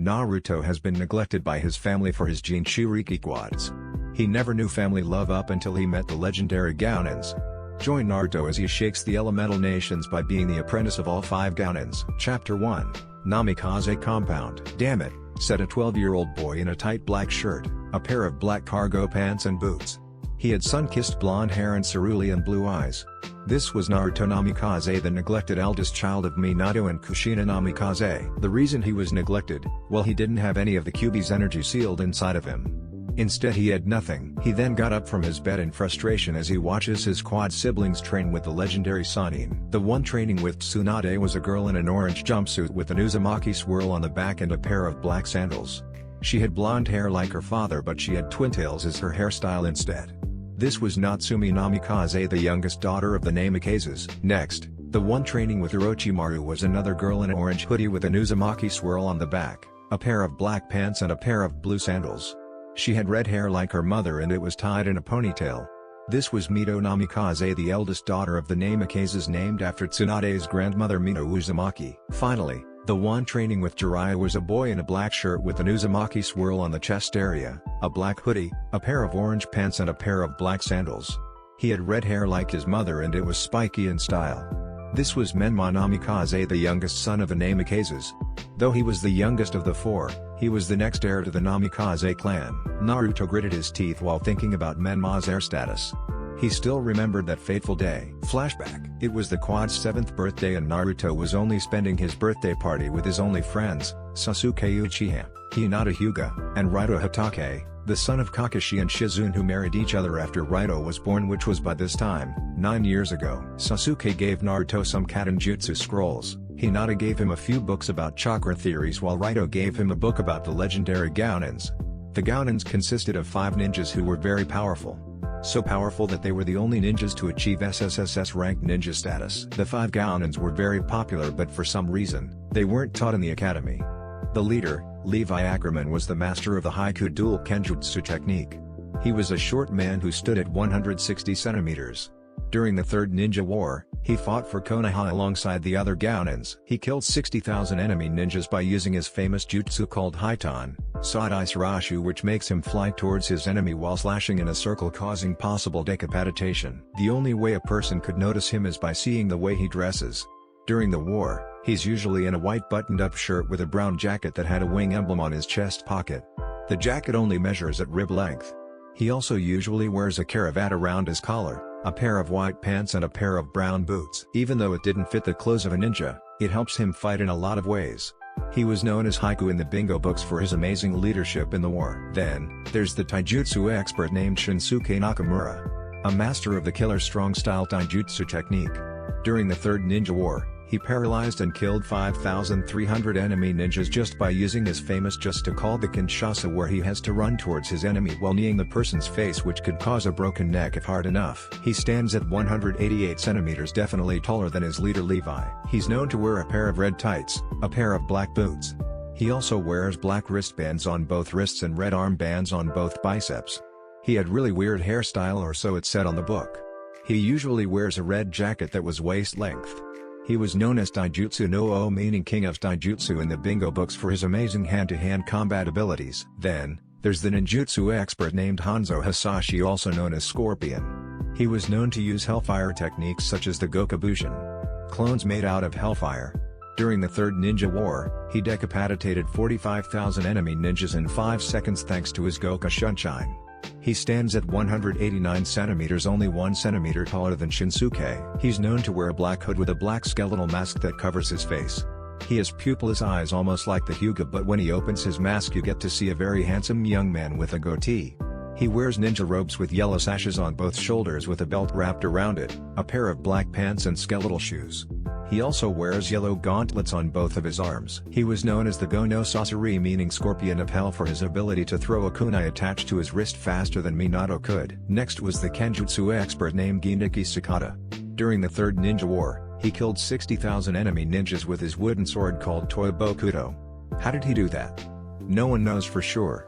Naruto has been neglected by his family for his Jinchuriki Quads. He never knew family love up until he met the Legendary Gounins. Join Naruto as he shakes the elemental nations by being the apprentice of all 5 Gounins. Chapter 1, Namikaze Compound. Damn it, said a 12-year-old boy in a tight black shirt, a pair of black cargo pants and boots. He had sun-kissed blonde hair and cerulean blue eyes. This was Naruto Namikaze, the neglected eldest child of Minato and Kushina Namikaze. The reason he was neglected, well, he didn't have any of the Kyuubi's energy sealed inside of him. Instead he had nothing. He then got up from his bed in frustration as he watches his quad siblings train with the legendary Sannin. The one training with Tsunade was a girl in an orange jumpsuit with an Uzumaki swirl on the back and a pair of black sandals. She had blonde hair like her father, but she had twintails as her hairstyle instead. This was Natsumi Namikaze, the youngest daughter of the Namikazes. Next, the one training with Orochimaru was another girl in an orange hoodie with an Uzumaki swirl on the back, a pair of black pants and a pair of blue sandals. She had red hair like her mother and it was tied in a ponytail. This was Mito Namikaze, the eldest daughter of the Namikazes, named after Tsunade's grandmother Mito Uzumaki. Finally, the one training with Jiraiya was a boy in a black shirt with an Uzumaki swirl on the chest area, a black hoodie, a pair of orange pants and a pair of black sandals. He had red hair like his mother and it was spiky in style. This was Menma Namikaze, the youngest son of the Namikazes. Though he was the youngest of the 4, he was the next heir to the Namikaze clan. Naruto gritted his teeth while thinking about Menma's heir status. He still remembered that fateful day. Flashback. It was the Quad's 7th birthday and Naruto was only spending his birthday party with his only friends, Sasuke Uchiha, Hinata Hyuga, and Raito Hatake, the son of Kakashi and Shizune, who married each other after Raito was born, which was by this time, 9 years ago. Sasuke gave Naruto some Kadenjutsu scrolls, Hinata gave him a few books about chakra theories while Raito gave him a book about the legendary Gounins. The Gounins consisted of 5 ninjas who were very powerful. So powerful that they were the only ninjas to achieve SSSS rank ninja status. The 5 Gounins were very popular, but for some reason, they weren't taught in the academy. The leader, Levi Ackerman, was the master of the Haiku dual Kenjutsu technique. He was a short man who stood at 160 centimeters. During the Third Ninja War, he fought for Konoha alongside the other Gounins. He killed 60,000 enemy ninjas by using his famous jutsu called Haitan, Sadai Sarashu, which makes him fly towards his enemy while slashing in a circle, causing possible decapitation. The only way a person could notice him is by seeing the way he dresses. During the war, he's usually in a white buttoned-up shirt with a brown jacket that had a wing emblem on his chest pocket. The jacket only measures at rib length. He also usually wears a cravat around his collar, a pair of white pants and a pair of brown boots. Even though it didn't fit the clothes of a ninja, it helps him fight in a lot of ways. He was known as Haiku in the bingo books for his amazing leadership in the war. Then, there's the taijutsu expert named Shinsuke Nakamura, a master of the killer strong style taijutsu technique. During the Third Ninja War, he paralyzed and killed 5,300 enemy ninjas just by using his famous just called the Kinshasa, where he has to run towards his enemy while kneeing the person's face, which could cause a broken neck if hard enough. He stands at 188 centimeters, definitely taller than his leader Levi. He's known to wear a pair of red tights, a pair of black boots. He also wears black wristbands on both wrists and red armbands on both biceps. He had really weird hairstyle, or so it said on the book. He usually wears a red jacket that was waist length. He was known as Taijutsu no O, meaning king of Taijutsu in the bingo books, for his amazing hand-to-hand combat abilities. Then, there's the ninjutsu expert named Hanzo Hasashi, also known as Scorpion. He was known to use hellfire techniques such as the Gokubushin, clones made out of hellfire. During the Third Ninja War, he decapitated 45,000 enemy ninjas in 5 seconds thanks to his Goka Shunshine. He stands at 189 centimeters, only 1 centimeter taller than Shinsuke. He's known to wear a black hood with a black skeletal mask that covers his face. He has pupilless eyes almost like the Hyuga, but when he opens his mask you get to see a very handsome young man with a goatee. He wears ninja robes with yellow sashes on both shoulders with a belt wrapped around it, a pair of black pants and skeletal shoes. He also wears yellow gauntlets on both of his arms. He was known as the Go no Sasori, meaning Scorpion of Hell, for his ability to throw a kunai attached to his wrist faster than Minato could. Next was the Kenjutsu expert named Giniki Sakata. During the Third Ninja War, he killed 60,000 enemy ninjas with his wooden sword called Toibokudo. How did he do that? No one knows for sure.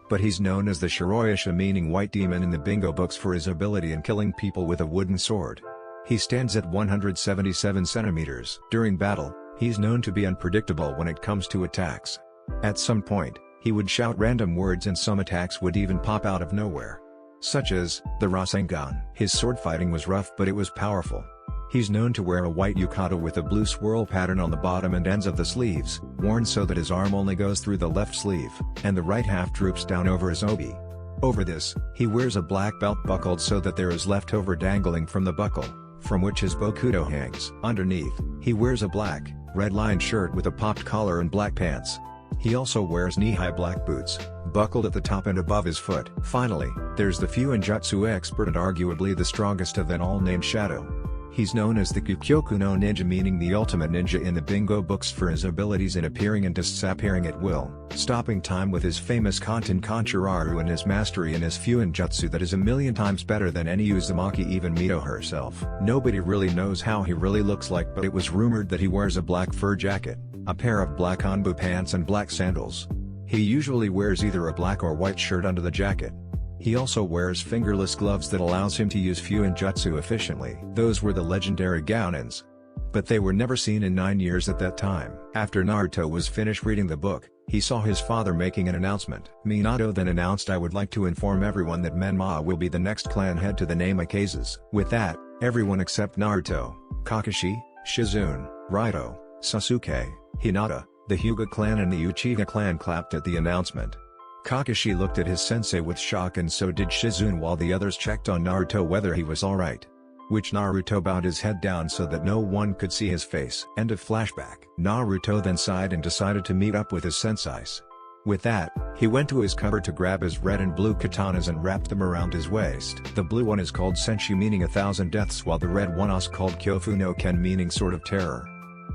But he's known as the Shiroyasha, meaning white demon, in the bingo books for his ability in killing people with a wooden sword. He stands at 177 centimeters. During battle, he's known to be unpredictable when it comes to attacks. At some point, he would shout random words and some attacks would even pop out of nowhere. Such as, the Rasengan. His sword fighting was rough but it was powerful. He's known to wear a white yukata with a blue swirl pattern on the bottom and ends of the sleeves, worn so that his arm only goes through the left sleeve, and the right half droops down over his obi. Over this, he wears a black belt buckled so that there is leftover dangling from the buckle, from which his bokudo hangs. Underneath, he wears a black, red-lined shirt with a popped collar and black pants. He also wears knee-high black boots, buckled at the top and above his foot. Finally, there's the Fuinjutsu expert and arguably the strongest of them all named Shadow. He's known as the Kukyoku no Ninja, meaning the ultimate ninja in the bingo books for his abilities in appearing and disappearing at will, stopping time with his famous Kanten Kanchiraru and his mastery in his Fuinjutsu that is a million times better than any Uzumaki, even Mito herself. Nobody really knows how he really looks like, but it was rumored that he wears a black fur jacket, a pair of black Hanbu pants and black sandals. He usually wears either a black or white shirt under the jacket. He also wears fingerless gloves that allows him to use Fuinjutsu efficiently. Those were the Legendary Gounins. But they were never seen in 9 years at that time. After Naruto was finished reading the book, he saw his father making an announcement. Minato then announced, "I would like to inform everyone that Menma will be the next clan head to the name Akases." With that, everyone except Naruto, Kakashi, Shizune, Raito, Sasuke, Hinata, the Hyuga clan and the Uchiha clan clapped at the announcement. Kakashi looked at his sensei with shock and so did Shizune, while the others checked on Naruto whether he was alright. Which Naruto bowed his head down so that no one could see his face. End of flashback. Naruto then sighed and decided to meet up with his senseis. With that, he went to his cupboard to grab his red and blue katanas and wrapped them around his waist. The blue one is called Senshi, meaning 1,000 deaths, while the red one is called Kyofu no Ken, meaning sword of terror.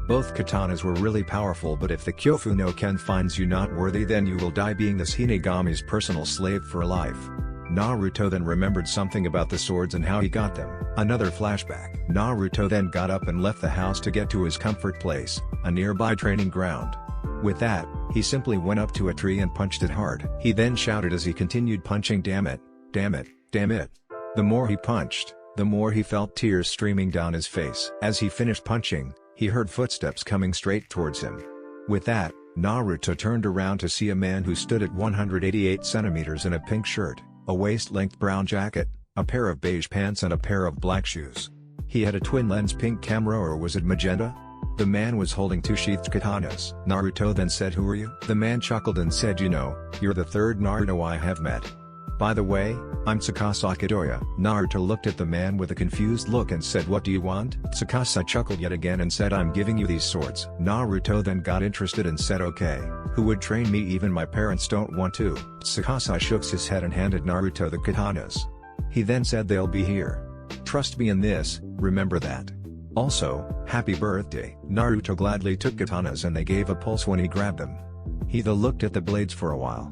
Both katanas were really powerful, but if the Kyofu no Ken finds you not worthy, then you will die being this Hinegami's personal slave for life. Naruto then remembered something about the swords and how he got them. Another flashback. Naruto then got up and left the house to get to his comfort place, a nearby training ground. With that, he simply went up to a tree and punched it hard. He then shouted as he continued punching, "Damn it, damn it, damn it." The more he punched, the more he felt tears streaming down his face. As he finished punching, he heard footsteps coming straight towards him. With that, Naruto turned around to see a man who stood at 188 centimeters in a pink shirt, a waist-length brown jacket, a pair of beige pants and a pair of black shoes. He had a twin-lens pink camera, or was it magenta? The man was holding two sheathed katanas. Naruto then said, "Who are you?" The man chuckled and said, "You know, you're the third Naruto I have met. By the way, I'm Tsukasa Kidoya." Naruto looked at the man with a confused look and said, "What do you want?" Tsukasa chuckled yet again and said, "I'm giving you these swords." Naruto then got interested and said, "Okay, who would train me? Even my parents don't want to." Tsukasa shook his head and handed Naruto the katanas. He then said, "They'll be here. Trust me in this, remember that. Also, happy birthday." Naruto gladly took katanas and they gave a pulse when he grabbed them. He then looked at the blades for a while.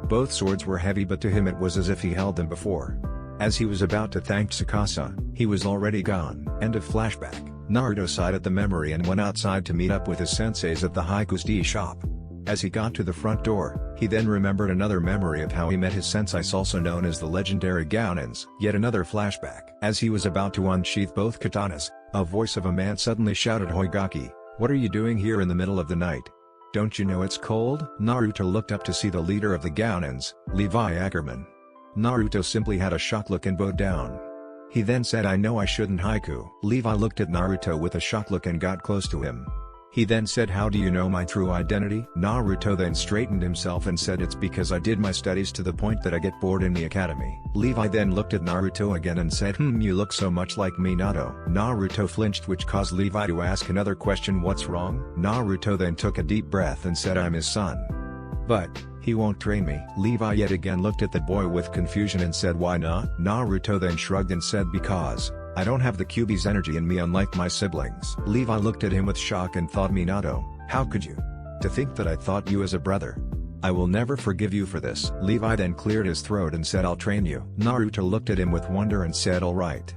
Both swords were heavy, but to him it was as if he held them before. As he was about to thank Tsukasa, he was already gone. End of flashback. Naruto sighed at the memory and went outside to meet up with his senseis at the Hiku's shop. As he got to the front door, he then remembered another memory of how he met his senseis, also known as the Legendary Gounins. Yet another flashback. As he was about to unsheath both katanas, a voice of a man suddenly shouted, "Hoigaki, what are you doing here in the middle of the night? Don't you know it's cold?" Naruto looked up to see the leader of the Gounins, Levi Ackerman. Naruto simply had a shocked look and bowed down. He then said, "I know I shouldn't haiku." Levi looked at Naruto with a shocked look and got close to him. He then said, "How do you know my true identity?" Naruto then straightened himself and said, "It's because I did my studies to the point that I get bored in the academy." Levi then looked at Naruto again and said, You look so much like Minato." Naruto flinched, which caused Levi to ask another question, "What's wrong?" Naruto then took a deep breath and said, "I'm his son. But he won't train me." Levi yet again looked at the boy with confusion and said, "Why not?" Naruto then shrugged and said, "Because I don't have the Kyuubi's energy in me, unlike my siblings." Levi looked at him with shock and thought, "Minato, how could you? To think that I thought you as a brother. I will never forgive you for this." Levi then cleared his throat and said, "I'll train you." Naruto looked at him with wonder and said, "All right.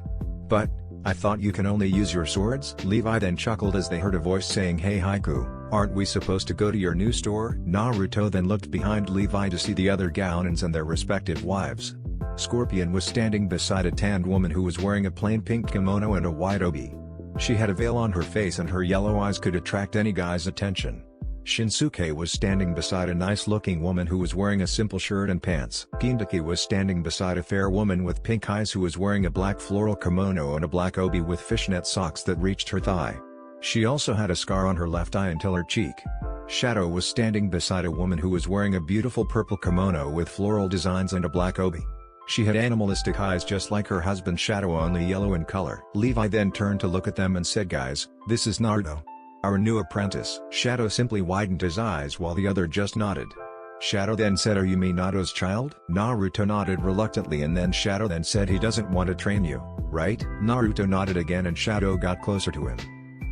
But I thought you can only use your swords?" Levi then chuckled as they heard a voice saying, "Hey Haiku, aren't we supposed to go to your new store?" Naruto then looked behind Levi to see the other Gounins and their respective wives. Scorpion was standing beside a tanned woman who was wearing a plain pink kimono and a white obi. She had a veil on her face and her yellow eyes could attract any guy's attention. Shinsuke was standing beside a nice-looking woman who was wearing a simple shirt and pants. Jinchuriki was standing beside a fair woman with pink eyes who was wearing a black floral kimono and a black obi with fishnet socks that reached her thigh. She also had a scar on her left eye until her cheek. Shadow was standing beside a woman who was wearing a beautiful purple kimono with floral designs and a black obi. She had animalistic eyes just like her husband Shadow, only yellow in color. Levi then turned to look at them and said, "Guys, this is Naruto, our new apprentice." Shadow simply widened his eyes while the other just nodded. Shadow then said, "Are you Minato's child?" Naruto nodded reluctantly, and then Shadow then said, "He doesn't want to train you, right?" Naruto nodded again and Shadow got closer to him.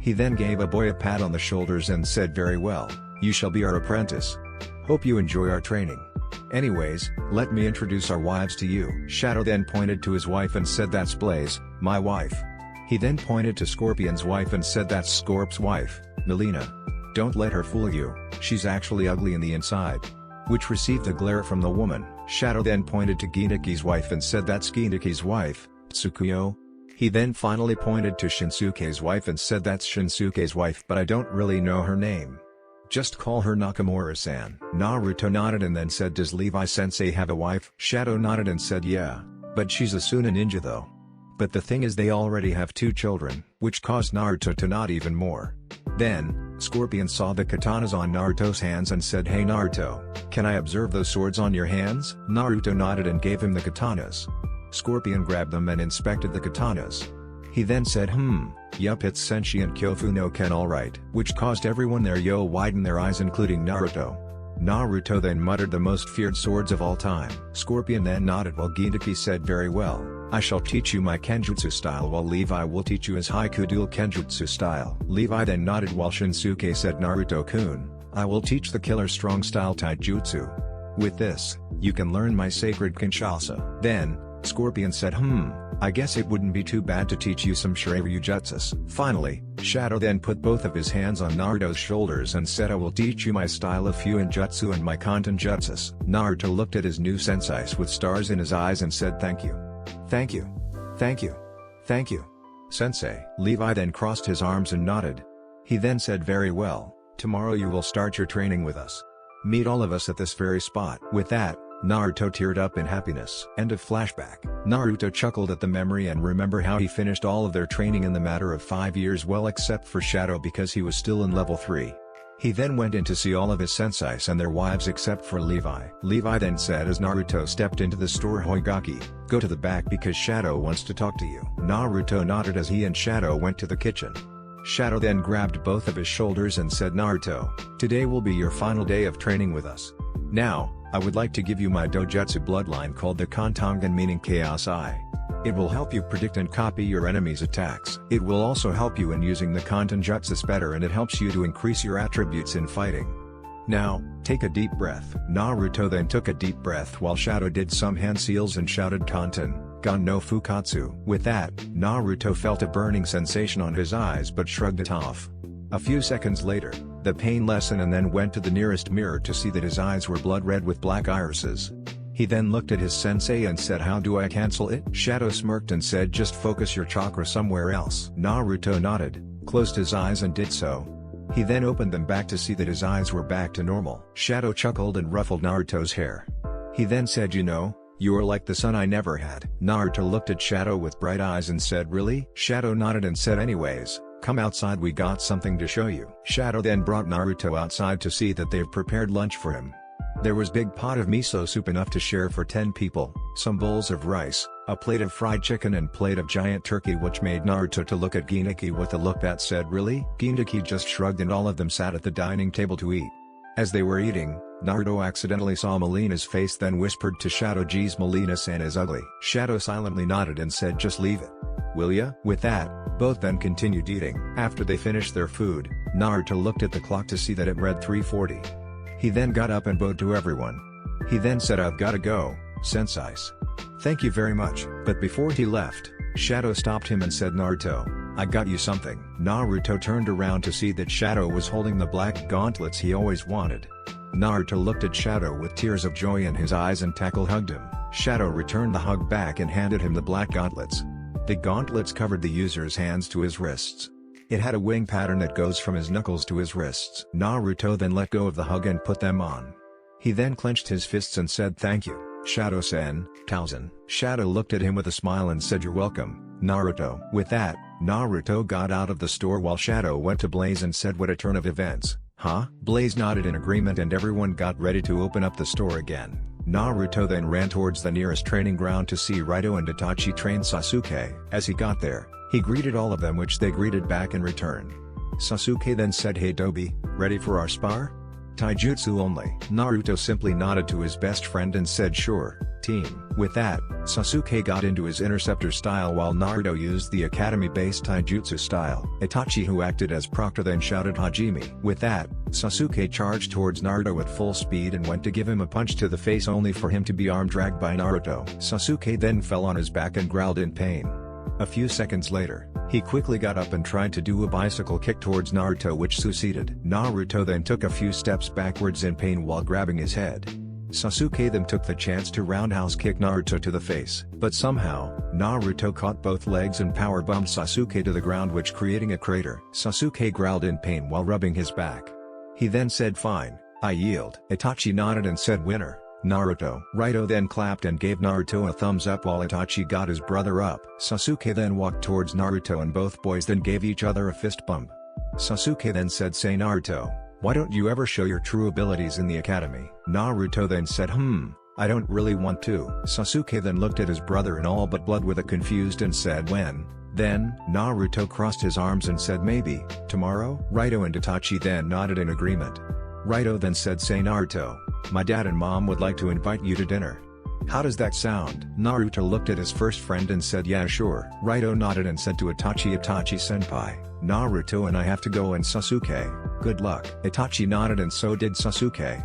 He then gave a boy a pat on the shoulders and said, "Very well, you shall be our apprentice. Hope you enjoy our training. Anyways, let me introduce our wives to you." Shadow then pointed to his wife and said, "That's Blaze, my wife." He then pointed to Scorpion's wife and said, "That's Scorp's wife, Melina. Don't let her fool you, she's actually ugly in the inside." Which received a glare from the woman. Shadow then pointed to Jinchuriki's wife and said, "That's Jinchuriki's wife, Tsukuyo." He then finally pointed to Shinsuke's wife and said, "That's Shinsuke's wife, but I don't really know her name. Just call her Nakamura-san." Naruto nodded and then said, "Does Levi-sensei have a wife?" Shadow nodded and said, "Yeah, but she's a Suna ninja though." But the thing is, they already have 2 children, which caused Naruto to nod even more. Then, Scorpion saw the katanas on Naruto's hands and said, "Hey Naruto, can I observe those swords on your hands?" Naruto nodded and gave him the katanas. Scorpion grabbed them and inspected the katanas. He then said, Yup, it's sentient Kyofu no Ken alright," which caused everyone there widen their eyes, including Naruto. Naruto then muttered, "The most feared swords of all time." Scorpion then nodded while Jinchuriki said, "Very well, I shall teach you my Kenjutsu style, while Levi will teach you his Haiku dual Kenjutsu style." Levi then nodded while Shinsuke said, "Naruto-kun, I will teach the killer strong style Taijutsu. With this, you can learn my sacred Kinshasa." Then, Scorpion said, I guess it wouldn't be too bad to teach you some Shiryu jutsus." Finally, Shadow then put both of his hands on Naruto's shoulders and said, "I will teach you my style of Fuin jutsu and my Kanten jutsus." Naruto looked at his new sensei with stars in his eyes and said, "Thank you. Thank you. Thank you. Thank you, sensei." Levi then crossed his arms and nodded. He then said, "Very well, tomorrow you will start your training with us. Meet all of us at this very spot." With that, Naruto teared up in happiness. End of flashback. Naruto chuckled at the memory and remember how he finished all of their training in the matter of 5 years, well except for Shadow because he was still in level 3. He then went in to see all of his senseis and their wives except for Levi. Levi then said as Naruto stepped into the store, "Hoigaki, go to the back because Shadow wants to talk to you." Naruto nodded as he and Shadow went to the kitchen. Shadow then grabbed both of his shoulders and said, "Naruto, today will be your final day of training with us. Now, I would like to give you my dojutsu bloodline called the Kantangan, meaning Chaos Eye. It will help you predict and copy your enemy's attacks. It will also help you in using the Kanten jutsus better, and it helps you to increase your attributes in fighting. Now, take a deep breath." Naruto then took a deep breath while Shadow did some hand seals and shouted, "Kanten, Gon no Fukatsu." With that, Naruto felt a burning sensation on his eyes but shrugged it off. A few seconds later, the pain lessened and then went to the nearest mirror to see that his eyes were blood red with black irises. He then looked at his sensei and said, "How do I cancel it?" Shadow smirked and said, "Just focus your chakra somewhere else." Naruto nodded, closed his eyes and did so. He then opened them back to see that his eyes were back to normal. Shadow chuckled and ruffled Naruto's hair. He then said, "You know, you are like the son I never had." Naruto looked at Shadow with bright eyes and said, "Really?" Shadow nodded and said, "Anyways, come outside, we got something to show you." Shadow then brought Naruto outside to see that they've prepared lunch for him. There was big pot of miso soup enough to share for 10 people, some bowls of rice, a plate of fried chicken and plate of giant turkey, which made Naruto to look at Jinchuriki with a look that said, "Really?" Jinchuriki just shrugged and all of them sat at the dining table to eat. As they were eating, Naruto accidentally saw Melina's face, then whispered to Shadow, "Geez, Melina-san is ugly." Shadow silently nodded and said, "Just leave it. Will ya?" With that, both then continued eating. After they finished their food, Naruto looked at the clock to see that it read 3:40. He then got up and bowed to everyone. He then said, "I've gotta go, senseis. Thank you very much." But before he left, Shadow stopped him and said, "Naruto, I got you something." Naruto turned around to see that Shadow was holding the black gauntlets he always wanted. Naruto looked at Shadow with tears of joy in his eyes and hugged him. Shadow returned the hug back and handed him the black gauntlets. The gauntlets covered the user's hands to his wrists. It had a wing pattern that goes from his knuckles to his wrists. Naruto then let go of the hug and put them on. He then clenched his fists and said thank you, Shadow-sen, Taozen. Shadow looked at him with a smile and said you're welcome, Naruto. With that, Naruto got out of the store while Shadow went to Blaze and said what a turn of events, huh? Blaze nodded in agreement and everyone got ready to open up the store again. Naruto then ran towards the nearest training ground to see Raito and Itachi train Sasuke. As he got there, he greeted all of them which they greeted back in return. Sasuke then said hey Dobi, ready for our spar? Taijutsu only. Naruto simply nodded to his best friend and said sure, team. With that, Sasuke got into his interceptor style while Naruto used the academy-based taijutsu style. Itachi who acted as Proctor then shouted Hajime. With that, Sasuke charged towards Naruto at full speed and went to give him a punch to the face only for him to be arm dragged by Naruto. Sasuke then fell on his back and growled in pain. A few seconds later, he quickly got up and tried to do a bicycle kick towards Naruto which succeeded. Naruto then took a few steps backwards in pain while grabbing his head. Sasuke then took the chance to roundhouse kick Naruto to the face, but somehow, Naruto caught both legs and power bumped Sasuke to the ground which creating a crater. Sasuke growled in pain while rubbing his back. He then said fine, I yield. Itachi nodded and said winner, Naruto. Raito then clapped and gave Naruto a thumbs up while Itachi got his brother up. Sasuke then walked towards Naruto and both boys then gave each other a fist bump. Sasuke then said say Naruto, why don't you ever show your true abilities in the academy? Naruto then said I don't really want to. Sasuke then looked at his brother in all but blood with a confused and said when. Then, Naruto crossed his arms and said maybe, tomorrow? Raito and Itachi then nodded in agreement. Raito then said say Naruto, my dad and mom would like to invite you to dinner. How does that sound? Naruto looked at his first friend and said yeah sure. Raito nodded and said to Itachi senpai, Naruto and I have to go and Sasuke, good luck. Itachi nodded and so did Sasuke.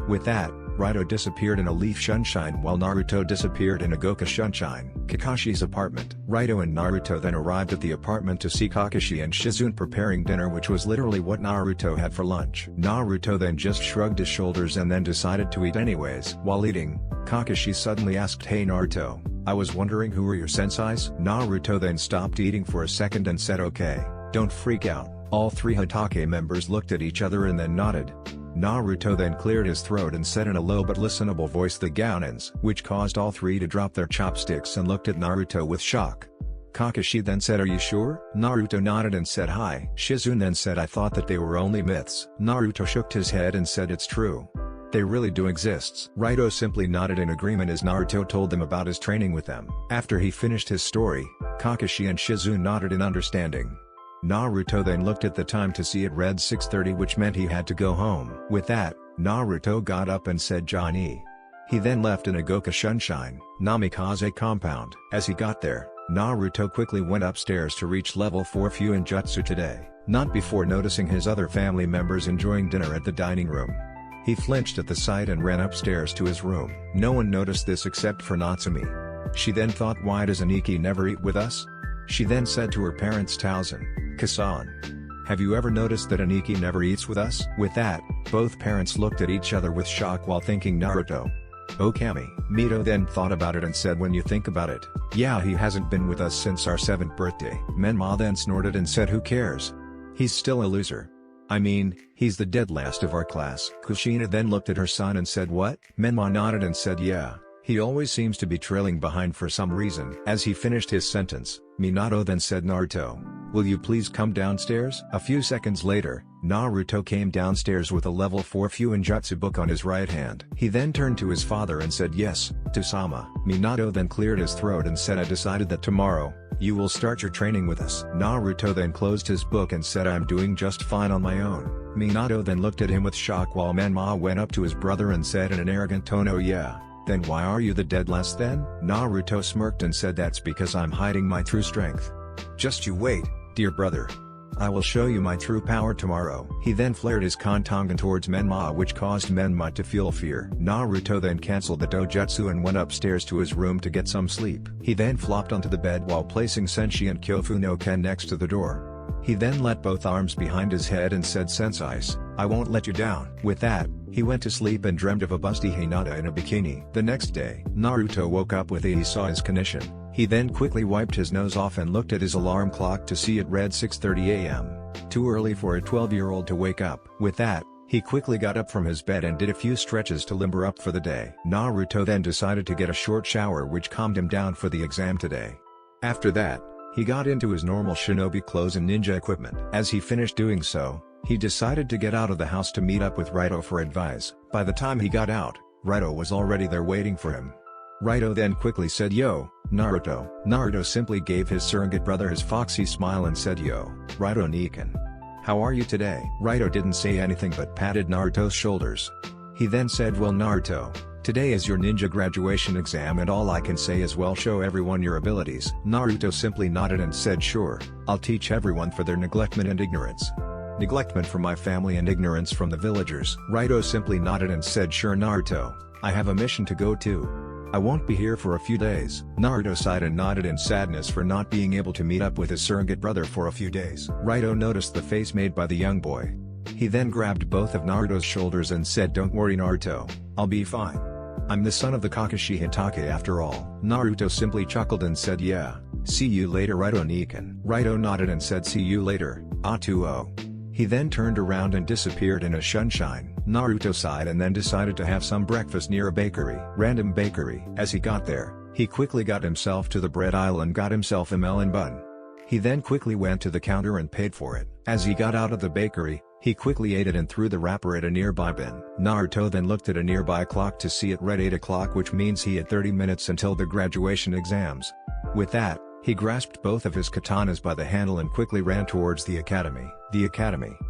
With that, Raito disappeared in a leaf sunshine while Naruto disappeared in a Goka sunshine. Kakashi's apartment. Raito and Naruto then arrived at the apartment to see Kakashi and Shizune preparing dinner which was literally what Naruto had for lunch. Naruto then just shrugged his shoulders and then decided to eat anyways. While eating, Kakashi suddenly asked hey Naruto, I was wondering who are your sensais? Naruto then stopped eating for a second and said okay, don't freak out. All three Hatake members looked at each other and then nodded. Naruto then cleared his throat and said in a low but listenable voice the Gounins, which caused all three to drop their chopsticks and looked at Naruto with shock. Kakashi then said are you sure? Naruto nodded and said hi. Shizune then said I thought that they were only myths. Naruto shook his head and said it's true. They really do exist. Raito simply nodded in agreement as Naruto told them about his training with them. After he finished his story, Kakashi and Shizune nodded in understanding. Naruto then looked at the time to see it read 6:30 which meant he had to go home. With that, Naruto got up and said Johnny. He then left in a Goka Sunshine, Namikaze compound. As he got there, Naruto quickly went upstairs to reach level 4 Fuinjutsu today, not before noticing his other family members enjoying dinner at the dining room. He flinched at the sight and ran upstairs to his room. No one noticed this except for Natsumi. She then thought why does Aniki never eat with us? She then said to her parents Taozen, Kasan, have you ever noticed that Aniki never eats with us? With that, both parents looked at each other with shock while thinking Naruto. Okami. Mito then thought about it and said when you think about it, yeah he hasn't been with us since our 7th birthday. Menma then snorted and said who cares? He's still a loser. I mean, he's the dead last of our class. Kushina then looked at her son and said what? Menma nodded and said yeah, he always seems to be trailing behind for some reason. As he finished his sentence, Minato then said Naruto, will you please come downstairs? A few seconds later, Naruto came downstairs with a level 4 Fuinjutsu book on his right hand. He then turned to his father and said yes, to-sama. Minato then cleared his throat and said I decided that tomorrow, you will start your training with us. Naruto then closed his book and said I'm doing just fine on my own. Minato then looked at him with shock while Menma went up to his brother and said in an arrogant tone oh yeah. Then why are you the dead last then? Naruto smirked and said that's because I'm hiding my true strength. Just you wait, dear brother. I will show you my true power tomorrow. He then flared his Kantongan towards Menma which caused Menma to feel fear. Naruto then cancelled the dojutsu and went upstairs to his room to get some sleep. He then flopped onto the bed while placing Senshi and Kyofu no Ken next to the door. He then let both arms behind his head and said sensais, I won't let you down. With that, he went to sleep and dreamed of a busty Hinata in a bikini. The next day, Naruto woke up with he saw his condition. He then quickly wiped his nose off and looked at his alarm clock to see it read 6:30 a.m. Too early for a 12-year-old to wake up. With that, he quickly got up from his bed and did a few stretches to limber up for the day. Naruto then decided to get a short shower which calmed him down for the exam today. After that, he got into his normal shinobi clothes and ninja equipment. As he finished doing so, he decided to get out of the house to meet up with Raito for advice. By the time he got out, Raito was already there waiting for him. Raito then quickly said, "Yo, Naruto." Naruto simply gave his surrogate brother his foxy smile and said, "Yo, Raito Nikan. How are you today?" Raito didn't say anything but patted Naruto's shoulders. He then said, "Well Naruto, today is your ninja graduation exam and all I can say is well show everyone your abilities." Naruto simply nodded and said, "Sure, I'll teach everyone for their neglectment and ignorance." "Neglectment from my family and ignorance from the villagers." Raito simply nodded and said, "Sure Naruto, I have a mission to go to. I won't be here for a few days." Naruto sighed and nodded in sadness for not being able to meet up with his surrogate brother for a few days. Raito noticed the face made by the young boy. He then grabbed both of Naruto's shoulders and said, "Don't worry Naruto, I'll be fine. I'm the son of the Kakashi Hitake after all." Naruto simply chuckled and said, "Yeah, see you later Raito Nikan." Raito nodded and said, "See you later, Atuo." He then turned around and disappeared in a sunshine. Naruto sighed and then decided to have some breakfast near a bakery. Random bakery. As he got there, he quickly got himself to the bread aisle and got himself a melon bun. He then quickly went to the counter and paid for it. As he got out of the bakery, he quickly ate it and threw the wrapper at a nearby bin. Naruto then looked at a nearby clock to see it read 8 o'clock, which means he had 30 minutes until the graduation exams. With that, he grasped both of his katanas by the handle and quickly ran towards the academy.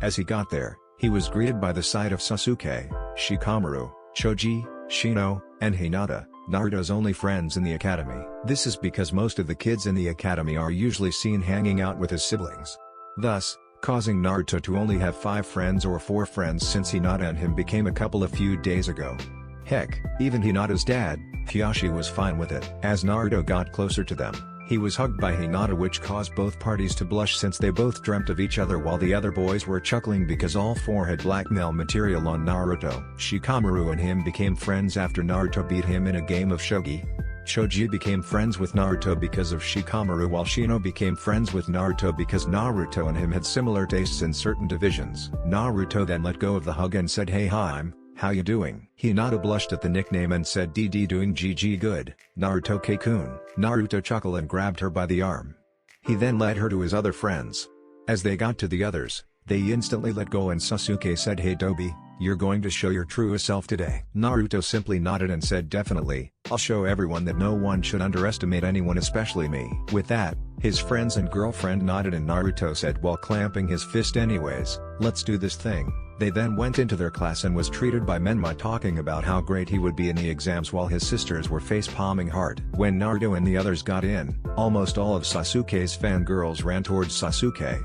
As he got there, he was greeted by the sight of Sasuke, Shikamaru, Choji, Shino, and Hinata, Naruto's only friends in the academy. This is because most of the kids in the academy are usually seen hanging out with his siblings, thus causing Naruto to only have 5 friends or 4 friends since Hinata and him became a couple a few days ago. Heck, even Hinata's dad, Kyoshi, was fine with it. As Naruto got closer to them, he was hugged by Hinata, which caused both parties to blush since they both dreamt of each other, while the other boys were chuckling because all 4 had blackmail material on Naruto. Shikamaru and him became friends after Naruto beat him in a game of shogi. Choji became friends with Naruto because of Shikamaru, while Shino became friends with Naruto because Naruto and him had similar tastes in certain divisions. Naruto then let go of the hug and said, "Hey Haim, how you doing?" Hinata blushed at the nickname and said, "DD doing GG good, Naruto K-kun." Naruto chuckled and grabbed her by the arm. He then led her to his other friends. As they got to the others, they instantly let go and Sasuke said, "Hey Dobi, you're going to show your truest self today." Naruto simply nodded and said, "Definitely, I'll show everyone that no one should underestimate anyone, especially me." With that, his friends and girlfriend nodded and Naruto said while clamping his fist, "Anyways, let's do this thing." They then went into their class and was treated by Menma talking about how great he would be in the exams while his sisters were face-palming hard. When Naruto and the others got in, almost all of Sasuke's fangirls ran towards Sasuke.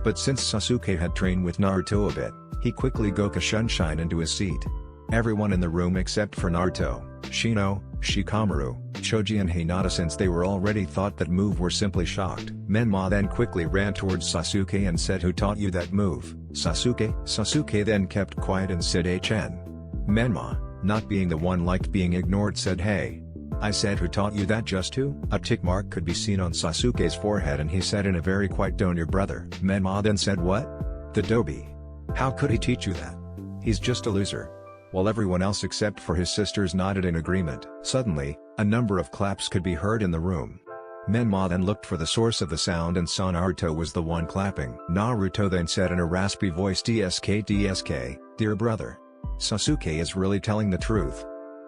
But since Sasuke had trained with Naruto a bit, he quickly Goku Sunshine into his seat. Everyone in the room except for Naruto, Shino, Shikamaru, Choji and Hinata, since they were already thought that move, were simply shocked. Menma then quickly ran towards Sasuke and said, "Who taught you that move, Sasuke?" Sasuke then kept quiet and said, "HN." Menma, not being the one liked being ignored, said, "Hey, I said who taught you that just to?" A tick mark could be seen on Sasuke's forehead and he said in a very quiet tone, "Your brother." Menma then said, "What? The Dobi? How could he teach you that? He's just a loser." While everyone else except for his sisters nodded in agreement. Suddenly, a number of claps could be heard in the room. Menma then looked for the source of the sound and saw Naruto was the one clapping. Naruto then said in a raspy voice, DSK, "Dear brother. Sasuke is really telling the truth.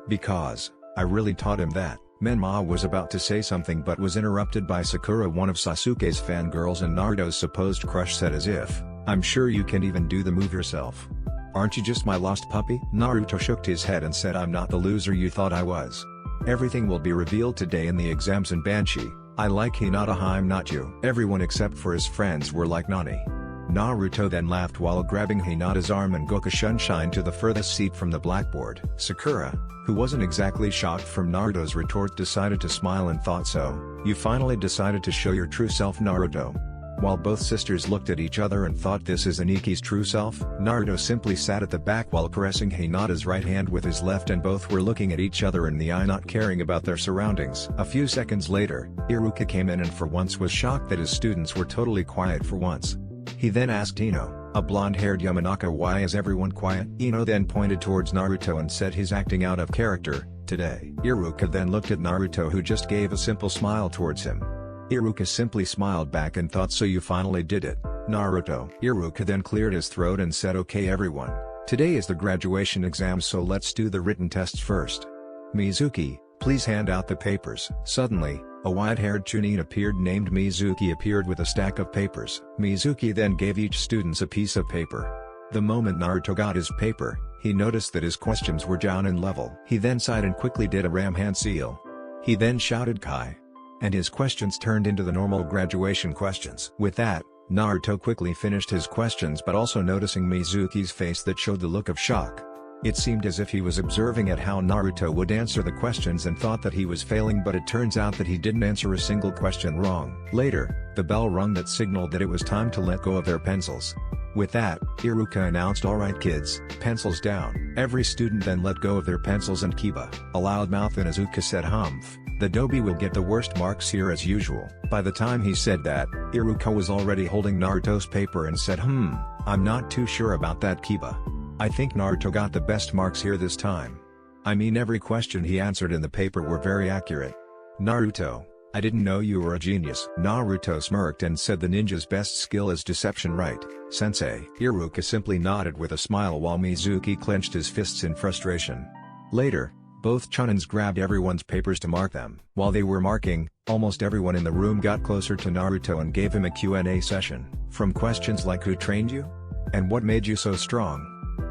Because I really taught him that." Menma was about to say something but was interrupted by Sakura, one of Sasuke's fangirls and Naruto's supposed crush, said as if, "I'm sure you can't even do the move yourself. Aren't you just my lost puppy?" Naruto shook his head and said, "I'm not the loser you thought I was. Everything will be revealed today in the exams in Banshee. I like Hinata, I'm not you." Everyone except for his friends were like Nani. Naruto then laughed while grabbing Hinata's arm and Goku Sunshine to the furthest seat from the blackboard. Sakura, who wasn't exactly shocked from Naruto's retort, decided to smile and thought, "So, you finally decided to show your true self, Naruto." While both sisters looked at each other and thought this is Aniki's true self, Naruto simply sat at the back while caressing Hinata's right hand with his left, and both were looking at each other in the eye, not caring about their surroundings. A few seconds later, Iruka came in and for once was shocked that his students were totally quiet for once. He then asked Ino, a blonde-haired Yamanaka, why is everyone quiet? Ino then pointed towards Naruto and said he's acting out of character today. Iruka then looked at Naruto, who just gave a simple smile towards him. Iruka simply smiled back and thought, so you finally did it, Naruto. Iruka then cleared his throat and said, okay everyone, today is the graduation exam, so let's do the written tests first. Mizuki, please hand out the papers. Suddenly, a white-haired Chunin appeared named Mizuki appeared with a stack of papers. Mizuki then gave each student a piece of paper. The moment Naruto got his paper, he noticed that his questions were down in level. He then sighed and quickly did a ram hand seal. He then shouted Kai. And his questions turned into the normal graduation questions. With that, Naruto quickly finished his questions, but also noticing Mizuki's face that showed the look of shock. It seemed as if he was observing at how Naruto would answer the questions and thought that he was failing, but it turns out that he didn't answer a single question wrong. Later, the bell rung that signaled that it was time to let go of their pencils. With that, Iruka announced, alright kids, pencils down. Every student then let go of their pencils, and Kiba, a loudmouth, and Izuka said humph. The Dobi will get the worst marks here as usual. By the time he said that, Iruka was already holding Naruto's paper and said, I'm not too sure about that, Kiba. I think Naruto got the best marks here this time. I mean, every question he answered in the paper were very accurate. Naruto, I didn't know you were a genius. Naruto smirked and said the ninja's best skill is deception, right, sensei? Iruka simply nodded with a smile while Mizuki clenched his fists in frustration. Later, both Chunins grabbed everyone's papers to mark them. While they were marking, almost everyone in the room got closer to Naruto and gave him a Q&A session. From questions like who trained you? And what made you so strong?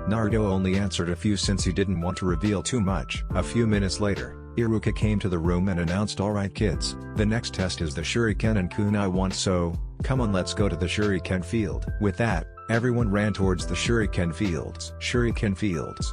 Naruto only answered a few since he didn't want to reveal too much. A few minutes later, Iruka came to the room and announced, alright kids, the next test is the Shuriken and Kunai one, so, come on, let's go to the Shuriken field. With that, everyone ran towards the Shuriken fields.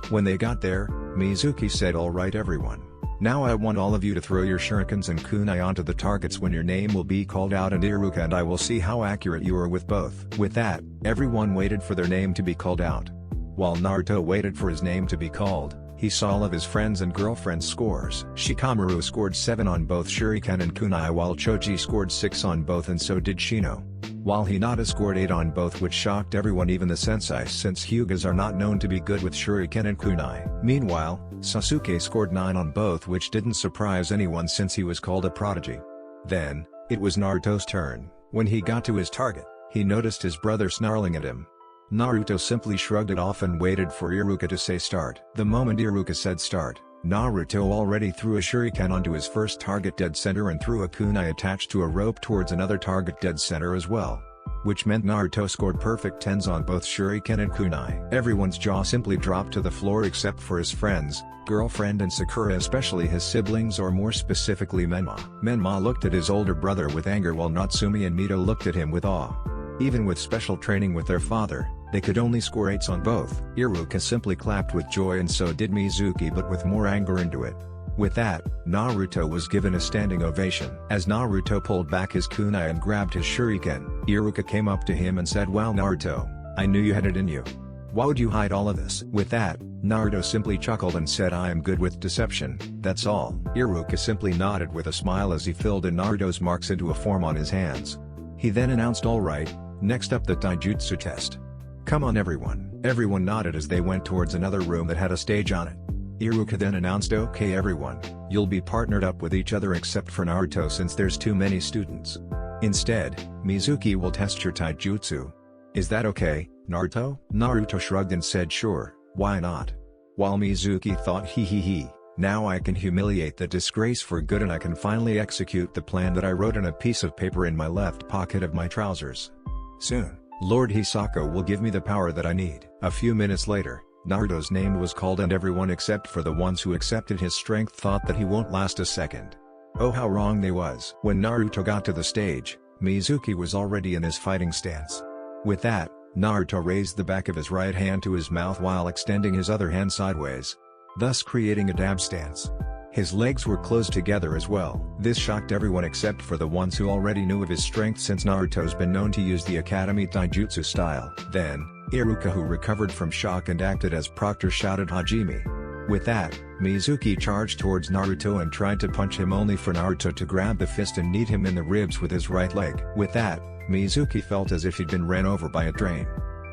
When they got there, Mizuki said, alright everyone. Now I want all of you to throw your shurikens and kunai onto the targets when your name will be called out, and Iruka and I will see how accurate you are with both. With that, everyone waited for their name to be called out. While Naruto waited for his name to be called, he saw all of his friends and girlfriends' scores. Shikamaru scored 7 on both shuriken and kunai, while Choji scored 6 on both, and so did Shino. While Hinata scored 8 on both, which shocked everyone, even the sensei, since Hyugas are not known to be good with shuriken and kunai. Meanwhile, Sasuke scored 9 on both, which didn't surprise anyone since he was called a prodigy. Then, it was Naruto's turn. When he got to his target, he noticed his brother snarling at him. Naruto simply shrugged it off and waited for Iruka to say start. The moment Iruka said start, Naruto already threw a shuriken onto his first target dead center and threw a kunai attached to a rope towards another target dead center as well. Which meant Naruto scored perfect 10s on both shuriken and kunai. Everyone's jaw simply dropped to the floor except for his friends, girlfriend and Sakura, especially his siblings, or more specifically Menma. Menma looked at his older brother with anger, while Natsumi and Mito looked at him with awe. Even with special training with their father, they could only score 8s on both. Iruka simply clapped with joy, and so did Mizuki, but with more anger into it. With that, Naruto was given a standing ovation. As Naruto pulled back his kunai and grabbed his shuriken, Iruka came up to him and said, "Wow Naruto, I knew you had it in you. Why would you hide all of this?" With that, Naruto simply chuckled and said, "I am good with deception, that's all." Iruka simply nodded with a smile as he filled in Naruto's marks into a form on his hands. He then announced, "Alright, next up the taijutsu test. Come on everyone." Everyone nodded as they went towards another room that had a stage on it. Iruka then announced, "Okay everyone, you'll be partnered up with each other except for Naruto since there's too many students. Instead, Mizuki will test your taijutsu. Is that okay, Naruto?" Naruto shrugged and said sure, why not? While Mizuki thought he, now I can humiliate the disgrace for good, and I can finally execute the plan that I wrote on a piece of paper in my left pocket of my trousers. Soon, Lord Hisako will give me the power that I need. A few minutes later, Naruto's name was called, and everyone except for the ones who accepted his strength thought that he won't last a second. Oh how wrong they was. When Naruto got to the stage, Mizuki was already in his fighting stance. With that, Naruto raised the back of his right hand to his mouth while extending his other hand sideways, thus creating a dab stance. His legs were closed together as well. This shocked everyone except for the ones who already knew of his strength, since Naruto's been known to use the Academy Taijutsu style. Then, Iruka, who recovered from shock and acted as proctor, shouted Hajime. With that, Mizuki charged towards Naruto and tried to punch him, only for Naruto to grab the fist and kneed him in the ribs with his right leg. With that, Mizuki felt as if he'd been ran over by a train.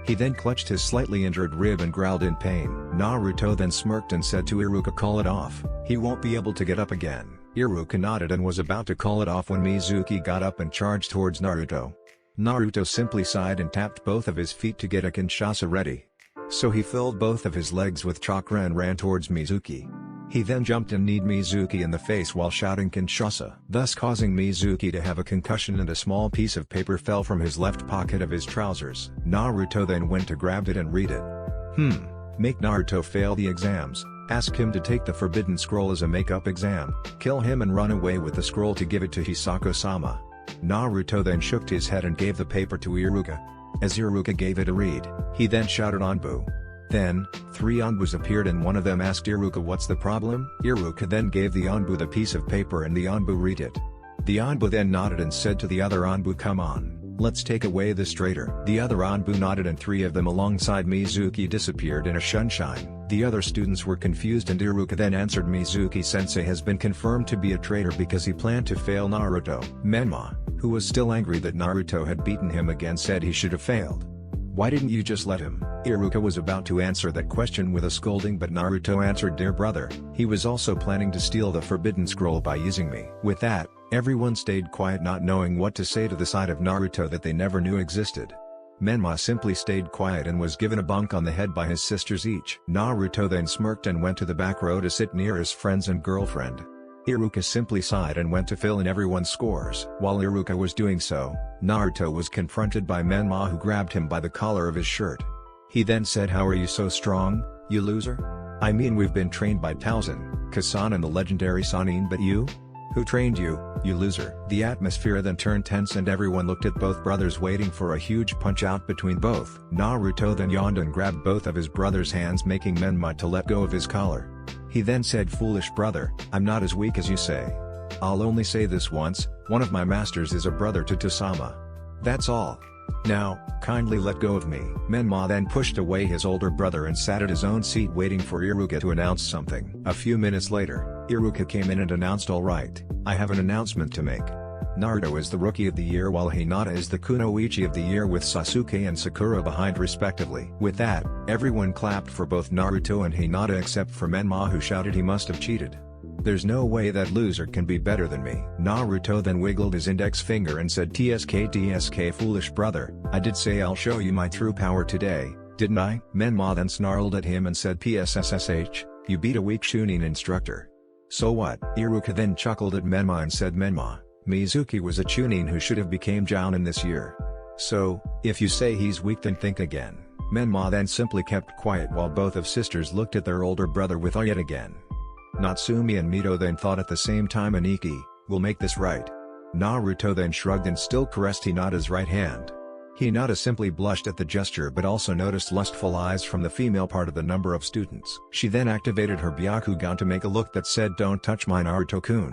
He then clutched his slightly injured rib and growled in pain. Naruto then smirked and said to Iruka, "Call it off. He won't be able to get up again." Iruka nodded and was about to call it off when Mizuki got up and charged towards Naruto. Naruto simply sighed and tapped both of his feet to get a Kinshasa ready. So he filled both of his legs with chakra and ran towards Mizuki. He then jumped and kneed Mizuki in the face while shouting Kinshasa, thus causing Mizuki to have a concussion, and a small piece of paper fell from his left pocket of his trousers. Naruto then went to grab it and read it. Make Naruto fail the exams, ask him to take the forbidden scroll as a make-up exam, kill him and run away with the scroll to give it to Hisako-sama. Naruto then shook his head and gave the paper to Iruka. As Iruka gave it a read, he then shouted Anbu. Then, 3 Anbus appeared and one of them asked Iruka, "What's the problem?" Iruka then gave the Anbu the piece of paper and the Anbu read it. The Anbu then nodded and said to the other Anbu, "Come on, let's take away this traitor." The other Anbu nodded and 3 of them alongside Mizuki disappeared in a sunshine. The other students were confused and Iruka then answered, "Mizuki-sensei has been confirmed to be a traitor because he planned to fail Naruto." Menma, who was still angry that Naruto had beaten him again, said he should have failed. "Why didn't you just let him?" Iruka was about to answer that question with a scolding, but Naruto answered, "Dear brother, he was also planning to steal the forbidden scroll by using me." With that, everyone stayed quiet, not knowing what to say to the side of Naruto that they never knew existed. Menma simply stayed quiet and was given a bonk on the head by his sisters each. Naruto then smirked and went to the back row to sit near his friends and girlfriend. Iruka simply sighed and went to fill in everyone's scores. While Iruka was doing so, Naruto was confronted by Menma, who grabbed him by the collar of his shirt. He then said, "How are you so strong, you loser? I mean, we've been trained by Tauzen, Kasan and the legendary Sanin, but you? Who trained you, you loser?" The atmosphere then turned tense and everyone looked at both brothers, waiting for a huge punch-out between both. Naruto then yawned and grabbed both of his brother's hands, making Menma to let go of his collar. He then said, "Foolish brother, I'm not as weak as you say. I'll only say this once, one of my masters is a brother to Tosama. That's all. Now, kindly let go of me." Menma then pushed away his older brother and sat at his own seat, waiting for Iruka to announce something. A few minutes later, Iruka came in and announced, "All right, I have an announcement to make. Naruto is the Rookie of the Year while Hinata is the Kunoichi of the Year, with Sasuke and Sakura behind respectively." With that, everyone clapped for both Naruto and Hinata except for Menma, who shouted he must have cheated. "There's no way that loser can be better than me." Naruto then wiggled his index finger and said, "TSK, foolish brother, I did say I'll show you my true power today, didn't I?" Menma then snarled at him and said, "PSSSH, you beat a weak Chunin instructor. So what?" Iruka then chuckled at Menma and said, "Menma, Mizuki was a Chunin who should have became Jounin this year. So, if you say he's weak, then think again." Menma then simply kept quiet while both of sisters looked at their older brother with awe yet again. Natsumi and Mito then thought at the same time, "Aniki, we'll make this right." Naruto then shrugged and still caressed Hinata's right hand. Hinata simply blushed at the gesture but also noticed lustful eyes from the female part of the number of students. She then activated her Byakugan to make a look that said, "Don't touch my Naruto-kun,"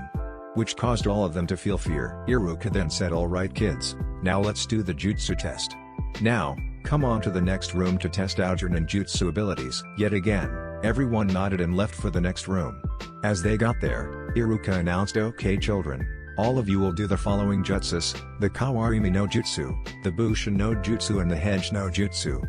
which caused all of them to feel fear. Iruka then said, "All right kids, now let's do the jutsu test. Now, come on to the next room to test out your ninjutsu abilities." Yet again, everyone nodded and left for the next room. As they got there, Iruka announced, "Okay children, all of you will do the following jutsus: the Kawarimi no Jutsu, the Bushin no Jutsu and the Hench no Jutsu.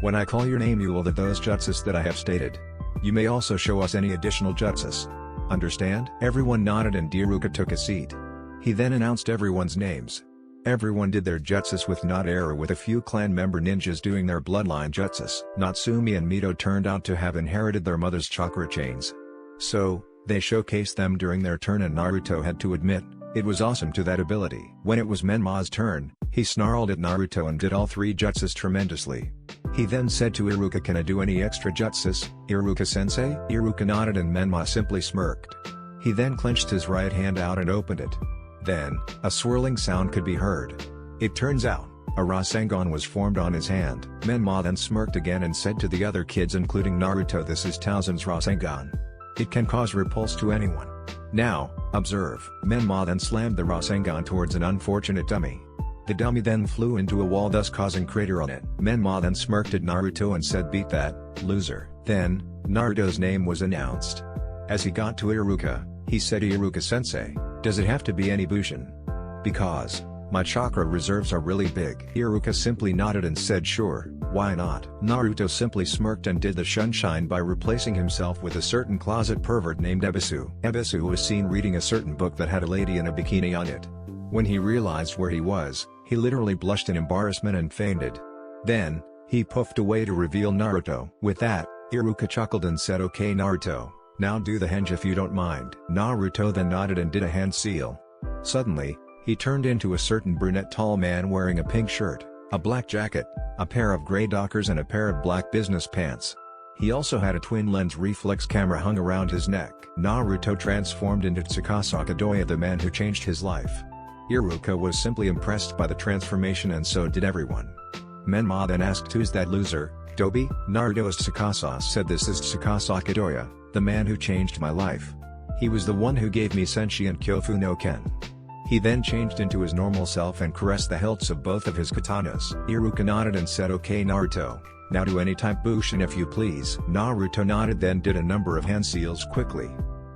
When I call your name you will do those jutsus that I have stated. You may also show us any additional jutsus. Understand?" Everyone nodded and Iruka took a seat. He then announced everyone's names. Everyone did their jutsus with not error, with a few clan member ninjas doing their bloodline jutsus. Natsumi and Mito turned out to have inherited their mother's chakra chains. So, they showcased them during their turn and Naruto had to admit, it was awesome to that ability. When it was Menma's turn, he snarled at Naruto and did all 3 jutsus tremendously. He then said to Iruka, "Can I do any extra jutsus, Iruka-sensei?" Iruka nodded and Menma simply smirked. He then clenched his right hand out and opened it. Then, a swirling sound could be heard. It turns out, a Rasengan was formed on his hand. Menma then smirked again and said to the other kids including Naruto, "This is Tauzen's Rasengan. It can cause repulse to anyone. Now, observe. Menma then slammed the Rasengan towards an unfortunate dummy. The dummy then flew into a wall, thus causing crater on it. Menma then smirked at Naruto and said, "Beat that, loser." Then, Naruto's name was announced. As he got to Iruka, he said, "Iruka-sensei, does it have to be any Bushin? Because my chakra reserves are really big." Iruka simply nodded and said, "Sure, why not?" Naruto simply smirked and did the shunshine by replacing himself with a certain closet pervert named Ebisu. Ebisu was seen reading a certain book that had a lady in a bikini on it. When he realized where he was, he literally blushed in embarrassment and fainted. Then, he puffed away to reveal Naruto. With that, Iruka chuckled and said, "Okay Naruto, now do the henge if you don't mind." Naruto then nodded and did a hand seal. Suddenly, he turned into a certain brunette tall man wearing a pink shirt, a black jacket, a pair of grey dockers and a pair of black business pants. He also had a twin-lens reflex camera hung around his neck. Naruto transformed into Tsukasa Kadoya, the man who changed his life. Iruka was simply impressed by the transformation and so did everyone. Menma then asked, "Who's that loser, Tobi?" Naruto's Tsukasa said, "This is Tsukasa Kadoya, the man who changed my life. He was the one who gave me Senshi and Kyofu no Ken." He then changed into his normal self and caressed the hilts of both of his katanas. Iruka nodded and said, "Okay Naruto, now do any type Bushin if you please." Naruto nodded, then did a number of hand seals quickly.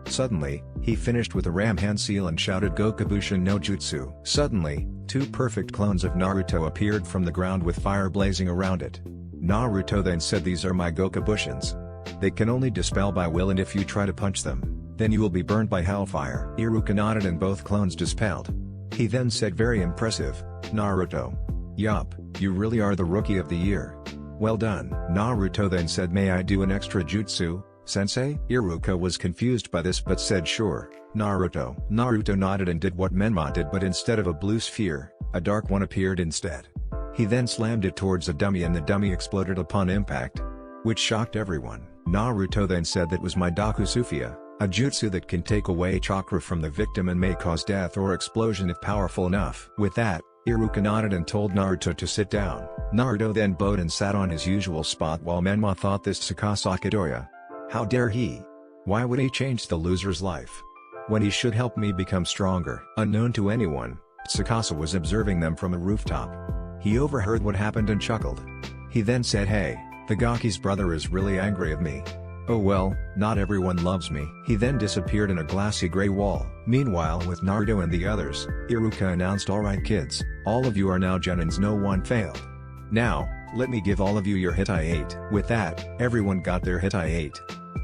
Suddenly, he finished with a ram hand seal and shouted, "Gokubushin no Jutsu." Suddenly, two perfect clones of Naruto appeared from the ground with fire blazing around it. Naruto then said, "These are my Gokubushins. They can only dispel by will, and if you try to punch them, then you will be burned by hellfire." Iruka nodded and both clones dispelled. He then said, "Very impressive, Naruto. Yup, you really are the rookie of the year. Well done." Naruto then said, "May I do an extra jutsu, sensei?" Iruka was confused by this but said, "Sure, Naruto." Naruto nodded and did what Menma did, but instead of a blue sphere, a dark one appeared instead. He then slammed it towards a dummy and the dummy exploded upon impact, which shocked everyone. Naruto then said, "That was my Daku Sufia, a jutsu that can take away chakra from the victim and may cause death or explosion if powerful enough." With that, Iruka nodded and told Naruto to sit down. Naruto then bowed and sat on his usual spot while Menma thought, "This Tsukasa Kadoya. How dare he? Why would he change the loser's life? When he should help me become stronger." Unknown to anyone, Tsukasa was observing them from a rooftop. He overheard what happened and chuckled. He then said, "Hey, the Gaki's brother is really angry at me. Oh well, not everyone loves me." He then disappeared in a glassy grey wall. Meanwhile, with Naruto and the others, Iruka announced, "Alright kids, all of you are now Genins, no one failed. Now, let me give all of you your Hitai 8. With that, everyone got their Hitai 8.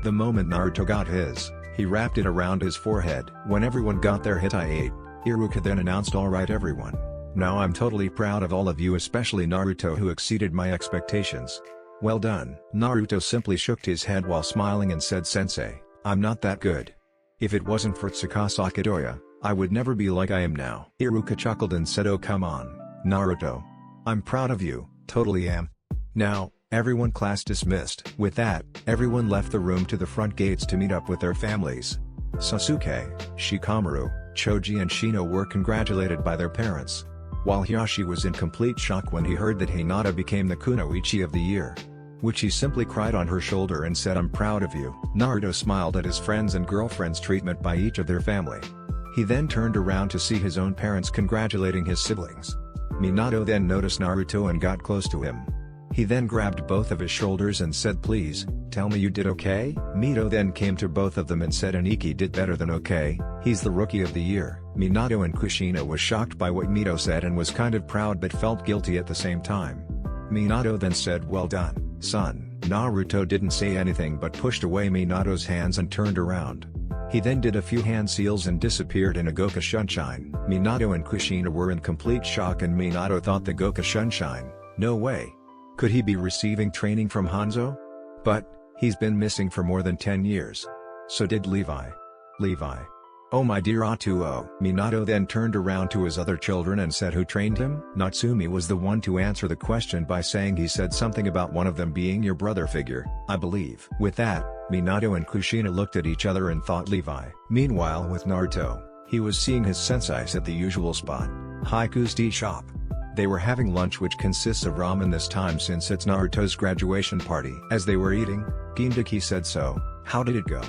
The moment Naruto got his, he wrapped it around his forehead. When everyone got their Hitai 8, Iruka then announced, "Alright everyone. Now I'm totally proud of all of you, especially Naruto, who exceeded my expectations. Well done." Naruto simply shook his head while smiling and said, "Sensei, I'm not that good. If it wasn't for Tsukasa Kadoya, I would never be like I am now." Iruka chuckled and said, "Oh come on, Naruto. I'm proud of you, totally am. Now, everyone, class dismissed." With that, everyone left the room to the front gates to meet up with their families. Sasuke, Shikamaru, Choji and Shino were congratulated by their parents, while Hiyashi was in complete shock when he heard that Hinata became the Kunoichi of the year, which he simply cried on her shoulder and said, "I'm proud of you." Naruto smiled at his friends and girlfriend's treatment by each of their family. He then turned around to see his own parents congratulating his siblings. Minato then noticed Naruto and got close to him. He then grabbed both of his shoulders and said, "Please, tell me you did okay?" Mito then came to both of them and said, "Aniki did better than okay, he's the rookie of the year." Minato and Kushina was shocked by what Mito said and was kind of proud but felt guilty at the same time. Minato then said, "Well done, son." Naruto didn't say anything but pushed away Minato's hands and turned around. He then did a few hand seals and disappeared in a Goku Shunshine. Minato and Kushina were in complete shock and Minato thought, the Goku Shunshine? No way. Could he be receiving training from Hanzo? But, he's been missing for more than 10 years. So did Levi. Levi. Oh my dear Atuo. Minato then turned around to his other children and said, "Who trained him?" Natsumi was the one to answer the question by saying he said something about one of them being your brother figure, I believe. With that, Minato and Kushina looked at each other and thought Levi. Meanwhile with Naruto, he was seeing his senseis at the usual spot, Haiku's tea shop. They were having lunch, which consists of ramen this time since it's Naruto's graduation party. As they were eating, Gindaki said, "So, how did it go?"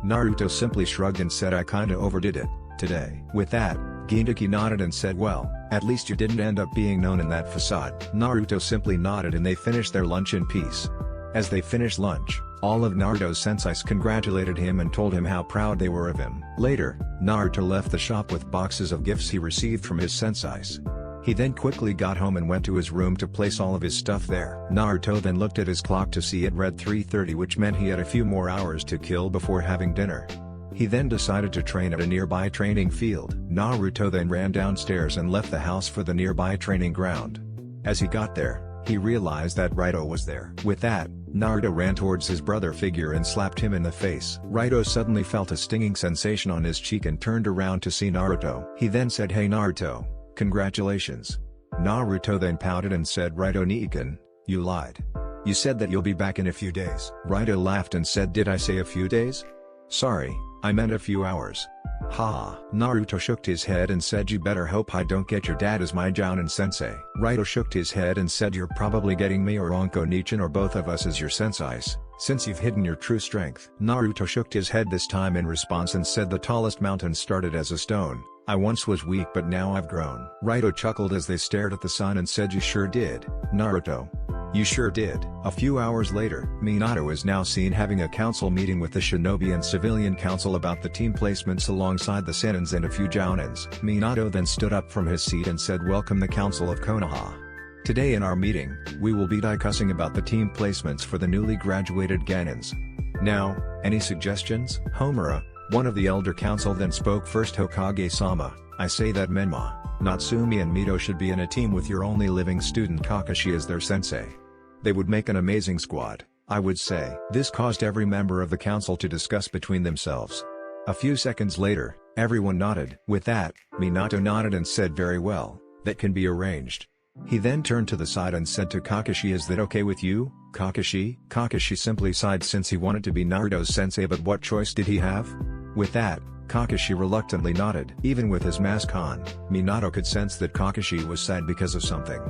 Naruto simply shrugged and said, I kinda overdid it today. With that, Jinchuriki nodded and said, well, at least you didn't end up being known in that facade. Naruto simply nodded and they finished their lunch in peace. As they finished lunch, all of Naruto's senseis congratulated him and told him how proud they were of him. Later, Naruto left the shop with boxes of gifts he received from his senseis. He then quickly got home and went to his room to place all of his stuff there. Naruto then looked at his clock to see it read 3:30, which meant he had a few more hours to kill before having dinner. He then decided to train at a nearby training field. Naruto then ran downstairs and left the house for the nearby training ground. As he got there, he realized that Raito was there. With that, Naruto ran towards his brother figure and slapped him in the face. Raito suddenly felt a stinging sensation on his cheek and turned around to see Naruto. He then said, hey Naruto, congratulations. Naruto then pouted and said, Raito Niiken, you lied. You said that you'll be back in a few days. Raito laughed and said, did I say a few days? Sorry, I meant a few hours. Haha. Naruto shook his head and said, you better hope I don't get your dad as my Jounin sensei. Raito shook his head and said, you're probably getting me or Onko Nichin or both of us as your senseis, since you've hidden your true strength. Naruto shook his head this time in response and said, the tallest mountain started as a stone. I once was weak but now I've grown. Raito chuckled as they stared at the sun and said, you sure did, Naruto. You sure did. A few hours later, Minato is now seen having a council meeting with the Shinobi and Civilian Council about the team placements alongside the Senins and a few Jounins. Minato then stood up from his seat and said, welcome the Council of Konoha. Today in our meeting, we will be discussing about the team placements for the newly graduated Gounins. Now, any suggestions? Homura, one of the Elder Council then spoke first. Hokage-sama, I say that Menma, Natsumi and Mito should be in a team with your only living student Kakashi as their sensei. They would make an amazing squad, I would say. This caused every member of the council to discuss between themselves. A few seconds later, everyone nodded. With that, Minato nodded and said, very well, that can be arranged. He then turned to the side and said to Kakashi, is that okay with you, Kakashi? Kakashi simply sighed since he wanted to be Naruto's sensei, but what choice did he have? With that, Kakashi reluctantly nodded. Even with his mask on, Minato could sense that Kakashi was sad because of something.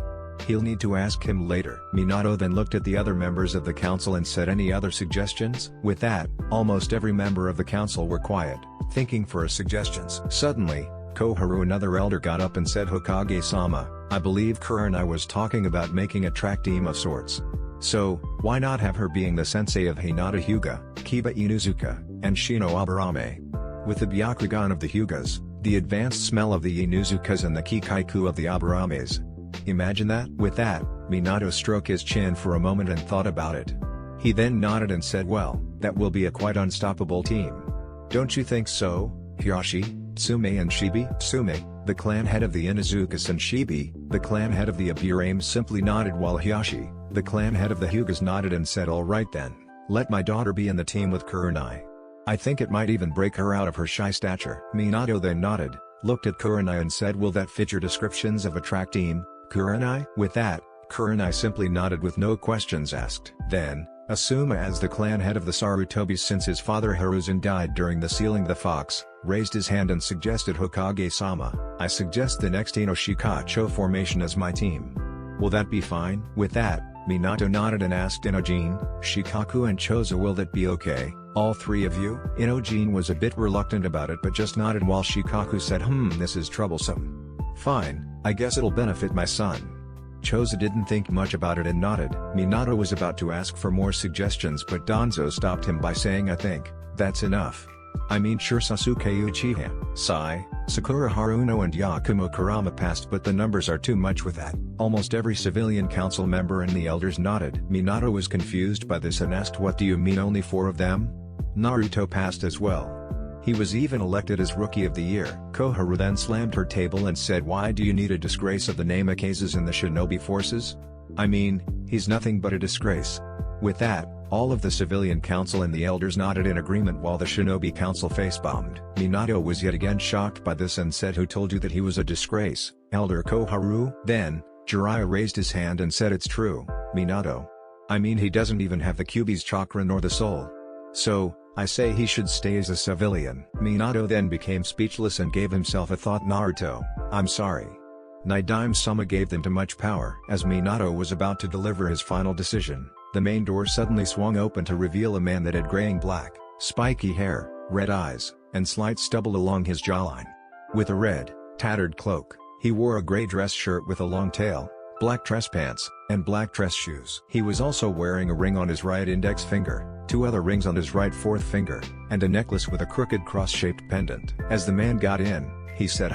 He'll need to ask him later. Minato then looked at the other members of the council and said, any other suggestions? With that, almost every member of the council were quiet, thinking for suggestions. Suddenly, Koharu, another elder, got up and said, Hokage-sama, I believe Kurenai was talking about making a track team of sorts. So, why not have her being the sensei of Hinata Hyuga, Kiba Inuzuka, and Shino Aburame? With the Byakugan of the Hyugas, the advanced smell of the Inuzukas and the Kikaiku of the Aburames. Imagine that? With that, Minato stroked his chin for a moment and thought about it. He then nodded and said, well, that will be a quite unstoppable team. Don't you think so, Hiyashi, Tsume and Shibi? Tsume, the clan head of the Inuzukas, and Shibi, the clan head of the Aburames, simply nodded, while Hiyashi, the clan head of the Hyugas, nodded and said, alright then, let my daughter be in the team with Kurenai. I think it might even break her out of her shy stature. Minato then nodded, looked at Kurenai and said, will that fit your descriptions of a track team, Kurenai? With that, Kurenai simply nodded with no questions asked. Then, Asuma, as the clan head of the Sarutobis since his father Hiruzen died during the sealing the fox, raised his hand and suggested, Hokage-sama, I suggest the next Inoshikacho formation as my team. Will that be fine? With that, Minato nodded and asked Inojin, Shikaku and Chozo, will that be okay, all three of you? Inojin was a bit reluctant about it but just nodded, while Shikaku said, this is troublesome. Fine, I guess it'll benefit my son. Chozo didn't think much about it and nodded. Minato was about to ask for more suggestions but Danzo stopped him by saying, I think, that's enough. I mean, sure, Sasuke Uchiha, Sai, Sakura Haruno and Yakumo Kurama passed, but the numbers are too much with that. Almost every civilian council member and the elders nodded. Minato was confused by this and asked, what do you mean only 4 of them? Naruto passed as well. He was even elected as Rookie of the Year. Koharu then slammed her table and said, why do you need a disgrace of the name Akases in the shinobi forces? I mean, he's nothing but a disgrace. With that, all of the civilian council and the elders nodded in agreement while the shinobi council face-bombed. Minato was yet again shocked by this and said, who told you that he was a disgrace, Elder Koharu? Then, Jiraiya raised his hand and said, it's true, Minato. I mean, he doesn't even have the Kyuubi's chakra nor the soul. So, I say he should stay as a civilian. Minato then became speechless and gave himself a thought. Naruto, I'm sorry. Nidaime-sama gave them too much power. As Minato was about to deliver his final decision, the main door suddenly swung open to reveal a man that had graying black spiky hair, red eyes, and slight stubble along his jawline. With a red, tattered cloak, he wore a gray dress shirt with a long tail, black dress pants, and black dress shoes. He was also wearing a ring on his right index finger, 2 other rings on his right fourth finger, and a necklace with a crooked cross-shaped pendant. As the man got in, he said,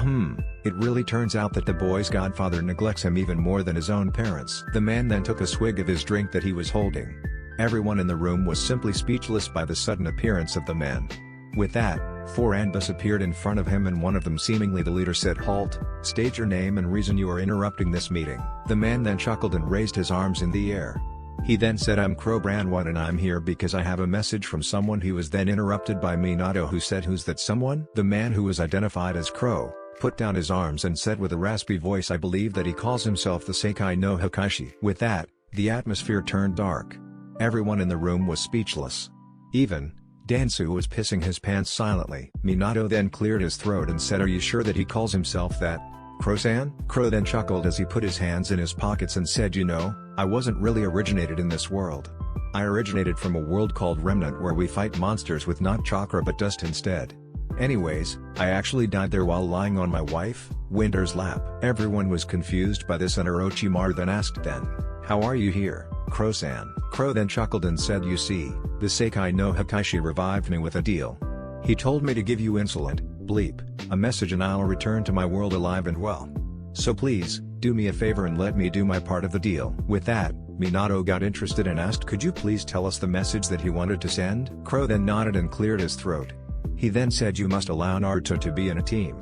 it really turns out that the boy's godfather neglects him even more than his own parents. The man then took a swig of his drink that he was holding. Everyone in the room was simply speechless by the sudden appearance of the man. With that, 4 Anbus appeared in front of him, and one of them, seemingly the leader, said, "Halt, state your name and reason you are interrupting this meeting." The man then chuckled and raised his arms in the air. He then said, "I'm Crow Branwan and I'm here because I have a message from someone." He was then interrupted by Minato, who said, "Who's that someone?" The man, who was identified as Crow, put down his arms and said with a raspy voice, "I believe that he calls himself the Seikai no Hakashi." With that, the atmosphere turned dark. Everyone in the room was speechless. Even Dansu was pissing his pants silently. Minato then cleared his throat and said, "Are you sure that he calls himself that, Crow-san?" Crow then chuckled as he put his hands in his pockets and said, "You know, I wasn't really originated in this world. I originated from a world called Remnant where we fight monsters with not chakra but dust instead. Anyways, I actually died there while lying on my wife, Winter's lap." Everyone was confused by this, and Orochimaru then asked, "Then, how are you here, Crow-san?" Crow then chuckled and said, "You see, the Seikai no Hakashi revived me with a deal. He told me to give you insolent, bleep, a message and I'll return to my world alive and well. So please, do me a favor and let me do my part of the deal." With that, Minato got interested and asked, "Could you please tell us the message that he wanted to send?" Crow then nodded and cleared his throat. He then said, "You must allow Naruto to be in a team.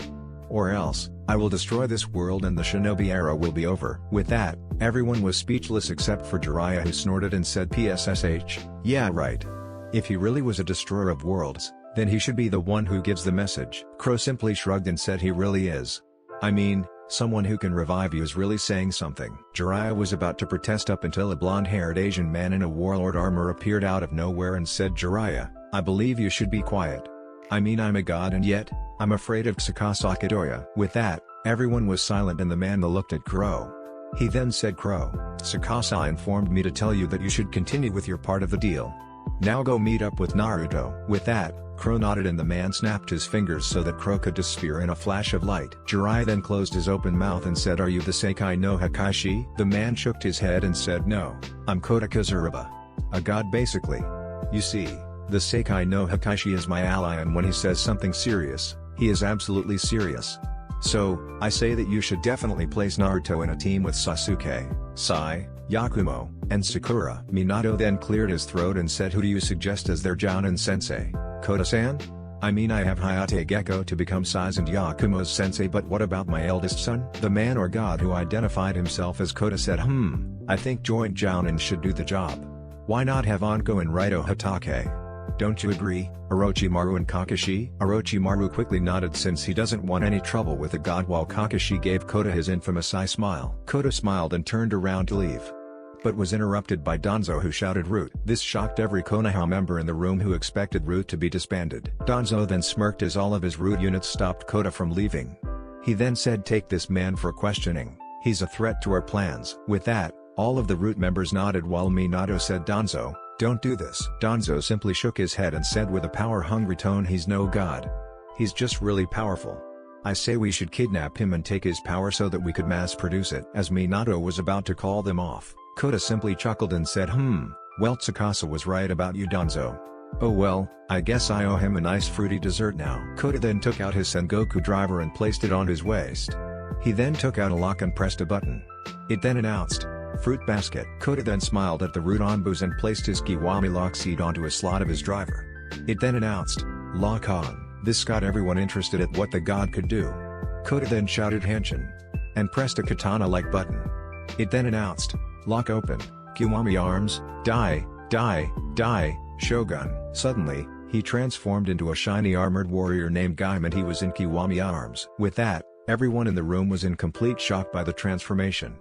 Or else, I will destroy this world and the shinobi era will be over." With that, everyone was speechless except for Jiraiya, who snorted and said, "PSSH, yeah right. If he really was a destroyer of worlds, then he should be the one who gives the message." Crow simply shrugged and said, "He really is. I mean, someone who can revive you is really saying something." Jiraiya was about to protest up until a blonde-haired Asian man in a warlord armor appeared out of nowhere and said, "Jiraiya, I believe you should be quiet. I mean, I'm a god and yet, I'm afraid of Tsukasa Kidoya." With that, everyone was silent and the man looked at Crow. He then said, "Crow, Tsukasa informed me to tell you that you should continue with your part of the deal. Now go meet up with Naruto." With that, Crow nodded and the man snapped his fingers so that Crow could disappear in a flash of light. Jiraiya then closed his open mouth and said, "Are you the Seikai no Hakashi?" The man shook his head and said, "No, I'm Kota Kazuraba. A god basically. You see, the Seikai no Hakashi is my ally and when he says something serious, he is absolutely serious. So, I say that you should definitely place Naruto in a team with Sasuke, Sai, Yakumo, and Sakura." Minato then cleared his throat and said, "Who do you suggest as their Jounin sensei, Kota-san?" "I mean, I have Hayate Gecko to become Sai's and Yakumo's sensei, but what about my eldest son?" The man or god who identified himself as Kota said, I think joint Jounin should do the job. Why not have Anko and Raito Hatake? Don't you agree, Orochimaru and Kakashi?" Orochimaru quickly nodded since he doesn't want any trouble with the god, while Kakashi gave Kota his infamous eye smile. Kota smiled and turned around to leave, but was interrupted by Danzo, who shouted, "Root!" This shocked every Konoha member in the room, who expected Root to be disbanded. Danzo then smirked as all of his Root units stopped Kota from leaving. He then said, "Take this man for questioning, he's a threat to our plans." With that, all of the Root members nodded while Minato said, "Danzo, don't do this." Danzo simply shook his head and said with a power-hungry tone, "He's no god. He's just really powerful. I say we should kidnap him and take his power so that we could mass-produce it." As Minato was about to call them off, Kota simply chuckled and said, Well, Tsukasa was right about you, Danzo. Oh well, I guess I owe him a nice fruity dessert now." Kota then took out his Sengoku driver and placed it on his waist. He then took out a lock and pressed a button. It then announced, "Fruit basket." Kota then smiled at the Root Onbus and placed his Kiwami lock seed onto a slot of his driver. It then announced, "Lock on." This got everyone interested at what the god could do. Kota then shouted Hanshin, and pressed a katana-like button. It then announced, "Lock open, Kiwami arms, die, die, die, Shogun." Suddenly, he transformed into a shiny armored warrior named Gaim and he was in Kiwami arms. With that, everyone in the room was in complete shock by the transformation.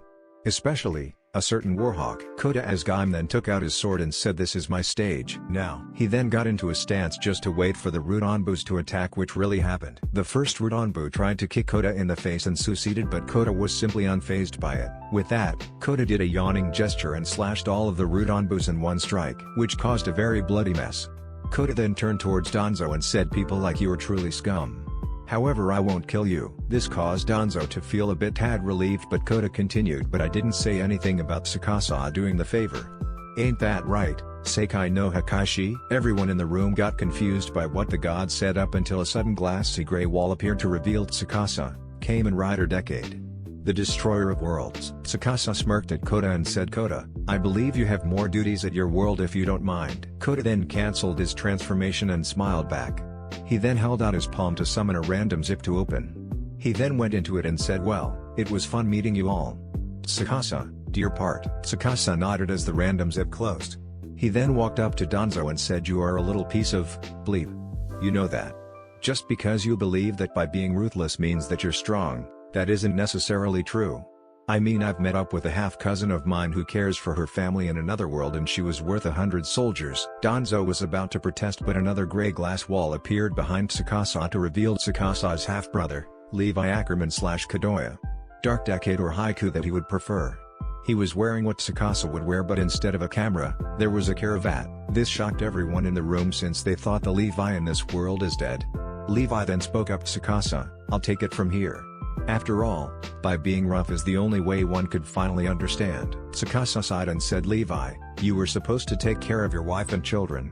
Especially, a certain Warhawk. Kota as Gaim then took out his sword and said, "This is my stage." Now, he then got into a stance just to wait for the Root Onbus to attack, which really happened. The first Root Onbu tried to kick Kota in the face and succeeded, but Kota was simply unfazed by it. With that, Kota did a yawning gesture and slashed all of the Root Onbus in one strike, which caused a very bloody mess. Kota then turned towards Danzo and said, people like you are truly scum. However, I won't kill you. This caused Danzo to feel a bit tad relieved, but Kota continued, but I didn't say anything about Tsukasa doing the favor. Ain't that right, Seikai no Hakaishi? Everyone in the room got confused by what the god said up until a sudden glassy gray wall appeared to reveal Tsukasa, Kamen Rider Decade, the destroyer of worlds. Tsukasa smirked at Kota and said, Kota, I believe you have more duties at your world if you don't mind. Kota then cancelled his transformation and smiled back. He then held out his palm to summon a random zip to open. He then went into it and said, well, it was fun meeting you all. Tsukasa, do your part. Tsukasa nodded as the random zip closed. He then walked up to Danzo and said, you are a little piece of bleep. You know that. Just because you believe that by being ruthless means that you're strong, that isn't necessarily true. I mean, I've met up with a half-cousin of mine who cares for her family in another world and she was worth 100 soldiers. Danzo was about to protest, but another gray glass wall appeared behind Tsukasa to reveal Tsukasa's half-brother, Levi Ackerman/Kadoya. Dark Decade or Haiku that he would prefer. He was wearing what Tsukasa would wear, but instead of a camera, there was a cravat. This shocked everyone in the room since they thought the Levi in this world is dead. Levi then spoke up, Tsukasa, I'll take it from here. After all, by being rough is the only way one could finally understand. Tsukasa sighed and said, Levi, you were supposed to take care of your wife and children.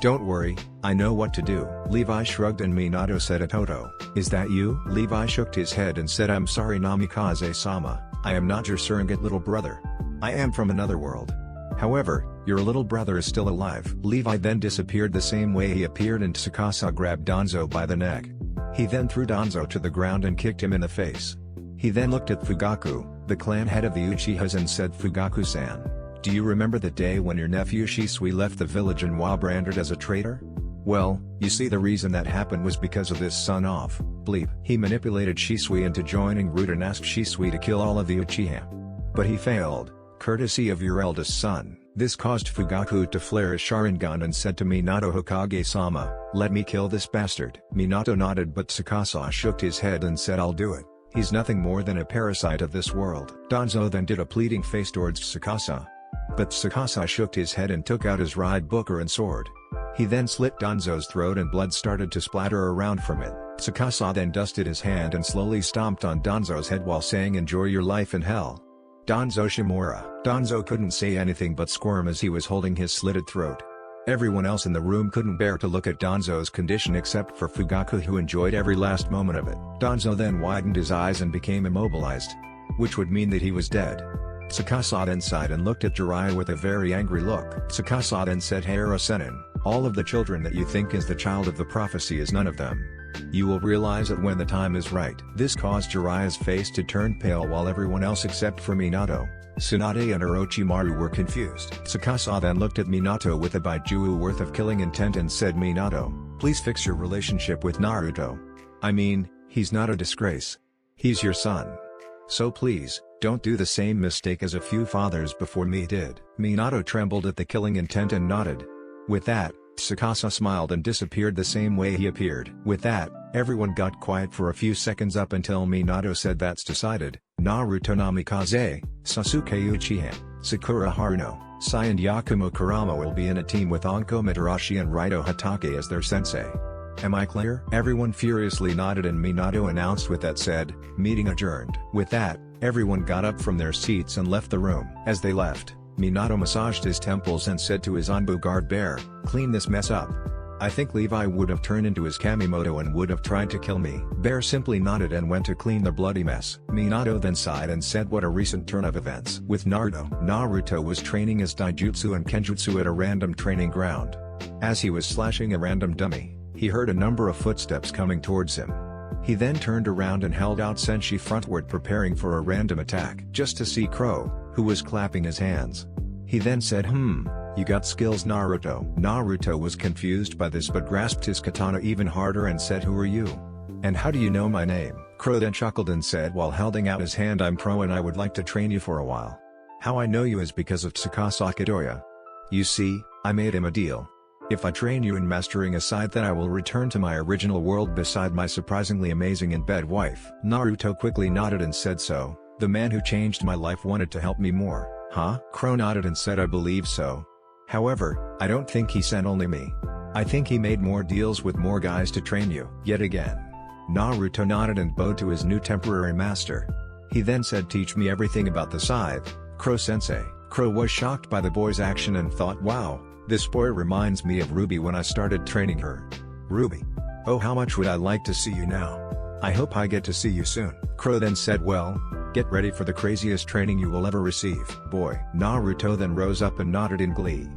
Don't worry, I know what to do. Levi shrugged and Minato said, Atoto, is that you? Levi shook his head and said, I'm sorry Namikaze-sama, I am not your surrogate little brother. I am from another world. However, your little brother is still alive. Levi then disappeared the same way he appeared and Tsukasa grabbed Danzo by the neck. He then threw Danzo to the ground and kicked him in the face. He then looked at Fugaku, the clan head of the Uchihas, and said, Fugaku-san, do you remember the day when your nephew Shisui left the village and was branded as a traitor? Well, you see, the reason that happened was because of this son of bleep. He manipulated Shisui into joining Root and asked Shisui to kill all of the Uchiha. But he failed, courtesy of your eldest son. This caused Fugaku to flare his Sharingan and said to Minato, Hokage-sama, let me kill this bastard. Minato nodded, but Tsukasa shook his head and said, I'll do it. He's nothing more than a parasite of this world. Danzo then did a pleading face towards Tsukasa. But Tsukasa shook his head and took out his ride booker and sword. He then slit Danzo's throat and blood started to splatter around from it. Tsukasa then dusted his hand and slowly stomped on Danzo's head while saying, enjoy your life in hell. Danzo Shimura. Danzo couldn't say anything but squirm as he was holding his slitted throat. Everyone else in the room couldn't bear to look at Danzo's condition except for Fugaku, who enjoyed every last moment of it. Danzo then widened his eyes and became immobilized, which would mean that he was dead. Tsukasa then sighed and looked at Jiraiya with a very angry look. Tsukasa then said, Heira-senin, all of the children that you think is the child of the prophecy is none of them. You will realize it when the time is right. This caused Jiraiya's face to turn pale while everyone else except for Minato, Tsunade and Orochimaru were confused. Tsukasa then looked at Minato with a Baijuu worth of killing intent and said, Minato, please fix your relationship with Naruto. I mean, he's not a disgrace. He's your son. So please, don't do the same mistake as a few fathers before me did. Minato trembled at the killing intent and nodded. With that, Tsukasa smiled and disappeared the same way he appeared. With that, everyone got quiet for a few seconds up until Minato said, that's decided. Naruto Namikaze, Sasuke Uchiha, Sakura Haruno, Sai and Yakumo Kurama will be in a team with Anko Mitarashi and Raito Hatake as their sensei. Am I clear? Everyone furiously nodded and Minato announced with that said, meeting adjourned. With that, everyone got up from their seats and left the room. As they left, Minato massaged his temples and said to his Anbu guard bear, clean this mess up. I think Levi would have turned into his Kamimoto and would have tried to kill me. Bear simply nodded and went to clean the bloody mess. Minato then sighed and said, what a recent turn of events. With Naruto was training his Daijutsu and Kenjutsu at a random training ground. As he was slashing a random dummy, he heard a number of footsteps coming towards him. He then turned around and held out Senshi frontward preparing for a random attack. Just to see Crow, who was clapping his hands. He then said, you got skills Naruto. Naruto was confused by this but grasped his katana even harder and said, who are you? And how do you know my name? Crow then chuckled and said while holding out his hand, I'm Crow and I would like to train you for a while. How I know you is because of Tsukasa Kadoya. You see, I made him a deal. If I train you in mastering a side, then I will return to my original world beside my surprisingly amazing in-bed wife. Naruto quickly nodded and said, so, the man who changed my life wanted to help me more, huh? Crow nodded and said, I believe so. However, I don't think he sent only me. I think he made more deals with more guys to train you. Yet again. Naruto nodded and bowed to his new temporary master. He then said, teach me everything about the scythe, Crow-sensei. Crow was shocked by the boy's action and thought, wow, this boy reminds me of Ruby when I started training her. Ruby. Oh, how much would I like to see you now. I hope I get to see you soon. Crow then said, well, get ready for the craziest training you will ever receive. Boy. Naruto then rose up and nodded in glee.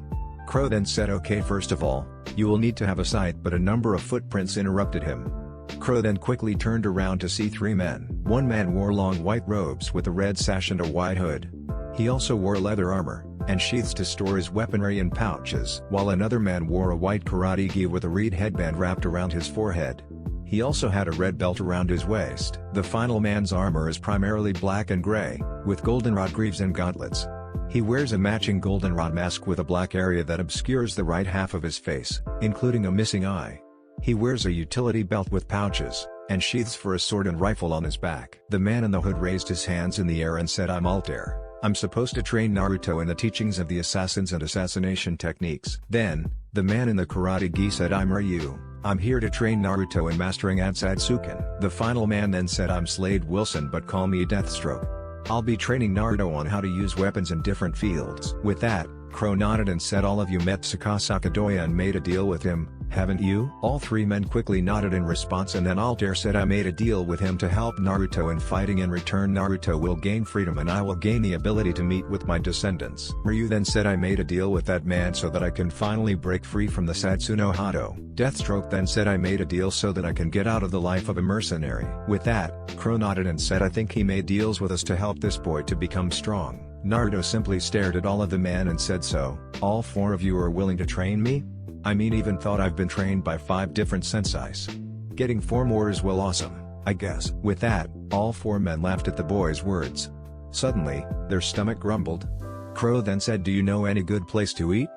Crow then said, okay, first of all, you will need to have a sight, but a number of footprints interrupted him. Crow then quickly turned around to see 3 men. One man wore long white robes with a red sash and a white hood. He also wore leather armor, and sheaths to store his weaponry in pouches, while another man wore a white karate gi with a reed headband wrapped around his forehead. He also had a red belt around his waist. The final man's armor is primarily black and gray, with goldenrod greaves and gauntlets. He wears a matching goldenrod mask with a black area that obscures the right half of his face, including a missing eye. He wears a utility belt with pouches, and sheaths for a sword and rifle on his back. The man in the hood raised his hands in the air and said, I'm Altair. I'm supposed to train Naruto in the teachings of the assassins and assassination techniques. Then, the man in the karate gi said, I'm Ryu. I'm here to train Naruto in mastering Ansatsuken. The final man then said, I'm Slade Wilson, but call me Deathstroke. I'll be training Naruto on how to use weapons in different fields. With that, Crow nodded and said, all of you met Tsukasa Doya and made a deal with him, haven't you? All 3 men quickly nodded in response, and then Altair said, I made a deal with him to help Naruto in fighting. In return, Naruto will gain freedom and I will gain the ability to meet with my descendants. Ryu then said, I made a deal with that man so that I can finally break free from the Satsuno Hado. Deathstroke then said, I made a deal so that I can get out of the life of a mercenary. With that, Crow nodded and said, I think he made deals with us to help this boy to become strong. Naruto simply stared at all of the men and said, so, all 4 of you are willing to train me? I mean, even thought I've been trained by 5 different senseis. Getting 4 more is well awesome, I guess. With that, all 4 men laughed at the boy's words. Suddenly, their stomach grumbled. Crow then said, do you know any good place to eat?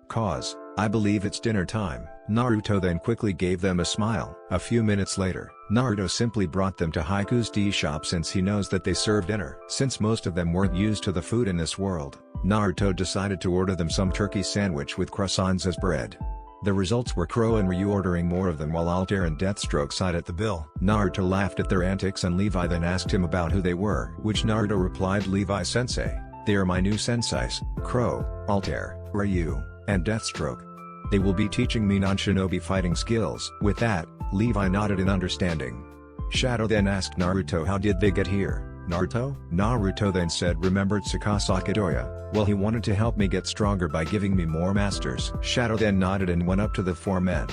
Cause, I believe it's dinner time. Naruto then quickly gave them a smile. A few minutes later, Naruto simply brought them to Haiku's tea shop since he knows that they serve dinner. Since most of them weren't used to the food in this world, Naruto decided to order them some turkey sandwich with croissants as bread. The results were Crow and Ryu ordering more of them while Altair and Deathstroke side at the bill. Naruto laughed at their antics and Levi then asked him about who they were, which Naruto replied, Levi-sensei, they are my new senseis, Crow, Altair, Ryu, and Deathstroke. They will be teaching me non-shinobi fighting skills. With that, Levi nodded in understanding. Shadow then asked Naruto, how did they get here, Naruto? Naruto then said, remembered Tsukasa Doya, well, he wanted to help me get stronger by giving me more masters. Shadow then nodded and went up to the 4 men.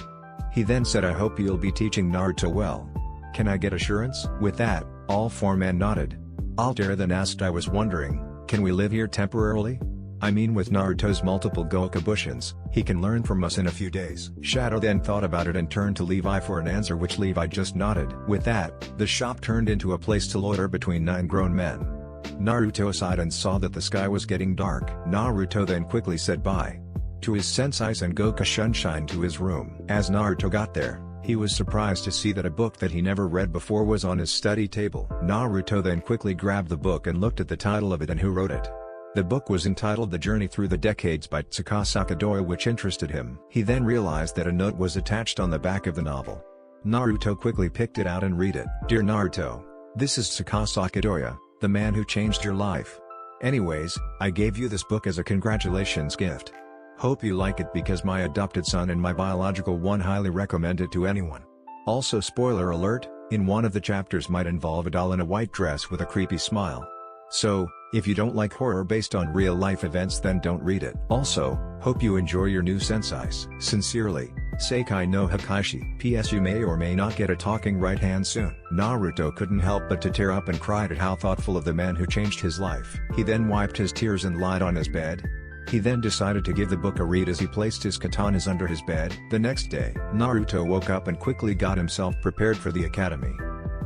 He then said, I hope you'll be teaching Naruto well. Can I get assurance? With that, all 4 men nodded. Altair then asked, I was wondering, can we live here temporarily? I mean, with Naruto's multiple Gokubushins, he can learn from us in a few days. Shadow then thought about it and turned to Levi for an answer, which Levi just nodded. With that, the shop turned into a place to loiter between 9 grown men. Naruto sighed and saw that the sky was getting dark. Naruto then quickly said bye to his senseis and Gokushunshine to his room. As Naruto got there, he was surprised to see that a book that he never read before was on his study table. Naruto then quickly grabbed the book and looked at the title of it and who wrote it. The book was entitled The Journey Through the Decades by Tsukasa Doya, which interested him. He then realized that a note was attached on the back of the novel. Naruto quickly picked it out and read it. Dear Naruto, this is Tsukasa Doya, the man who changed your life. Anyways, I gave you this book as a congratulations gift. Hope you like it because my adopted son and my biological one highly recommend it to anyone. Also, spoiler alert, in one of the chapters might involve a doll in a white dress with a creepy smile. So, if you don't like horror based on real-life events, then don't read it. Also, hope you enjoy your new senseis. Sincerely, Seikai no Hakaishi. P.S. You may or may not get a talking right hand soon. Naruto couldn't help but to tear up and cried at how thoughtful of the man who changed his life. He then wiped his tears and lied on his bed. He then decided to give the book a read as he placed his katanas under his bed. The next day, Naruto woke up and quickly got himself prepared for the academy.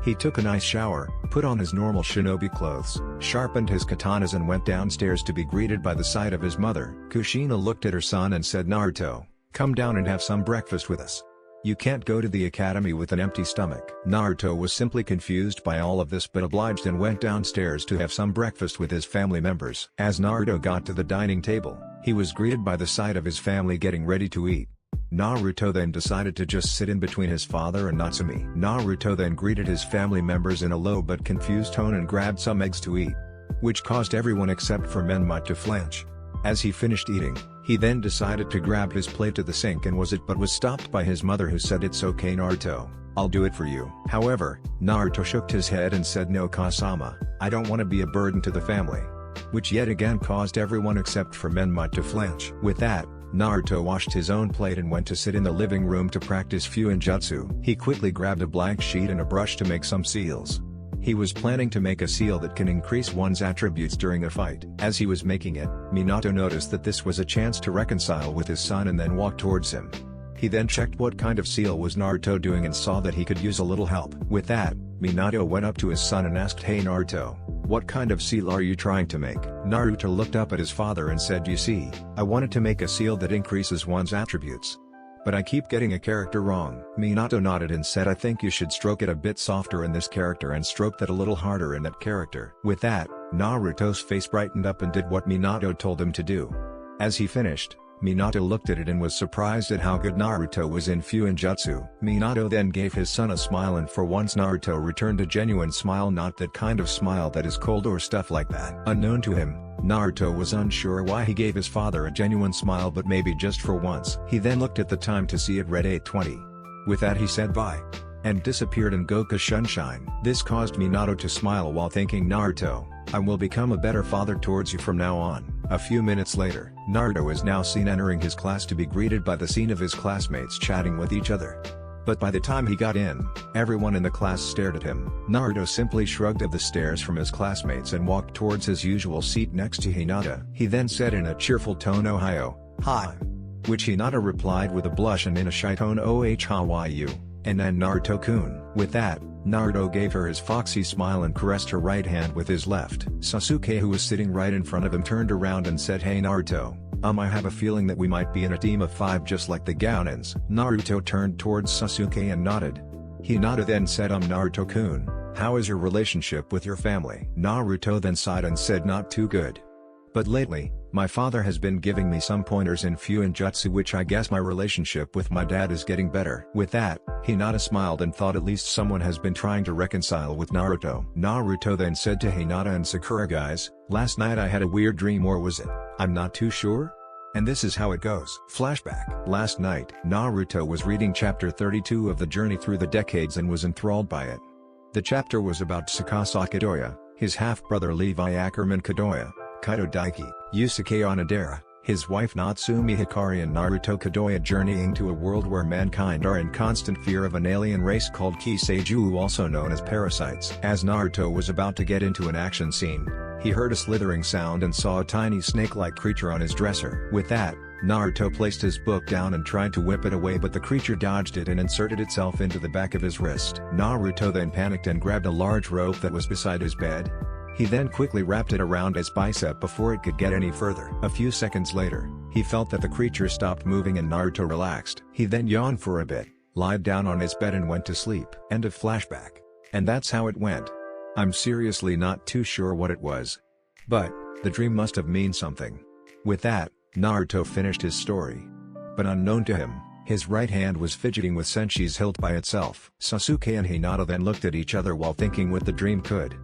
He took a nice shower, put on his normal shinobi clothes, sharpened his katanas and went downstairs to be greeted by the sight of his mother. Kushina looked at her son and said, Naruto, come down and have some breakfast with us. You can't go to the academy with an empty stomach. Naruto was simply confused by all of this but obliged and went downstairs to have some breakfast with his family members. As Naruto got to the dining table, he was greeted by the sight of his family getting ready to eat. Naruto then decided to just sit in between his father and Natsumi. Naruto then greeted his family members in a low but confused tone and grabbed some eggs to eat, which caused everyone except for Menma to flinch. As he finished eating, he then decided to grab his plate to the sink and was stopped by his mother, who said, "It's okay Naruto, I'll do it for you." However, Naruto shook his head and said, "No Kasama, I don't want to be a burden to the family," which yet again caused everyone except for Menma to flinch. With that, Naruto washed his own plate and went to sit in the living room to practice Fuinjutsu. He quickly grabbed a blank sheet and a brush to make some seals. He was planning to make a seal that can increase one's attributes during a fight. As he was making it, Minato noticed that this was a chance to reconcile with his son and then walked towards him. He then checked what kind of seal was Naruto doing and saw that he could use a little help. With that, Minato went up to his son and asked, "Hey Naruto, what kind of seal are you trying to make?" Naruto looked up at his father and said, "You see, I wanted to make a seal that increases one's attributes, but I keep getting a character wrong." Minato nodded and said, "I think you should stroke it a bit softer in this character and stroke that a little harder in that character." With that, Naruto's face brightened up and did what Minato told him to do. As he finished, Minato looked at it and was surprised at how good Naruto was in Fuinjutsu. Minato then gave his son a smile, and for once Naruto returned a genuine smile, not that kind of smile that is cold or stuff like that. Unknown to him, Naruto was unsure why he gave his father a genuine smile, but maybe just for once. He then looked at the time to see it read 8:20. With that he said bye, and disappeared in Goku Sunshine. This caused Minato to smile while thinking, "Naruto, I will become a better father towards you from now on." A few minutes later, Naruto is now seen entering his class to be greeted by the scene of his classmates chatting with each other. But by the time he got in, everyone in the class stared at him. Naruto simply shrugged at the stares from his classmates and walked towards his usual seat next to Hinata. He then said in a cheerful tone, "Ohio." Hi. Which Hinata replied with a blush and in a shy tone, "Oh how are you?" And then Naruto-kun. With that, Naruto gave her his foxy smile and caressed her right hand with his left. Sasuke, who was sitting right in front of him, turned around and said, "Hey Naruto, I have a feeling that we might be in a team of 5 just like the Gounins." Naruto turned towards Sasuke and nodded. Hinata then said, "Naruto-kun, how is your relationship with your family?" Naruto then sighed and said, "Not too good. But lately, my father has been giving me some pointers in Fuinjutsu, which I guess my relationship with my dad is getting better." With that, Hinata smiled and thought at least someone has been trying to reconcile with Naruto. Naruto then said to Hinata and Sakura, "Guys, last night I had a weird dream, or was it? I'm not too sure. And this is how it goes." Flashback. Last night, Naruto was reading chapter 32 of the Journey Through the Decades and was enthralled by it. The chapter was about Tsukasa Kadoya, his half-brother Levi Ackerman Kadoya, Kaido Daiki, Yusuke Onodera, his wife Natsumi Hikari, and Naruto Kadoya journeying to a world where mankind are in constant fear of an alien race called Kiseiju, also known as parasites. As Naruto was about to get into an action scene, he heard a slithering sound and saw a tiny snake-like creature on his dresser. With that, Naruto placed his book down and tried to whip it away, but the creature dodged it and inserted itself into the back of his wrist. Naruto then panicked and grabbed a large rope that was beside his bed. He then quickly wrapped it around his bicep before it could get any further. A few seconds later, he felt that the creature stopped moving and Naruto relaxed. He then yawned for a bit, lied down on his bed and went to sleep. End of flashback. And that's how it went. I'm seriously not too sure what it was. But, the dream must have meant something. With that, Naruto finished his story. But unknown to him, his right hand was fidgeting with Senshi's hilt by itself. Sasuke and Hinata then looked at each other while thinking what the dream could.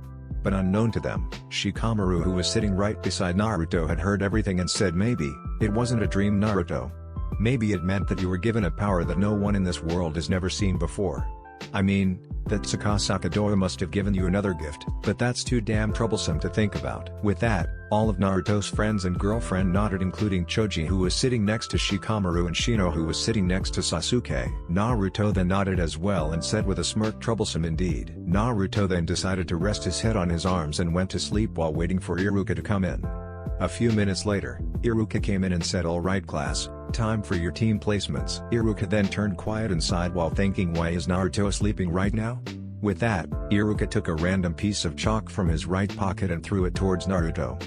But unknown to them, Shikamaru, who was sitting right beside Naruto, had heard everything and said, "Maybe, it wasn't a dream, Naruto. Maybe it meant that you were given a power that no one in this world has never seen before. I mean, that Tsukasa Kadoya must have given you another gift, but that's too damn troublesome to think about." With that, all of Naruto's friends and girlfriend nodded, including Choji, who was sitting next to Shikamaru, and Shino, who was sitting next to Sasuke. Naruto then nodded as well and said with a smirk, "Troublesome indeed." Naruto then decided to rest his head on his arms and went to sleep while waiting for Iruka to come in. A few minutes later, Iruka came in and said, "All right class, time for your team placements." Iruka then turned quiet and sighed while thinking, why is Naruto sleeping right now? With that, Iruka took a random piece of chalk from his right pocket and threw it towards Naruto.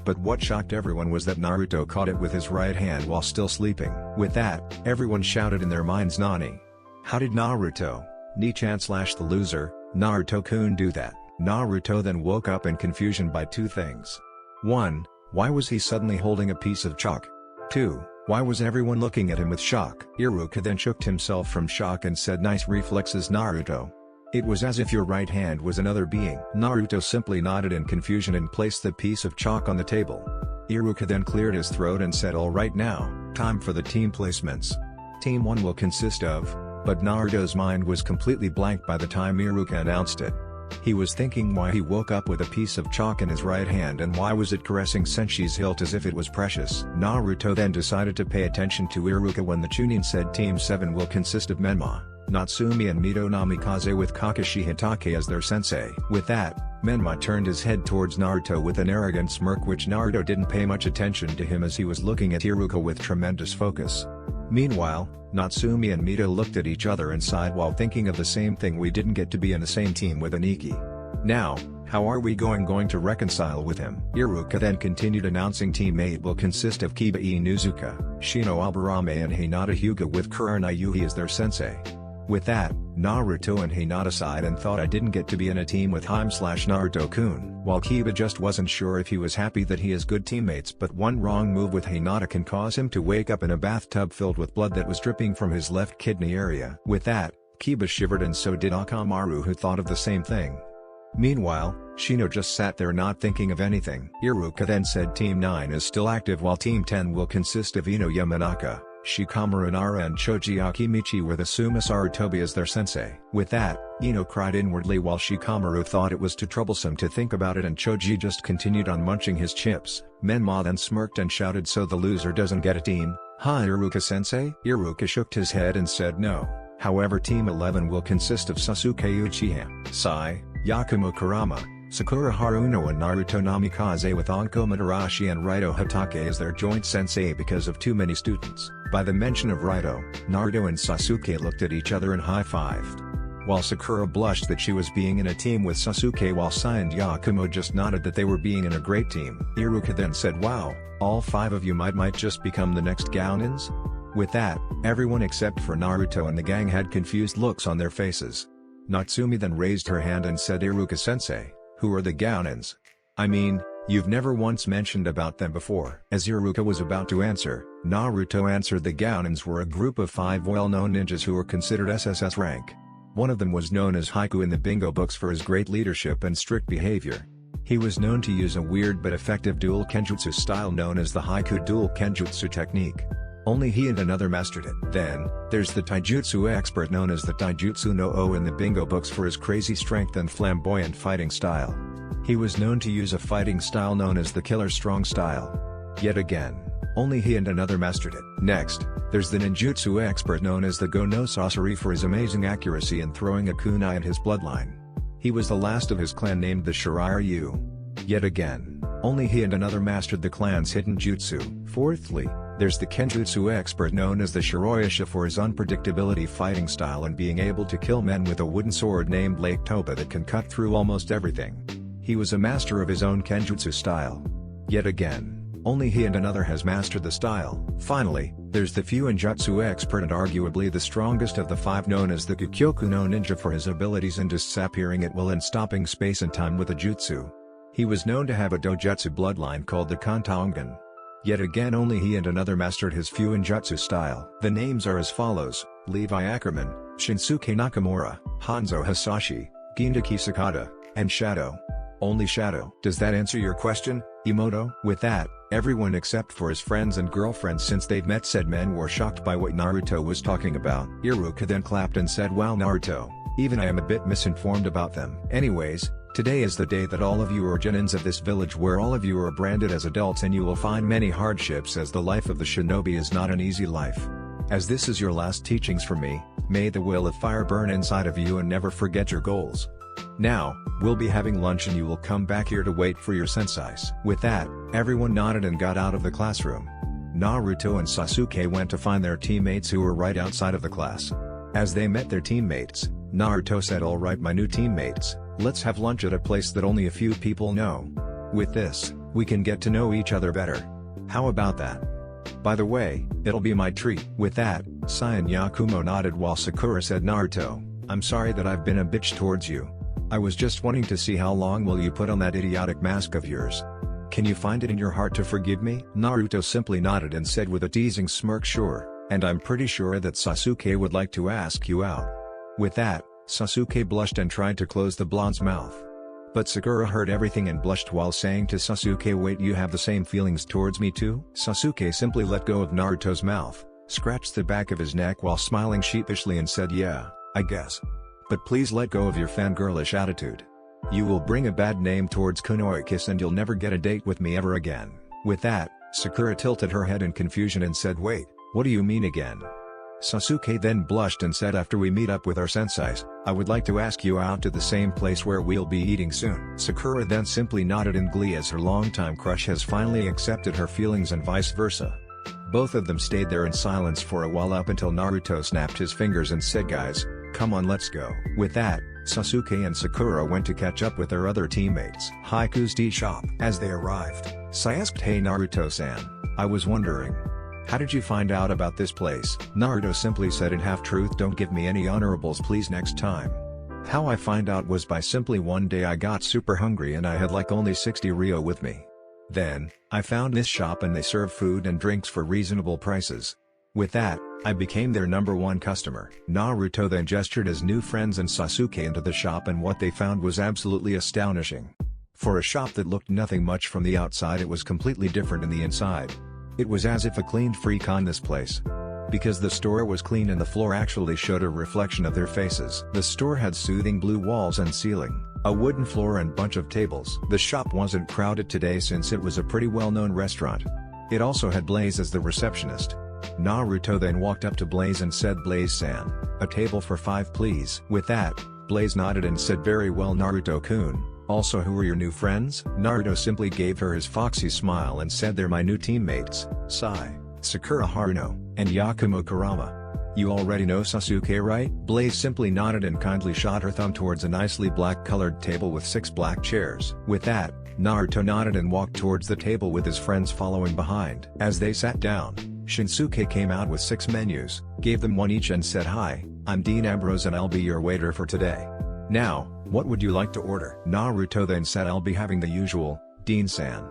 But what shocked everyone was that Naruto caught it with his right hand while still sleeping. With that, everyone shouted in their minds, "Nani? How did Naruto, Nichan/the loser, Naruto-kun do that?" Naruto then woke up in confusion by two things. 1. Why was he suddenly holding a piece of chalk? 2. Why was everyone looking at him with shock? Iruka then shook himself from shock and said, "Nice reflexes, Naruto. It was as if your right hand was another being." Naruto simply nodded in confusion and placed the piece of chalk on the table. Iruka then cleared his throat and said, "Alright, now, time for the team placements. Team 1 will consist of..." But Naruto's mind was completely blank by the time Iruka announced it. He was thinking why he woke up with a piece of chalk in his right hand and why was it caressing Senshi's hilt as if it was precious. Naruto then decided to pay attention to Iruka when the Chunin said Team 7 will consist of Menma, Natsumi and Mito Namikaze with Kakashi Hitake as their sensei. With that, Menma turned his head towards Naruto with an arrogant smirk, which Naruto didn't pay much attention to him as he was looking at Iruka with tremendous focus. Meanwhile, Natsumi and Mito looked at each other and sighed while thinking of the same thing. We didn't get to be in the same team with Aniki. Now, how are we going to reconcile with him? Iruka then continued, announcing Team 8 will consist of Kiba Inuzuka, Shino Aburame and Hinata Hyuga with Kurana Yuhi as their sensei. With that, Naruto and Hinata sighed and thought, I didn't get to be in a team with Haim/Naruto-kun. While Kiba just wasn't sure if he was happy that he has good teammates, but one wrong move with Hinata can cause him to wake up in a bathtub filled with blood that was dripping from his left kidney area. With that, Kiba shivered and so did Akamaru, who thought of the same thing. Meanwhile, Shino just sat there not thinking of anything. Iruka then said Team 9 is still active while Team 10 will consist of Ino Yamanaka, Shikamaru Nara and Choji Akimichi with Asuma Sarutobi as their sensei. With that, Ino cried inwardly while Shikamaru thought it was too troublesome to think about it and Choji just continued on munching his chips. Menma then smirked and shouted, "So the loser doesn't get a team, huh Iruka-sensei?" Iruka shook his head and said no. However, Team 11 will consist of Sasuke Uchiha, Sai, Yakumo Kurama, Sakura Haruno and Naruto Namikaze with Anko Madarashi and Raito Hatake as their joint sensei because of too many students. By the mention of Raito, Naruto and Sasuke looked at each other and high-fived. While Sakura blushed that she was being in a team with Sasuke, while Sai and Yakumo just nodded that they were being in a great team. Iruka then said, "Wow, all 5 of you might just become the next Gounins?" With that, everyone except for Naruto and the gang had confused looks on their faces. Natsumi then raised her hand and said, "Iruka-sensei, who are the Gounins? I mean, you've never once mentioned about them before." As Iruka was about to answer, Naruto answered, "The Gounins were a group of 5 well-known ninjas who were considered SSS rank. One of them was known as Haiku in the bingo books for his great leadership and strict behavior. He was known to use a weird but effective dual kenjutsu style known as the Haiku dual kenjutsu technique. Only he and another mastered it. Then, there's the taijutsu expert known as the Taijutsu no O in the bingo books for his crazy strength and flamboyant fighting style. He was known to use a fighting style known as the Killer Strong style. Yet again, only he and another mastered it. Next, there's the ninjutsu expert known as the Go no Sasori for his amazing accuracy in throwing a kunai and his bloodline. He was the last of his clan named the Shiraiyu. Yet again, only he and another mastered the clan's hidden jutsu. Fourthly, there's the Kenjutsu expert known as the Shiroyasha for his unpredictability fighting style and being able to kill men with a wooden sword named Lake Toba that can cut through almost everything. He was a master of his own Kenjutsu style. Yet again, only he and another has mastered the style. Finally, there's the Fuinjutsu expert and arguably the strongest of the 5 known as the Kukyoku no Ninja for his abilities in disappearing at will and stopping space and time with a jutsu. He was known to have a dojutsu bloodline called the Kantaongan. Yet again, only he and another mastered his Fuinjutsu style. The names are as follows: Levi Ackerman, Shinsuke Nakamura, Hanzo Hasashi, Gindaki Sakata, and Shadow. Only Shadow. Does that answer your question, Emoto? With that, everyone except for his friends and girlfriends, since they've met said men, were shocked by what Naruto was talking about. Iruka then clapped and said, "Wow Naruto, even I am a bit misinformed about them." Anyways, today is the day that all of you are Jonins of this village, where all of you are branded as adults and you will find many hardships, as the life of the shinobi is not an easy life. As this is your last teachings from me, may the will of fire burn inside of you and never forget your goals. Now, we'll be having lunch and you will come back here to wait for your senseis. With that, everyone nodded and got out of the classroom. Naruto and Sasuke went to find their teammates who were right outside of the class. As they met their teammates, Naruto said, "Alright my new teammates, let's have lunch at a place that only a few people know. With this, we can get to know each other better. How about that? By the way, it'll be my treat." With that, Sai and Yakumo nodded while Sakura said, "Naruto, I'm sorry that I've been a bitch towards you. I was just wanting to see how long will you put on that idiotic mask of yours. Can you find it in your heart to forgive me? Naruto simply nodded and said with a teasing smirk, sure, and I'm pretty sure that Sasuke would like to ask you out. With that, Sasuke blushed and tried to close the blonde's mouth. But Sakura heard everything and blushed while saying to Sasuke, wait, you have the same feelings towards me too? Sasuke simply let go of Naruto's mouth, scratched the back of his neck while smiling sheepishly and said, yeah, I guess. But please let go of your fangirlish attitude. You will bring a bad name towards Kunoichis and you'll never get a date with me ever again. With that, Sakura tilted her head in confusion and said, wait, what do you mean again? Sasuke then blushed and said, after we meet up with our senseis, I would like to ask you out to the same place where we'll be eating soon. Sakura then simply nodded in glee as her longtime crush has finally accepted her feelings and vice versa. Both of them stayed there in silence for a while up until Naruto snapped his fingers and said, guys, come on, let's go. With that, Sasuke and Sakura went to catch up with their other teammates. Haiku's tea shop. As they arrived, Sai asked, hey Naruto-san, I was wondering, how did you find out about this place? Naruto simply said in half-truth, don't give me any honorables please next time. How I find out was by simply one day I got super hungry and I had like only 60 Rio with me. Then, I found this shop and they serve food and drinks for reasonable prices. With that, I became their #1 customer. Naruto then gestured his new friends and Sasuke into the shop and what they found was absolutely astonishing. For a shop that looked nothing much from the outside, it was completely different in the inside. It was as if a cleaned freak on this place. Because the store was clean and the floor actually showed a reflection of their faces. The store had soothing blue walls and ceiling, a wooden floor and bunch of tables. The shop wasn't crowded today since it was a pretty well-known restaurant. It also had Blaze as the receptionist. Naruto then walked up to Blaze and said, Blaze-san, a table for 5 please. With that, Blaze nodded and said, very well Naruto-kun. Also, who are your new friends? Naruto simply gave her his foxy smile and said, they're my new teammates, Sai, Sakura Haruno, and Yakumo Kurama. You already know Sasuke, right? Blaze simply nodded and kindly shot her thumb towards a nicely black-colored table with 6 black chairs. With that, Naruto nodded and walked towards the table with his friends following behind. As they sat down, Shinsuke came out with 6 menus, gave them one each and said, hi, I'm Dean Ambrose and I'll be your waiter for today. Now, what would you like to order? Naruto then said, I'll be having the usual, Dean-san.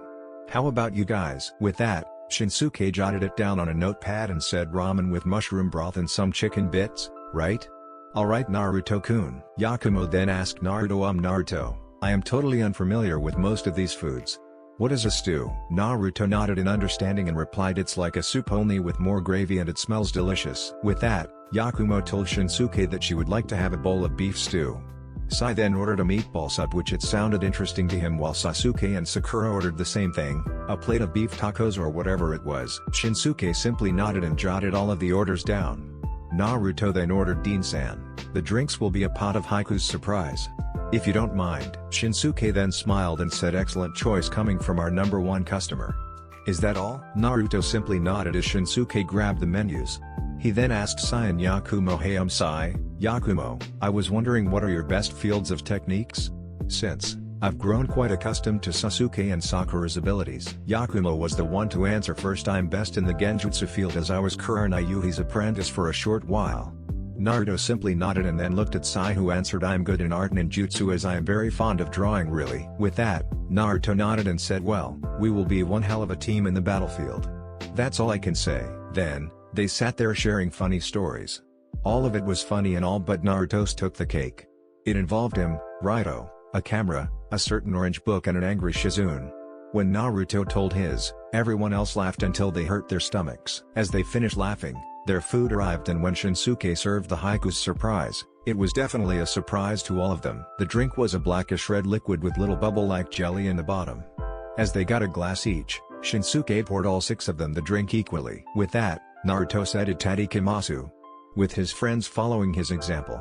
How about you guys? With that, Shinsuke jotted it down on a notepad and said, ramen with mushroom broth and some chicken bits, right? Alright Naruto-kun. Yakumo then asked Naruto, Naruto, I am totally unfamiliar with most of these foods. What is a stew? Naruto nodded in understanding and replied, it's like a soup only with more gravy and it smells delicious. With that, Yakumo told Shinsuke that she would like to have a bowl of beef stew. Sai then ordered a meatball sub, which it sounded interesting to him, while Sasuke and Sakura ordered the same thing, a plate of beef tacos or whatever it was. Shinsuke simply nodded and jotted all of the orders down. Naruto then ordered, Dean-san, the drinks will be a pot of Haiku's surprise. If you don't mind. Shinsuke then smiled and said, excellent choice coming from our #1 customer. Is that all? Naruto simply nodded as Shinsuke grabbed the menus. He then asked Sai and Yakumo, hey Sai, Yakumo, I was wondering what are your best fields of techniques? Since I've grown quite accustomed to Sasuke and Sakura's abilities. Yakumo was the one to answer first. I'm best in the genjutsu field as I was Kuronayuhi's apprentice for a short while. Naruto simply nodded and then looked at Sai, who answered, I'm good in art and ninjutsu as I am very fond of drawing really. With that, Naruto nodded and said, well, we will be one hell of a team in the battlefield. That's all I can say. Then, they sat there sharing funny stories. All of it was funny and all, but Naruto's took the cake. It involved him, Raito, a camera, a certain orange book and an angry Shizune. When Naruto told his, everyone else laughed until they hurt their stomachs. As they finished laughing, their food arrived, and when Shinsuke served the Haiku's surprise, it was definitely a surprise to all of them. The drink was a blackish red liquid with little bubble-like jelly in the bottom. As they got a glass each, Shinsuke poured all 6 of them the drink equally. With that, Naruto said itadakimasu, with his friends following his example.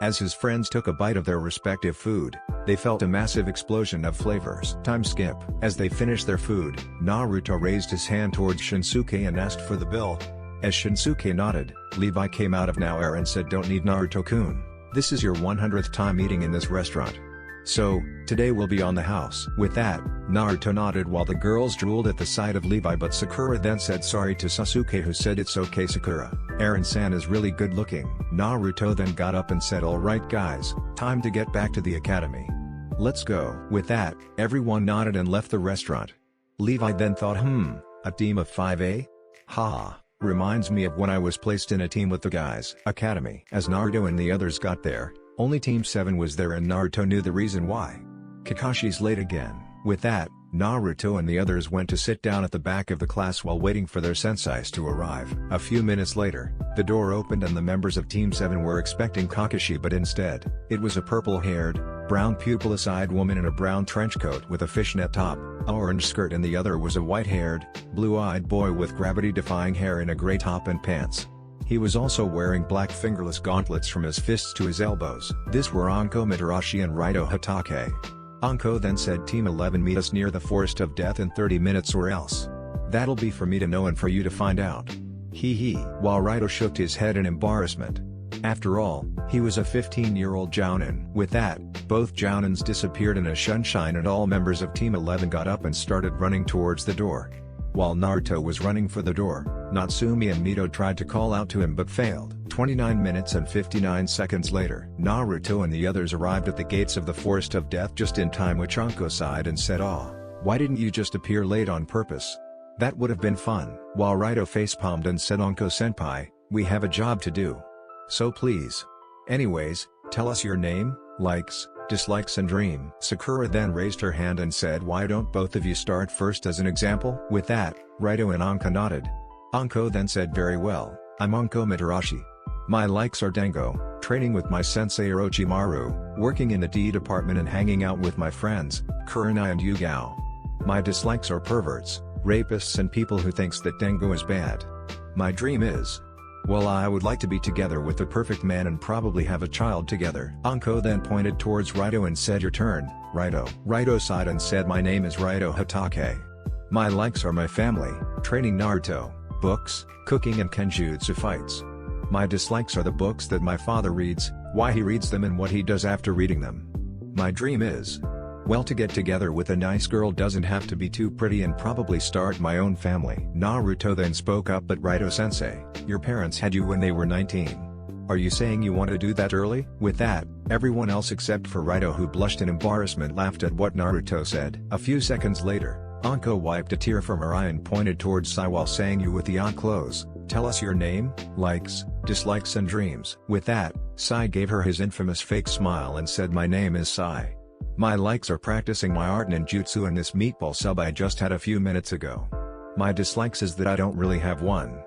As his friends took a bite of their respective food, they felt a massive explosion of flavors. Time skip. As they finished their food, Naruto raised his hand towards Shinsuke and asked for the bill. As Shinsuke nodded, Levi came out of nowhere and said, don't need Naruto-kun. This is your 100th time eating in this restaurant. So, today will be on the house. With that, Naruto nodded while the girls drooled at the sight of Levi, but Sakura then said sorry to Sasuke, who said, it's okay Sakura, Eren-san is really good looking. Naruto then got up and said, alright guys, time to get back to the academy. Let's go. With that, everyone nodded and left the restaurant. Levi then thought, a team of 5A? Haha, reminds me of when I was placed in a team with the guys' academy. As Naruto and the others got there, only Team 7 was there and Naruto knew the reason why. Kakashi's late again. With that, Naruto and the others went to sit down at the back of the class while waiting for their senseis to arrive. A few minutes later, the door opened and the members of Team 7 were expecting Kakashi, but instead, it was a purple-haired, brown pupil-eyed woman in a brown trench coat with a fishnet top, an orange skirt, and the other was a white-haired, blue-eyed boy with gravity-defying hair in a gray top and pants. He was also wearing black fingerless gauntlets from his fists to his elbows. This were Anko Mitarashi and Raito Hatake. Anko then said, Team 11, meet us near the Forest of Death in 30 minutes or else. That'll be for me to know and for you to find out. Hee hee. While Raito shook his head in embarrassment. After all, he was a 15-year-old Jounin. With that, both Jounins disappeared in a sunshine and all members of Team 11 got up and started running towards the door. While Naruto was running for the door, Natsumi and Mito tried to call out to him but failed. 29 minutes and 59 seconds later, Naruto and the others arrived at the gates of the Forest of Death just in time, which Anko sighed and said, "Aw, why didn't you just appear late on purpose? That would have been fun." While Raito facepalmed and said, "Anko-senpai, we have a job to do. So please. Anyways, tell us your name, likes, dislikes and dream." Sakura then raised her hand and said, "Why don't both of you start first as an example?" With that, Raito and Anko nodded. Anko then said, "Very well, I'm Anko Mitarashi. My likes are Dango, training with my sensei Orochimaru, working in the D department and hanging out with my friends, Kurenai and Yugao. My dislikes are perverts, rapists and people who thinks that Dango is bad. My dream is, well, I would like to be together with the perfect man and probably have a child together." Anko then pointed towards Raito and said, "Your turn, Raito." Raito sighed and said, "My name is Raito Hatake. My likes are my family, training Naruto, books, cooking and kenjutsu fights. My dislikes are the books that my father reads, why he reads them and what he does after reading them. My dream is, well, to get together with a nice girl, doesn't have to be too pretty, and probably start my own family." Naruto then spoke up, "But Raito-sensei, your parents had you when they were 19. Are you saying you want to do that early?" With that, everyone else except for Raito, who blushed in embarrassment, laughed at what Naruto said. A few seconds later, Anko wiped a tear from her eye and pointed towards Sai while saying, "You with the odd clothes, tell us your name, likes, dislikes and dreams." With that, Sai gave her his infamous fake smile and said, "My name is Sai. My likes are practicing my art ninjutsu and this meatball sub I just had a few minutes ago. My dislikes is that I don't really have one.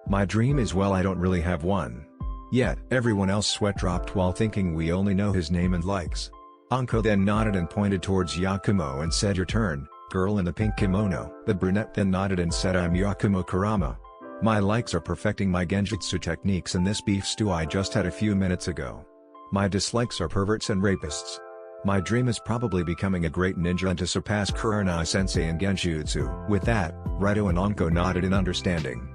My dream is, well, I don't really have one." Yet, everyone else sweat dropped while thinking we only know his name and likes. Anko then nodded and pointed towards Yakumo and said, "Your turn, girl in the pink kimono." The brunette then nodded and said, "I'm Yakumo Kurama. My likes are perfecting my genjutsu techniques in this beef stew I just had a few minutes ago. My dislikes are perverts and rapists. My dream is probably becoming a great ninja and to surpass Kurenai sensei in genjutsu." With that, Raito and Anko nodded in understanding.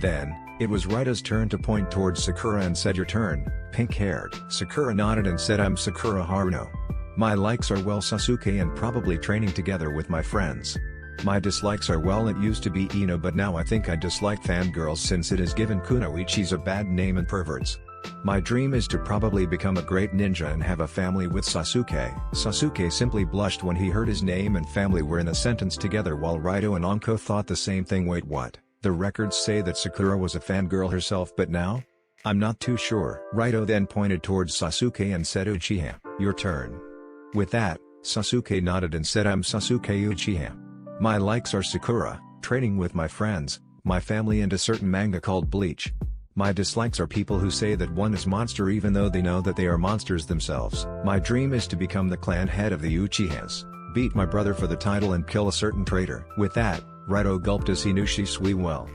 Then, it was Raito's turn to point towards Sakura and said, "Your turn, pink-haired." Sakura nodded and said, "I'm Sakura Haruno. My likes are, well, Sasuke and probably training together with my friends. My dislikes are, well, it used to be Ino but now I think I dislike fangirls since it has given Kunoichis a bad name and perverts. My dream is to probably become a great ninja and have a family with Sasuke." Sasuke simply blushed when he heard his name and family were in a sentence together, while Raito and Anko thought the same thing. Wait, what? The records say that Sakura was a fangirl herself, but now? I'm not too sure. Raito then pointed towards Sasuke and said, "Uchiha, your turn." With that, Sasuke nodded and said, "I'm Sasuke Uchiha. My likes are Sakura, training with my friends, my family and a certain manga called Bleach. My dislikes are people who say that one is monster even though they know that they are monsters themselves. My dream is to become the clan head of the Uchihas, beat my brother for the title and kill a certain traitor." With that, Raito gulped as he knew Shisui well.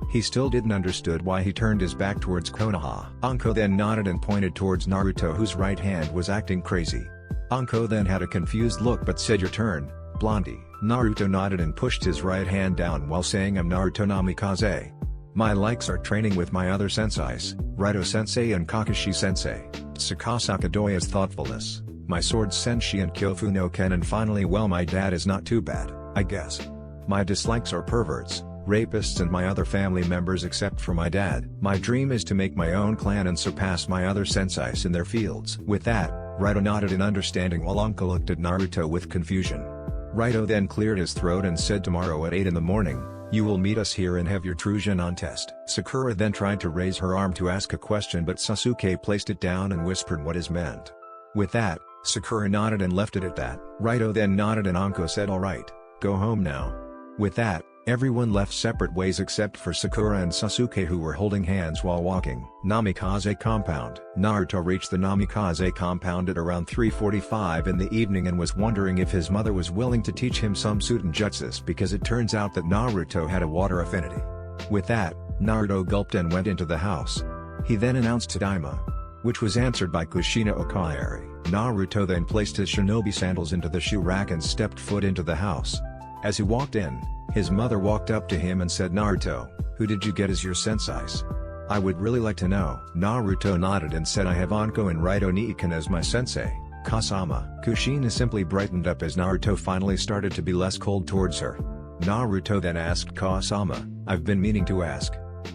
He still didn't understood why he turned his back towards Konoha. Anko then nodded and pointed towards Naruto, whose right hand was acting crazy. Anko then had a confused look but said, "Your turn, Blondie." Naruto nodded and pushed his right hand down while saying, "I'm Naruto Namikaze. My likes are training with my other senseis, Raito-sensei and Kakashi-sensei, Sakasaka Doya's thoughtfulness, my sword Senshi and Kyofu no Ken, and finally, well, my dad is not too bad, I guess. My dislikes are perverts, rapists and my other family members except for my dad. My dream is to make my own clan and surpass my other senseis in their fields." With that, Raito nodded in understanding while Anko looked at Naruto with confusion. Raito then cleared his throat and said tomorrow at 8 in the morning, you will meet us here and have your true Genin test. Sakura then tried to raise her arm to ask a question but Sasuke placed it down and whispered what is meant. With that, Sakura nodded and left it at that. Raito then nodded and Anko said alright, go home now. With that, everyone left separate ways except for Sakura and Sasuke who were holding hands while walking. Namikaze Compound. Naruto reached the Namikaze compound at around 3:45 in the evening and was wondering if his mother was willing to teach him some Jutsus because it turns out that Naruto had a water affinity. With that, Naruto gulped and went into the house. He then announced Tadaima, which was answered by Kushina Okaeri. Naruto then placed his shinobi sandals into the shoe rack and stepped foot into the house. As he walked in, his mother walked up to him and said, Naruto, who did you get as your sensais? I would really like to know. Naruto nodded and said I have Anko and Raito Niikan as my sensei, Kasama. Kushina simply brightened up as Naruto finally started to be less cold towards her. Naruto then asked Kasama, I've been meaning to ask.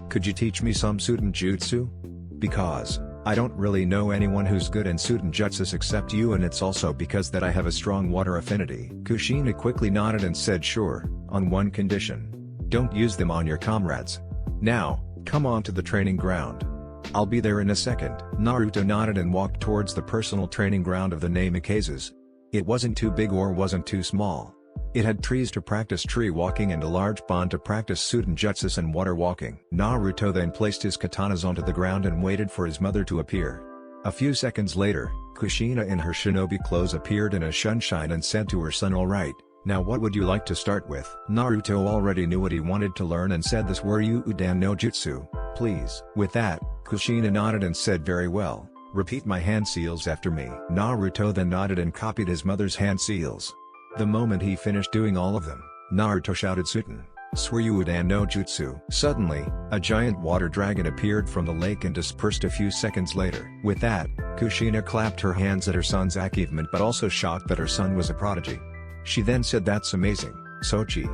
Could you teach me some Jutsu? Because I don't really know anyone who's good in Jutsus except you and it's also because that I have a strong water affinity. Kushina quickly nodded and said sure, on one condition. Don't use them on your comrades. Now, come on to the training ground. I'll be there in a second. Naruto nodded and walked towards the personal training ground of the Namikazes. It wasn't too big or wasn't too small. It had trees to practice tree walking and a large pond to practice Jutsus and water walking. Naruto then placed his katanas onto the ground and waited for his mother to appear. A few seconds later, Kushina in her shinobi clothes appeared in a sunshine and said to her son alright, now what would you like to start with? Naruto already knew what he wanted to learn and said this were Udan no Jutsu, please. With that, Kushina nodded and said very well, repeat my hand seals after me. Naruto then nodded and copied his mother's hand seals. The moment he finished doing all of them, Naruto shouted Suten, Suryudan no Jutsu. Suddenly, a giant water dragon appeared from the lake and dispersed a few seconds later. With that, Kushina clapped her hands at her son's achievement but also shocked that her son was a prodigy. She then said that's amazing, Sochi.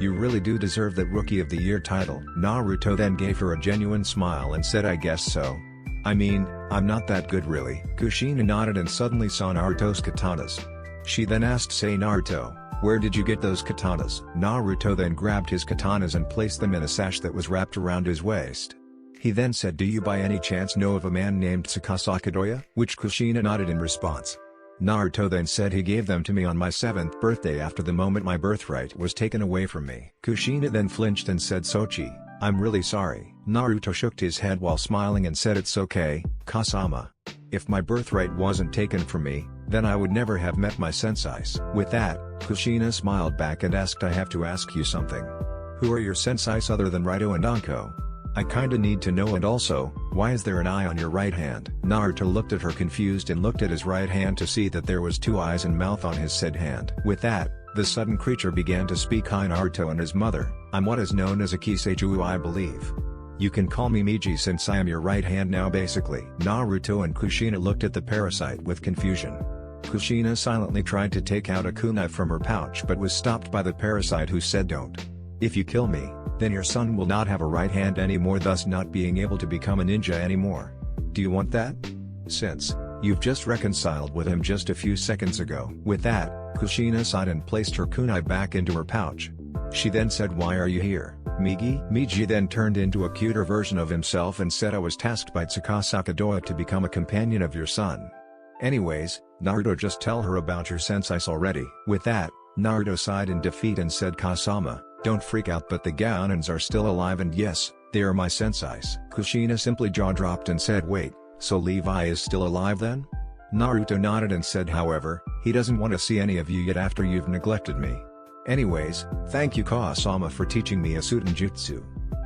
You really do deserve that Rookie of the Year title. Naruto then gave her a genuine smile and said I guess so. I mean, I'm not that good really. Kushina nodded and suddenly saw Naruto's katanas. She then asked say Naruto, where did you get those katanas? Naruto then grabbed his katanas and placed them in a sash that was wrapped around his waist. He then said do you by any chance know of a man named Tsukasa Kadoya? Which Kushina nodded in response. Naruto then said he gave them to me on my 7th birthday after the moment my birthright was taken away from me. Kushina then flinched and said Sochi, I'm really sorry. Naruto shook his head while smiling and said it's okay, Kasama. If my birthright wasn't taken from me, then I would never have met my sensais. With that, Kushina smiled back and asked I have to ask you something. Who are your sensais other than Raito and Anko? I kinda need to know and also, why is there an eye on your right hand? Naruto looked at her confused and looked at his right hand to see that there was 2 eyes and mouth on his said hand. With that, the sudden creature began to speak hi Naruto and his mother, I'm what is known as a Kiseiju I believe. You can call me Miji since I am your right hand now basically. Naruto and Kushina looked at the parasite with confusion. Kushina silently tried to take out a kunai from her pouch but was stopped by the parasite who said don't. If you kill me, then your son will not have a right hand anymore thus not being able to become a ninja anymore. Do you want that? Since you've just reconciled with him just a few seconds ago. With that, Kushina sighed and placed her kunai back into her pouch. She then said why are you here, Migi? Miji then turned into a cuter version of himself and said I was tasked by Tsukasa Kadoya to become a companion of your son. Anyways, Naruto just tell her about your sensais already. With that, Naruto sighed in defeat and said Kasama, don't freak out but the Gounins are still alive and yes, they are my sensais. Kushina simply jaw-dropped and said wait, so Levi is still alive then? Naruto nodded and said however, he doesn't want to see any of you yet after you've neglected me. Anyways, thank you Kasama for teaching me a Jutsu.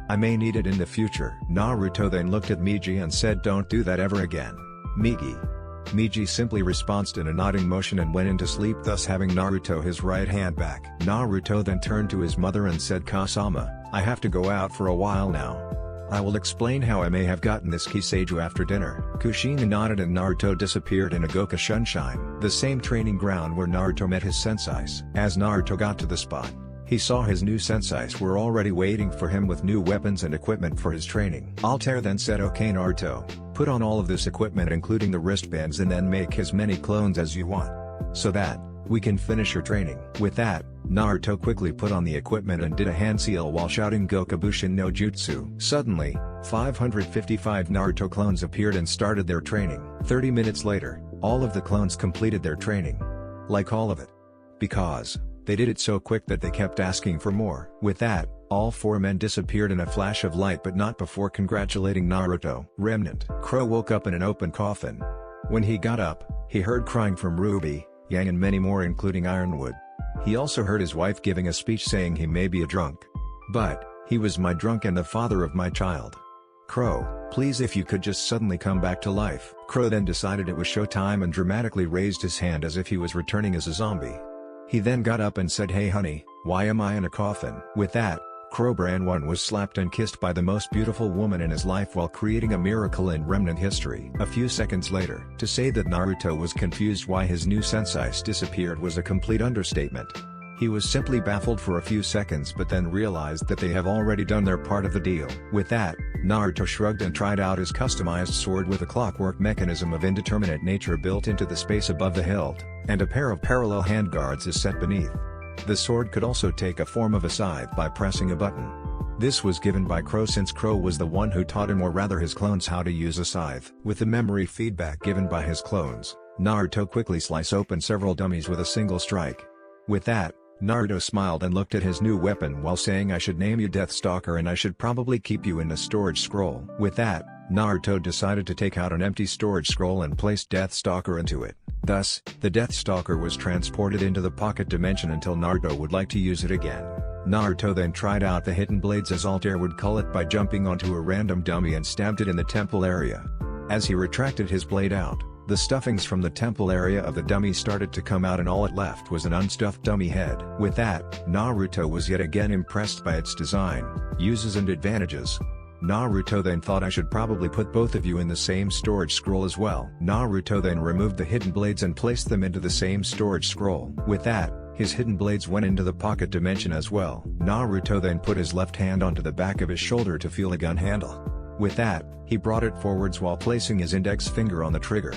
I may need it in the future. Naruto then looked at Miji and said don't do that ever again, Migi. Miji simply responded in a nodding motion and went into sleep thus having Naruto his right hand back. Naruto then turned to his mother and said Kasama, I have to go out for a while now. I will explain how I may have gotten this Kiseiju after dinner. Kushina nodded and Naruto disappeared in a Goka Sunshine, the same training ground where Naruto met his sensais. As Naruto got to the spot, he saw his new sensais were already waiting for him with new weapons and equipment for his training. Altair then said okay Naruto, put on all of this equipment including the wristbands and then make as many clones as you want. So that, We can finish your training." With that, Naruto quickly put on the equipment and did a hand seal while shouting Gokubushin no Jutsu. Suddenly, 555 Naruto clones appeared and started their training. 30 minutes later, all of the clones completed their training. Like all of it. Because they did it so quick that they kept asking for more. With that, all 4 men disappeared in a flash of light, but not before congratulating Naruto. Remnant. Crow woke up in an open coffin. When he got up, he heard crying from Ruby, Yang and many more including Ironwood. He also heard his wife giving a speech saying he may be a drunk. But, he was my drunk and the father of my child. Crow, please if you could just suddenly come back to life. Crow then decided it was showtime and dramatically raised his hand as if he was returning as a zombie. He then got up and said, "Hey honey, why am I in a coffin?" With that, Crowbran 1 was slapped and kissed by the most beautiful woman in his life while creating a miracle in remnant history. A few seconds later, to say that Naruto was confused why his new senseis disappeared was a complete understatement. He was simply baffled for a few seconds but then realized that they have already done their part of the deal. With that, Naruto shrugged and tried out his customized sword with a clockwork mechanism of indeterminate nature built into the space above the hilt, and a pair of parallel handguards is set beneath. The sword could also take a form of a scythe by pressing a button. This was given by Crow since Crow was the one who taught him or rather his clones how to use a scythe. With the memory feedback given by his clones, Naruto quickly sliced open several dummies with a single strike. With that, Naruto smiled and looked at his new weapon while saying, "I should name you Deathstalker and I should probably keep you in a storage scroll." With that, Naruto decided to take out an empty storage scroll and place Deathstalker into it. Thus, the Deathstalker was transported into the pocket dimension until Naruto would like to use it again. Naruto then tried out the hidden blades as Altair would call it by jumping onto a random dummy and stabbed it in the temple area. As he retracted his blade out, the stuffings from the temple area of the dummy started to come out and all it left was an unstuffed dummy head. With that, Naruto was yet again impressed by its design, uses and advantages. Naruto then thought, "I should probably put both of you in the same storage scroll as well." Naruto then removed the hidden blades and placed them into the same storage scroll. With that, his hidden blades went into the pocket dimension as well. Naruto then put his left hand onto the back of his shoulder to feel a gun handle. With that, he brought it forwards while placing his index finger on the trigger.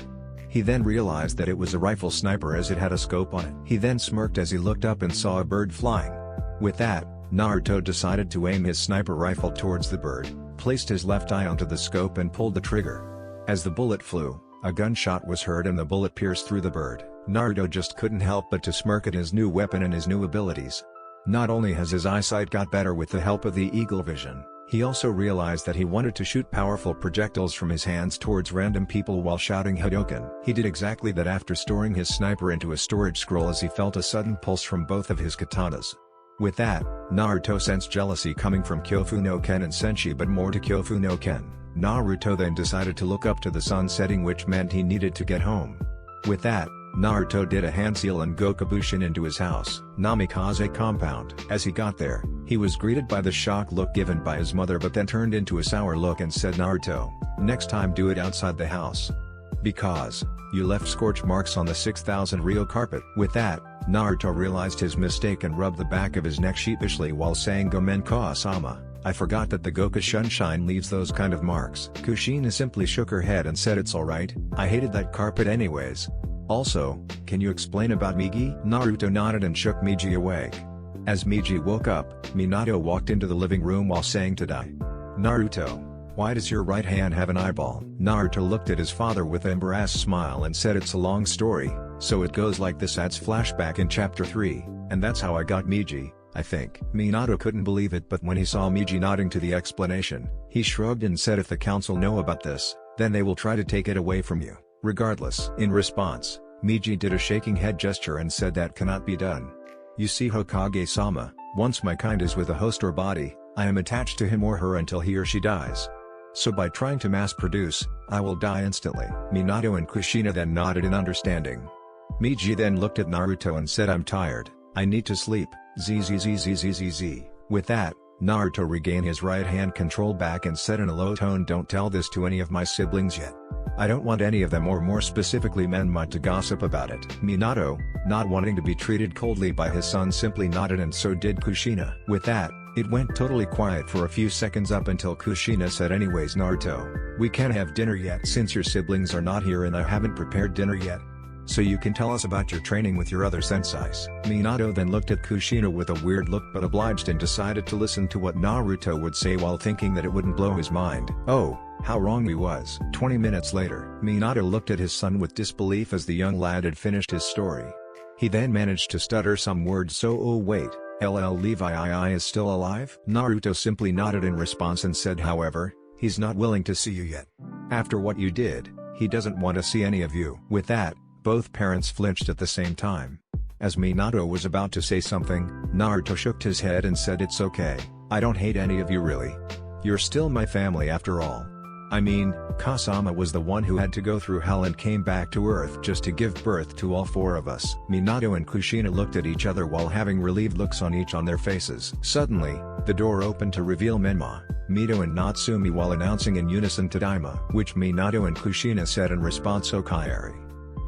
He then realized that it was a rifle sniper as it had a scope on it. He then smirked as he looked up and saw a bird flying. With that, Naruto decided to aim his sniper rifle towards the bird, placed his left eye onto the scope and pulled the trigger. As the bullet flew, a gunshot was heard and the bullet pierced through the bird. Naruto just couldn't help but to smirk at his new weapon and his new abilities. Not only has his eyesight got better with the help of the eagle vision, he also realized that he wanted to shoot powerful projectiles from his hands towards random people while shouting Hadouken. He did exactly that after storing his sniper into a storage scroll as he felt a sudden pulse from both of his katanas. With that, Naruto sensed jealousy coming from Kyofu no Ken and Senshi, but more to Kyofu no Ken. Naruto then decided to look up to the sun setting, which meant he needed to get home. With that, Naruto did a hand seal and Gokubushin into his house, Namikaze compound. As he got there, he was greeted by the shocked look given by his mother, but then turned into a sour look and said, "Naruto, next time do it outside the house. Because you left scorch marks on the 6,000 Rio carpet." With that, Naruto realized his mistake and rubbed the back of his neck sheepishly while saying, "Gomen Ka-sama, I forgot that the Goku Sunshine leaves those kind of marks." Kushina simply shook her head and said, "It's alright, I hated that carpet anyways. Also, can you explain about Migi?" Naruto nodded and shook Migi awake. As Migi woke up, Minato walked into the living room while saying to Dai, "Naruto, why does your right hand have an eyeball?" Naruto looked at his father with an embarrassed smile and said, "It's a long story, so it goes like this." Adds flashback in chapter 3, and that's how I got Migi, I think. Minato couldn't believe it, but when he saw Migi nodding to the explanation, he shrugged and said, "If the council know about this, then they will try to take it away from you, regardless." In response, Migi did a shaking head gesture and said, "That cannot be done. You see, Hokage-sama, once my kind is with a host or body, I am attached to him or her until he or she dies. So by trying to mass produce, I will die instantly." Minato and Kushina then nodded in understanding. Migi then looked at Naruto and said, "I'm tired, I need to sleep, zzzzzzzzz." With that, Naruto regained his right hand control back and said in a low tone, "Don't tell this to any of my siblings yet. I don't want any of them, or more specifically Menma, to gossip about it." Minato, not wanting to be treated coldly by his son, simply nodded, and so did Kushina. With that, it went totally quiet for a few seconds up until Kushina said, "Anyways Naruto, we can't have dinner yet since your siblings are not here and I haven't prepared dinner yet. so you can tell us about your training with your other senseis." Minato then looked at Kushina with a weird look but obliged and decided to listen to what Naruto would say while thinking that it wouldn't blow his mind. Oh, how wrong he was. 20 minutes later, Minato looked at his son with disbelief as the young lad had finished his story. He then managed to stutter some words "oh wait, LL Levi is still alive?" Naruto simply nodded in response and said however, he's not willing to see you yet. After what you did, he doesn't want to see any of you. With that, both parents flinched at the same time. As Minato was about to say something, Naruto shook his head and said it's okay, I don't hate any of you really. You're still my family after all. I mean, Kasama was the one who had to go through hell and came back to Earth just to give birth to all four of us. Minato and Kushina looked at each other while having relieved looks on their faces. Suddenly, the door opened to reveal Menma, Mito and Natsumi while announcing in unison Tadaima, which Minato and Kushina said in response Okaeri.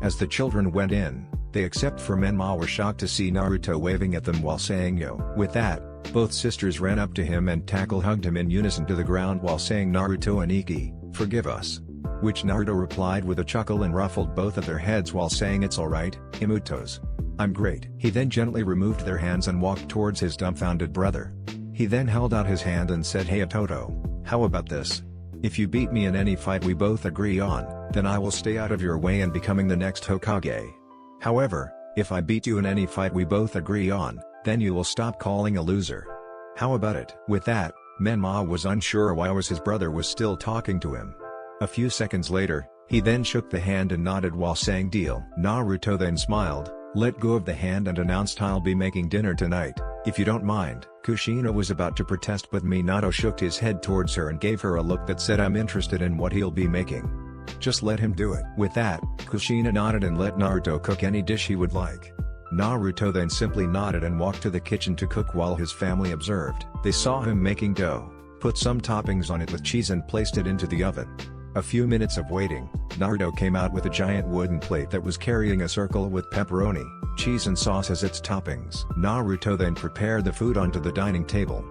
As the children went in, they except for Menma were shocked to see Naruto waving at them while saying yo. With that, both sisters ran up to him and hugged him in unison to the ground while saying Naruto and Iki, forgive us. Which Naruto replied with a chuckle and ruffled both of their heads while saying it's alright, Imutos. I'm great. He then gently removed their hands and walked towards his dumbfounded brother. He then held out his hand and said hey Atoto, how about this? If you beat me in any fight we both agree on, then I will stay out of your way and becoming the next Hokage. However, if I beat you in any fight we both agree on, then you will stop calling a loser. How about it? With that, Menma was unsure why his brother was still talking to him. A few seconds later, he then shook the hand and nodded while saying deal. Naruto then smiled, let go of the hand and announced I'll be making dinner tonight, if you don't mind. Kushina was about to protest but Minato shook his head towards her and gave her a look that said I'm interested in what he'll be making. Just let him do it. With that, Kushina nodded and let Naruto cook any dish he would like. Naruto then simply nodded and walked to the kitchen to cook while his family observed. They saw him making dough, put some toppings on it with cheese and placed it into the oven. A few minutes of waiting, Naruto came out with a giant wooden plate that was carrying a circle with pepperoni, cheese and sauce as its toppings. Naruto then prepared the food onto the dining table.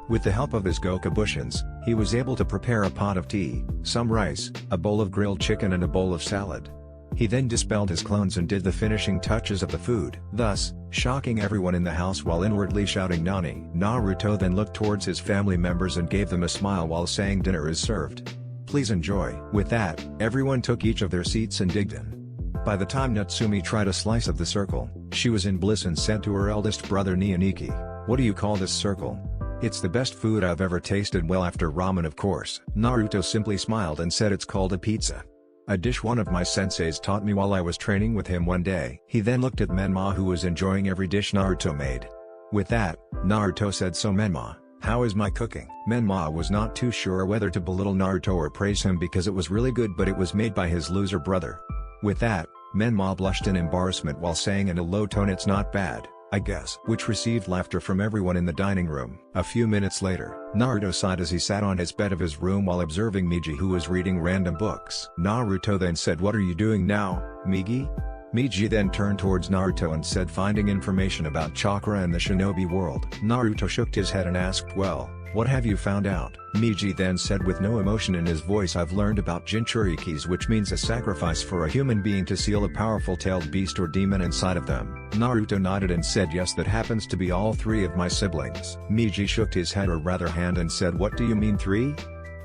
With the help of his Gokabushins, he was able to prepare a pot of tea, some rice, a bowl of grilled chicken and a bowl of salad. He then dispelled his clones and did the finishing touches of the food, thus, shocking everyone in the house while inwardly shouting Nani. Naruto then looked towards his family members and gave them a smile while saying dinner is served. Please enjoy. With that, everyone took each of their seats and digged in. By the time Natsumi tried a slice of the circle, she was in bliss and said to her eldest brother Nyaniki, what do you call this circle? It's the best food I've ever tasted well after ramen of course. Naruto simply smiled and said it's called a pizza. A dish one of my senseis taught me while I was training with him one day. He then looked at Menma who was enjoying every dish Naruto made. With that, Naruto said so Menma, how is my cooking? Menma was not too sure whether to belittle Naruto or praise him because it was really good but it was made by his loser brother. With that, Menma blushed in embarrassment while saying in a low tone it's not bad, I guess. Which received laughter from everyone in the dining room. A few minutes later, Naruto sighed as he sat on his bed of his room while observing Miji who was reading random books. Naruto then said what are you doing now, Migi? Miji then turned towards Naruto and said finding information about chakra and the shinobi world. Naruto shook his head and asked well, what have you found out? Miji then said with no emotion in his voice I've learned about Jinchurikis which means a sacrifice for a human being to seal a powerful tailed beast or demon inside of them. Naruto nodded and said yes that happens to be all three of my siblings. Miji shook his head or rather hand and said what do you mean three?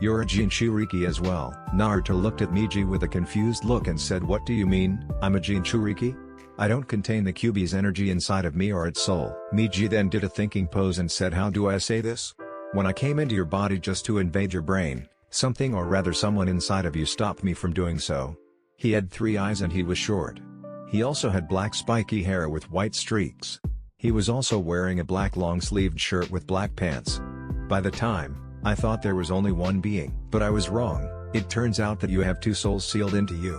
You're a Jinchuriki as well. Naruto looked at Miji with a confused look and said what do you mean, I'm a Jinchuriki? I don't contain the Kyuubi's energy inside of me or its soul. Miji then did a thinking pose and said how do I say this? When I came into your body just to invade your brain, something or rather someone inside of you stopped me from doing so. He had 3 eyes and he was short. He also had black spiky hair with white streaks. He was also wearing a black long-sleeved shirt with black pants. By the time, I thought there was only one being. But I was wrong, it turns out that you have 2 souls sealed into you.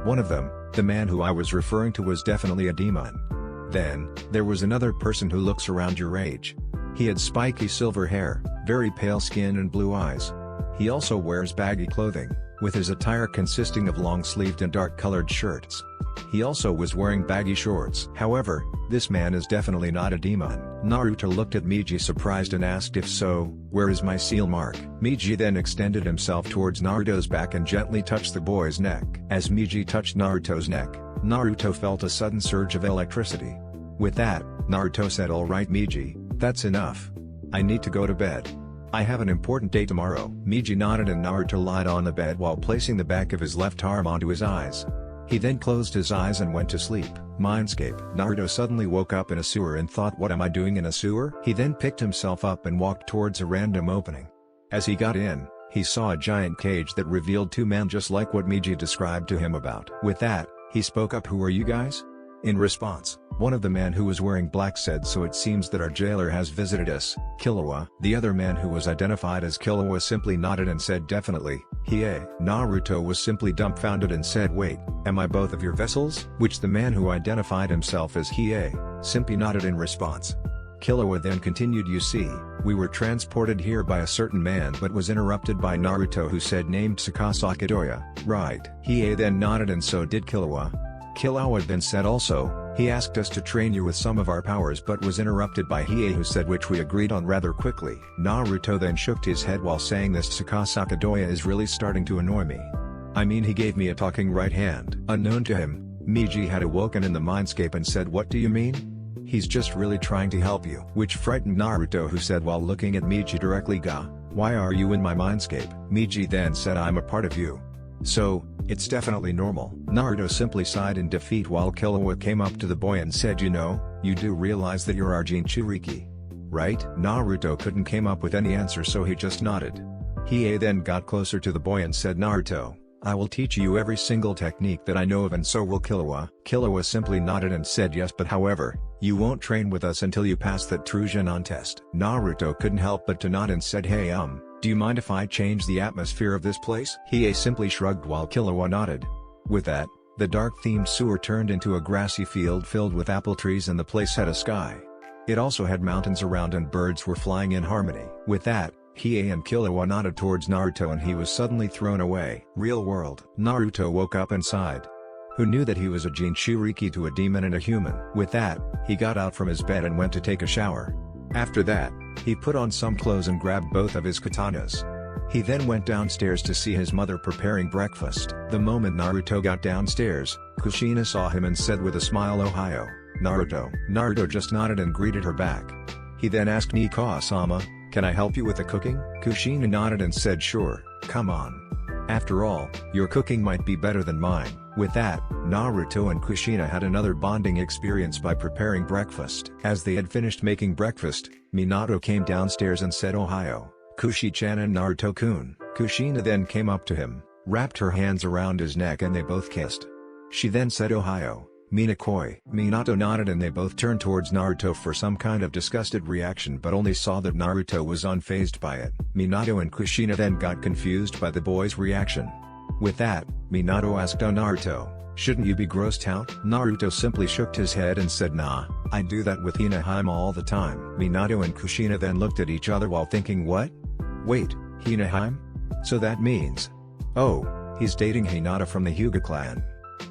One of them, the man who I was referring to was definitely a demon. Then, there was another person who looks around your age. He had spiky silver hair, very pale skin and blue eyes. He also wears baggy clothing, with his attire consisting of long-sleeved and dark-colored shirts. He also was wearing baggy shorts. However, this man is definitely not a demon. Naruto looked at Miji surprised and asked if so, where is my seal mark? Miji then extended himself towards Naruto's back and gently touched the boy's neck. As Miji touched Naruto's neck, Naruto felt a sudden surge of electricity. With that, Naruto said, "Alright Miji, that's enough. I need to go to bed. I have an important day tomorrow." Miji nodded and Naruto lied on the bed while placing the back of his left arm onto his eyes. He then closed his eyes and went to sleep. Mindscape. Naruto suddenly woke up in a sewer and thought, what am I doing in a sewer? He then picked himself up and walked towards a random opening. As he got in, he saw a giant cage that revealed two men just like what Miji described to him about. With that, he spoke up, "Who are you guys?" In response, one of the men who was wearing black said, "So it seems that our jailer has visited us, Killua." The other man who was identified as Killua simply nodded and said, "Definitely, Hiei." Naruto was simply dumbfounded and said, "Wait, am I both of your vessels?" Which the man who identified himself as Hiei, simply nodded in response. Killua then continued, "You see, we were transported here by a certain man," but was interrupted by Naruto who said, "Named Tsukasaka Doya, right?" Hiei then nodded and so did Killua. Killua then said also, "He asked us to train you with some of our powers," but was interrupted by Hiei who said, "Which we agreed on rather quickly." Naruto then shook his head while saying, "This Tsukasaka Doya is really starting to annoy me. I mean, he gave me a talking right hand." Unknown to him, Miji had awoken in the mindscape and said, "What do you mean? He's just really trying to help you." Which frightened Naruto who said while looking at Miji directly, "Ga, why are you in my mindscape?" Miji then said, "I'm a part of you. So, it's definitely normal." Naruto simply sighed in defeat while Killua came up to the boy and said, "You know, you do realize that you're our Jinchuriki, right?" Naruto couldn't come up with any answer so he just nodded. Hiei then got closer to the boy and said, "Naruto, I will teach you every single technique that I know of and so will Killua." Killua simply nodded and said, "Yes, but however, you won't train with us until you pass that true Genin test." Naruto couldn't help but to nod and said, "Hey do you mind if I change the atmosphere of this place?" Hiei simply shrugged while Killua nodded. With that, the dark-themed sewer turned into a grassy field filled with apple trees and the place had a sky. It also had mountains around and birds were flying in harmony. With that, Hiei and Killua nodded towards Naruto and he was suddenly thrown away. Real world. Naruto woke up and sighed. Who knew that he was a Jinchuriki to a demon and a human? With that, he got out from his bed and went to take a shower. After that, he put on some clothes and grabbed both of his katanas. He then went downstairs to see his mother preparing breakfast. The moment Naruto got downstairs, Kushina saw him and said with a smile, "Ohio, Naruto." Naruto just nodded and greeted her back. He then asked Niikawa-sama, "Can I help you with the cooking?" Kushina nodded and said, "Sure, come on. After all, your cooking might be better than mine." With that, Naruto and Kushina had another bonding experience by preparing breakfast. As they had finished making breakfast, Minato came downstairs and said, "Ohio, Kushi-chan and Naruto-kun." Kushina then came up to him, wrapped her hands around his neck and they both kissed. She then said, "Ohio, Minakoi." Minato nodded and they both turned towards Naruto for some kind of disgusted reaction but only saw that Naruto was unfazed by it. Minato and Kushina then got confused by the boy's reaction. With that, Minato asked, "Oh Naruto, shouldn't you be grossed out?" Naruto simply shook his head and said, "Nah, I do that with Hinaheim all the time." Minato and Kushina then looked at each other while thinking, "What? Wait, Hinaheim? So that means... oh, he's dating Hinata from the Hyuga clan."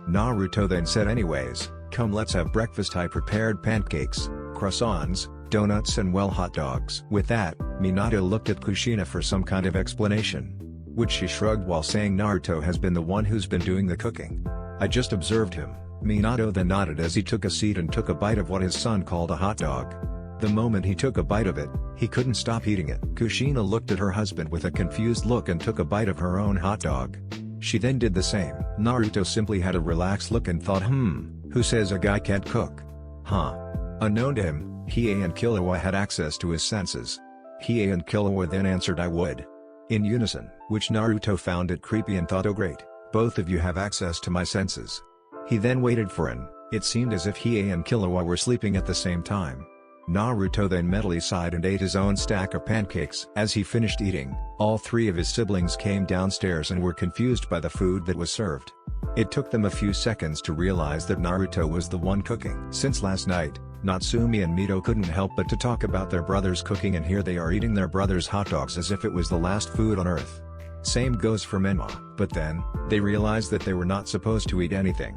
Naruto then said, "Anyways, come let's have breakfast. I prepared pancakes, croissants, donuts and well hot dogs." With that, Minato looked at Kushina for some kind of explanation. Which she shrugged while saying, "Naruto has been the one who's been doing the cooking. I just observed him." Minato then nodded as he took a seat and took a bite of what his son called a hot dog. The moment he took a bite of it, he couldn't stop eating it. Kushina looked at her husband with a confused look and took a bite of her own hot dog. She then did the same. Naruto simply had a relaxed look and thought, who says a guy can't cook? Huh? Unknown to him, Hiei and Killua had access to his senses. Hiei and Killua then answered, "I would." In unison, which Naruto found it creepy and thought, "Oh great, both of you have access to my senses." He then waited for it seemed as if Hiei and Killua were sleeping at the same time. Naruto then mentally sighed and ate his own stack of pancakes. As he finished eating, all three of his siblings came downstairs and were confused by the food that was served. It took them a few seconds to realize that Naruto was the one cooking. Since last night, Natsumi and Mito couldn't help but to talk about their brother's cooking and here they are eating their brother's hot dogs as if it was the last food on earth. Same goes for Menma, but then, they realized that they were not supposed to eat anything.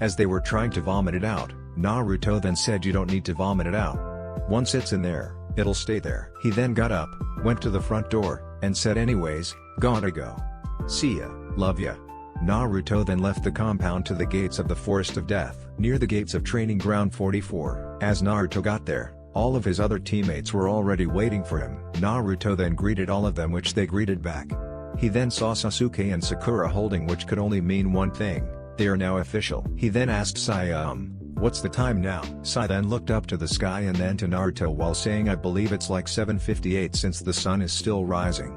As they were trying to vomit it out, Naruto then said, "You don't need to vomit it out. Once it's in there, it'll stay there." He then got up, went to the front door, and said, "Anyways, gotta go. See ya, love ya." Naruto then left the compound to the gates of the Forest of Death, near the gates of Training Ground 44. As Naruto got there, all of his other teammates were already waiting for him. Naruto then greeted all of them, which they greeted back. He then saw Sasuke and Sakura holding, which could only mean one thing: they are now official. He then asked Sai, what's the time now? Sai then looked up to the sky and then to Naruto while saying, I believe it's like 7:58 since the sun is still rising.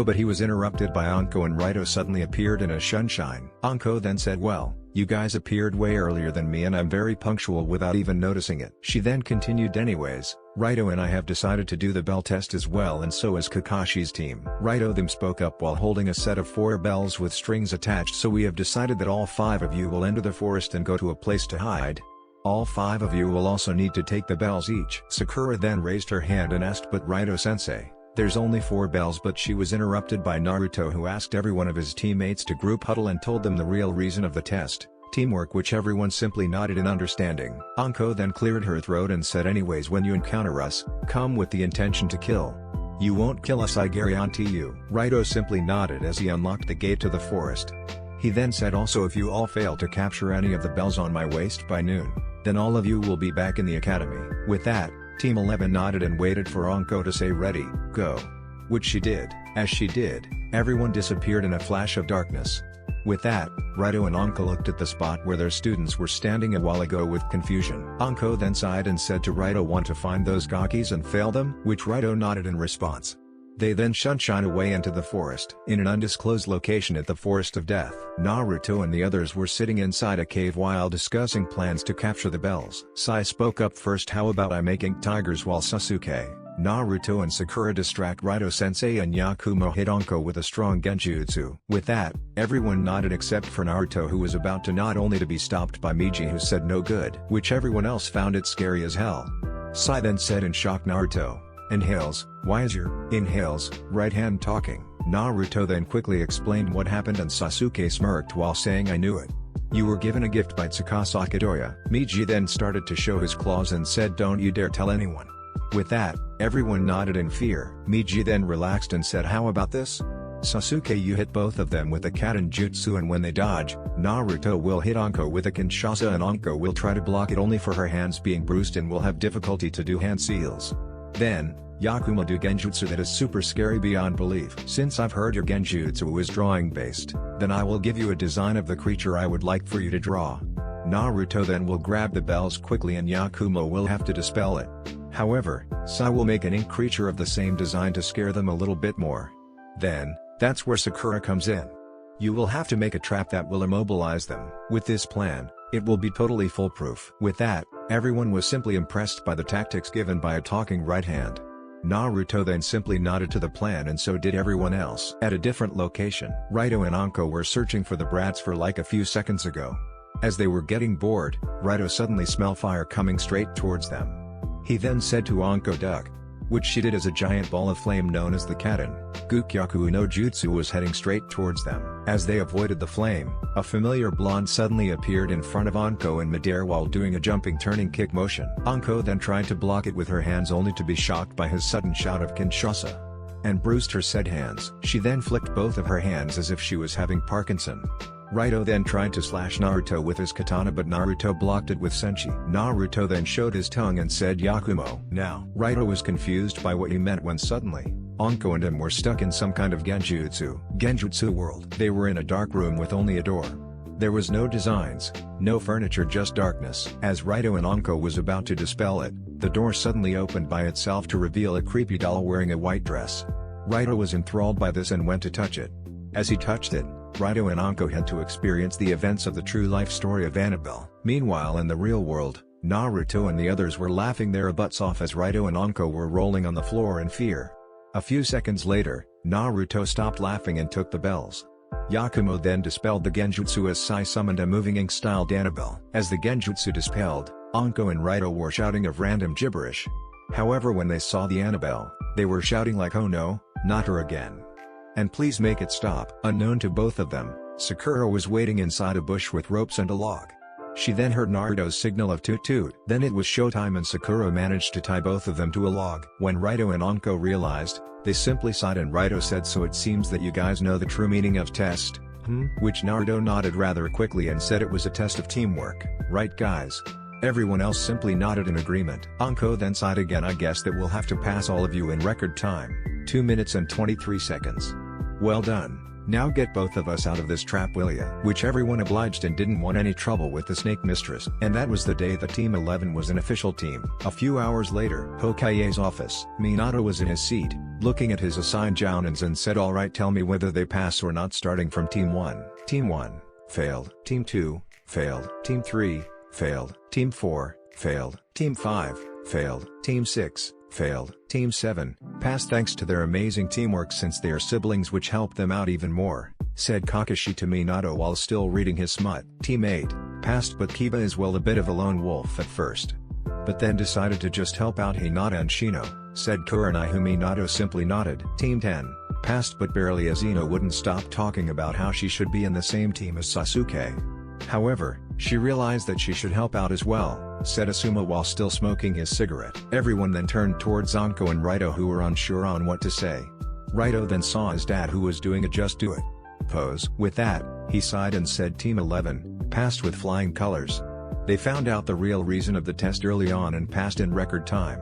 But he was interrupted by Anko, and Raito suddenly appeared in a sunshine. Anko then said, well, you guys appeared way earlier than me and I'm very punctual without even noticing it. She then continued, anyways, Raito and I have decided to do the bell test as well, and so is Kakashi's team. Raito then spoke up while holding a set of 4 bells with strings attached. So we have decided that all 5 of you will enter the forest and go to a place to hide. All 5 of you will also need to take the bells each. Sakura then raised her hand and asked, but Raito-sensei, there's only 4 bells. But she was interrupted by Naruto, who asked every one of his teammates to group huddle and told them the real reason of the test: teamwork, which everyone simply nodded in understanding. Anko then cleared her throat and said, anyways, when you encounter us, come with the intention to kill. You won't kill us, I guarantee you. Raito simply nodded as he unlocked the gate to the forest. He then said, also, if you all fail to capture any of the bells on my waist by noon, then all of you will be back in the academy. With that, Team 11 nodded and waited for Anko to say ready, go. Which she did. As she did, everyone disappeared in a flash of darkness. With that, Raito and Anko looked at the spot where their students were standing a while ago with confusion. Anko then sighed and said to Raito, want to find those gakis and fail them? Which Raito nodded in response. They then sunshine away into the forest. In an undisclosed location at the Forest of Death, Naruto and the others were sitting inside a cave while discussing plans to capture the bells. Sai spoke up first, how about I making tigers while Sasuke, Naruto and Sakura distract Raito-sensei and Yakumo hit Anko with a strong genjutsu. With that, everyone nodded except for Naruto, who was about to nod only to be stopped by Miji, who said no good, which everyone else found it scary as hell. Sai then said in shock, Naruto, inhales, why is your inhales right hand talking? Naruto then quickly explained what happened and Sasuke smirked while saying, I knew it. You were given a gift by Tsukasa Kidoya. Miji then started to show his claws and said, don't you dare tell anyone. With that, everyone nodded in fear. Miji then relaxed and said, how about this? Sasuke, you hit both of them with a Katen jutsu, and when they dodge, Naruto will hit Anko with a Kinshasa and Anko will try to block it only for her hands being bruised and will have difficulty to do hand seals. Then, Yakumo do genjutsu that is super scary beyond belief. Since I've heard your genjutsu is drawing based, then I will give you a design of the creature I would like for you to draw. Naruto then will grab the bells quickly and Yakumo will have to dispel it. However, Sai will make an ink creature of the same design to scare them a little bit more. Then, that's where Sakura comes in. You will have to make a trap that will immobilize them. With this plan, it will be totally foolproof. With that, everyone was simply impressed by the tactics given by a talking right hand. Naruto then simply nodded to the plan, and so did everyone else. At a different location, Raito and Anko were searching for the brats for like a few seconds ago. As they were getting bored, Raito suddenly smelled fire coming straight towards them. He then said to Anko, duck. Which she did as a giant ball of flame known as the Katen Gukyaku no Jutsu was heading straight towards them. As they avoided the flame, a familiar blonde suddenly appeared in front of Anko in midair while doing a jumping turning kick motion. Anko then tried to block it with her hands only to be shocked by his sudden shout of Kinshasa, and bruised her said hands. She then flicked both of her hands as if she was having Parkinson. Raito then tried to slash Naruto with his katana, but Naruto blocked it with senshi. Naruto then showed his tongue and said Yakumo. Now, Raito was confused by what he meant when suddenly, Anko and him were stuck in some kind of genjutsu world. They were in a dark room with only a door. There was no designs, no furniture, just darkness. As Raito and Anko was about to dispel it, the door suddenly opened by itself to reveal a creepy doll wearing a white dress. Raito was enthralled by this and went to touch it. As he touched it, Raito and Anko had to experience the events of the true life story of Annabelle. Meanwhile, in the real world, Naruto and the others were laughing their butts off as Raito and Anko were rolling on the floor in fear. A few seconds later, Naruto stopped laughing and took the bells. Yakumo then dispelled the genjutsu as Sai summoned a moving ink-styled Annabelle. As the genjutsu dispelled, Anko and Raito were shouting of random gibberish. However, when they saw the Annabelle, they were shouting like, oh no, not her again. And please make it stop. Unknown to both of them, Sakura was waiting inside a bush with ropes and a log. She then heard Naruto's signal of toot toot. Then it was showtime and Sakura managed to tie both of them to a log. When Raito and Anko realized, they simply sighed and Raito said, so it seems that you guys know the true meaning of test, which Naruto nodded rather quickly and said it was a test of teamwork, right guys? Everyone else simply nodded in agreement. Anko then sighed again. I guess that we'll have to pass all of you in record time, 2 minutes and 23 seconds. Well done. Now get both of us out of this trap, will ya? Which everyone obliged and didn't want any trouble with the snake mistress. And that was the day that Team 11 was an official team. A few hours later, Hokage's office. Minato was in his seat, looking at his assigned Jounins and said, alright, tell me whether they pass or not, starting from Team 1. Team 1, failed. Team 2, failed. Team 3, failed. Team 4, failed. Team 5, failed. Team 6, failed. Team 7, passed thanks to their amazing teamwork since they are siblings, which helped them out even more, said Kakashi to Minato while still reading his smut. Team 8, passed, but Kiba is well a bit of a lone wolf at first, but then decided to just help out Hinata and Shino, said Kurenai, who Minato simply nodded. Team 10, passed but barely, as Ino wouldn't stop talking about how she should be in the same team as Sasuke. However, she realized that she should help out as well, said Asuma while still smoking his cigarette. Everyone then turned towards Anko and Raito, who were unsure on what to say. Raito then saw his dad, who was doing a just do it pose. With that, he sighed and said Team 11, passed with flying colors. They found out the real reason of the test early on and passed in record time,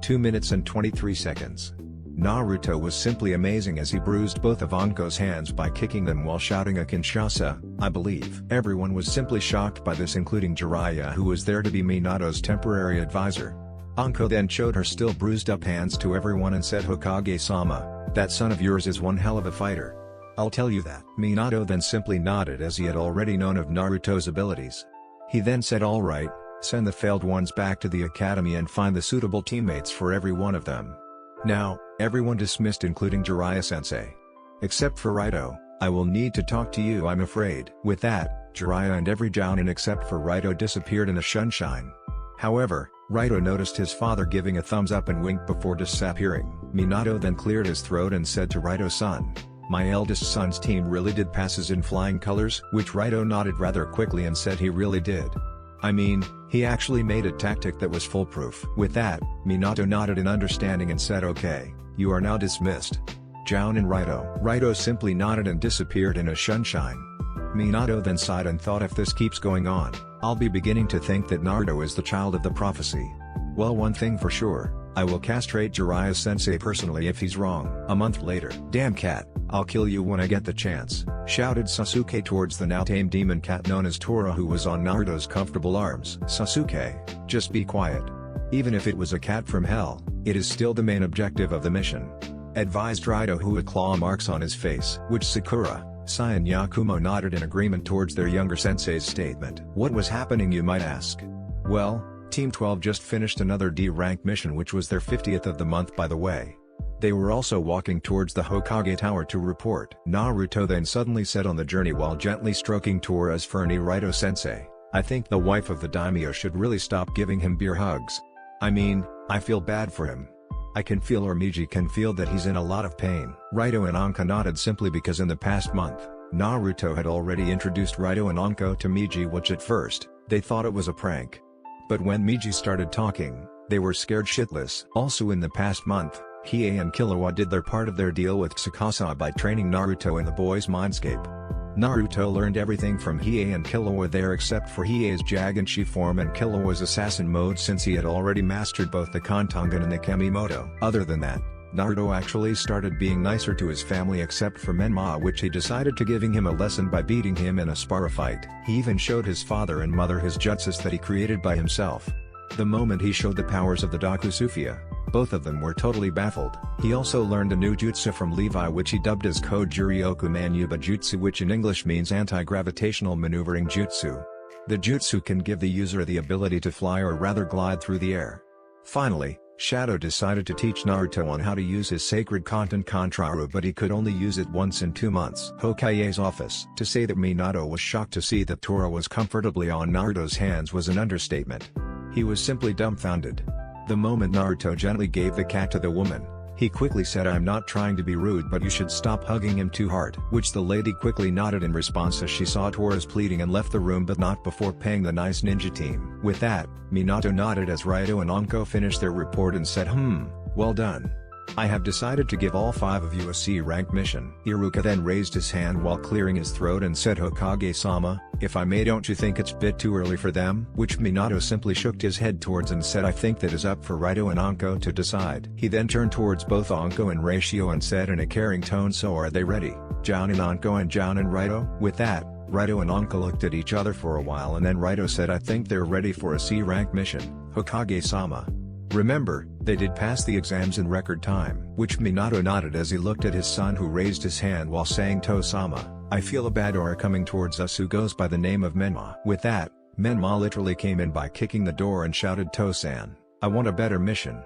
2 minutes and 23 seconds. Naruto was simply amazing as he bruised both of Anko's hands by kicking them while shouting a Kinshasa, I believe. Everyone was simply shocked by this, including Jiraiya, who was there to be Minato's temporary advisor. Anko then showed her still bruised up hands to everyone and said, Hokage-sama, that son of yours is one hell of a fighter. I'll tell you that. Minato then simply nodded, as he had already known of Naruto's abilities. He then said, alright, send the failed ones back to the academy and find the suitable teammates for every one of them. Now, everyone dismissed, including Jiraiya-sensei. Except for Raito, I will need to talk to you, I'm afraid. With that, Jiraiya and every Jounin except for Raito disappeared in the sunshine. However, Raito noticed his father giving a thumbs up and winked before disappearing. Minato then cleared his throat and said to Raito-san, my eldest son's team really did passes in flying colors? Which Raito nodded rather quickly and said he really did. I mean, he actually made a tactic that was foolproof. With that, Minato nodded in understanding and said, okay, you are now dismissed. Jounin Raito. Raito simply nodded and disappeared in a sunshine. Minato then sighed and thought, if this keeps going on, I'll be beginning to think that Naruto is the child of the prophecy. Well, one thing for sure, I will castrate Jiraiya-sensei personally if he's wrong. A month later. Damn cat, I'll kill you when I get the chance, shouted Sasuke towards the now tamed demon cat known as Tora, who was on Naruto's comfortable arms. Sasuke, just be quiet. Even if it was a cat from hell, it is still the main objective of the mission, advised Raito, who had claw marks on his face. Which Sakura, Sai and Yakumo nodded in agreement towards their younger sensei's statement. What was happening, you might ask? Well, Team 12 just finished another D-rank mission, which was their 50th of the month, by the way. They were also walking towards the Hokage Tower to report. Naruto then suddenly said on the journey while gently stroking Tora's furry, Raito-sensei, I think the wife of the daimyo should really stop giving him beer hugs. I mean, I feel bad for him. I can feel, or Miji can feel, that he's in a lot of pain. Raito and Anko nodded simply because in the past month, Naruto had already introduced Raito and Anko to Miji, which at first, they thought it was a prank. But when Miji started talking, they were scared shitless. Also in the past month, Hiei and Killua did their part of their deal with Tsukasa by training Naruto in the boys' mindscape. Naruto learned everything from Hiei and Killua there except for Hiei's Jaganshi form and Killua's assassin mode, since he had already mastered both the Kantangan and the Kamimoto. Other than that, Naruto actually started being nicer to his family except for Menma, which he decided to giving him a lesson by beating him in a spar fight. He even showed his father and mother his jutsus that he created by himself. The moment he showed the powers of the Dakusufia, both of them were totally baffled. He also learned a new jutsu from Levi, which he dubbed as Kojurioku Manyuba Jutsu, which in English means anti-gravitational maneuvering jutsu. The jutsu can give the user the ability to fly, or rather glide through the air. Finally, Shadow decided to teach Naruto on how to use his sacred Kanten Kontraru, but he could only use it once in 2 months. Hokage's office. To say that Minato was shocked to see that Tora was comfortably on Naruto's hands was an understatement. He was simply dumbfounded. The moment Naruto gently gave the cat to the woman, he quickly said, I'm not trying to be rude, but you should stop hugging him too hard. Which the lady quickly nodded in response as she saw Tora's pleading and left the room, but not before paying the nice ninja team. With that, Minato nodded as Raito and Anko finished their report and said, well done. I have decided to give all 5 of you a C-rank mission. Iruka then raised his hand while clearing his throat and said, Hokage-sama, if I may, don't you think it's a bit too early for them? Which Minato simply shook his head towards and said, I think that is up for Raito and Anko to decide. He then turned towards both Anko and Ratio and said in a caring tone, so are they ready? Jounin Anko and Jounin Raito? With that, Raito and Anko looked at each other for a while and then Raito said, I think they're ready for a C-rank mission, Hokage-sama. Remember, they did pass the exams in record time. Which Minato nodded as he looked at his son who raised his hand while saying, To-sama, I feel a bad aura coming towards us who goes by the name of Menma. With that, Menma literally came in by kicking the door and shouted, To-san, I want a better mission.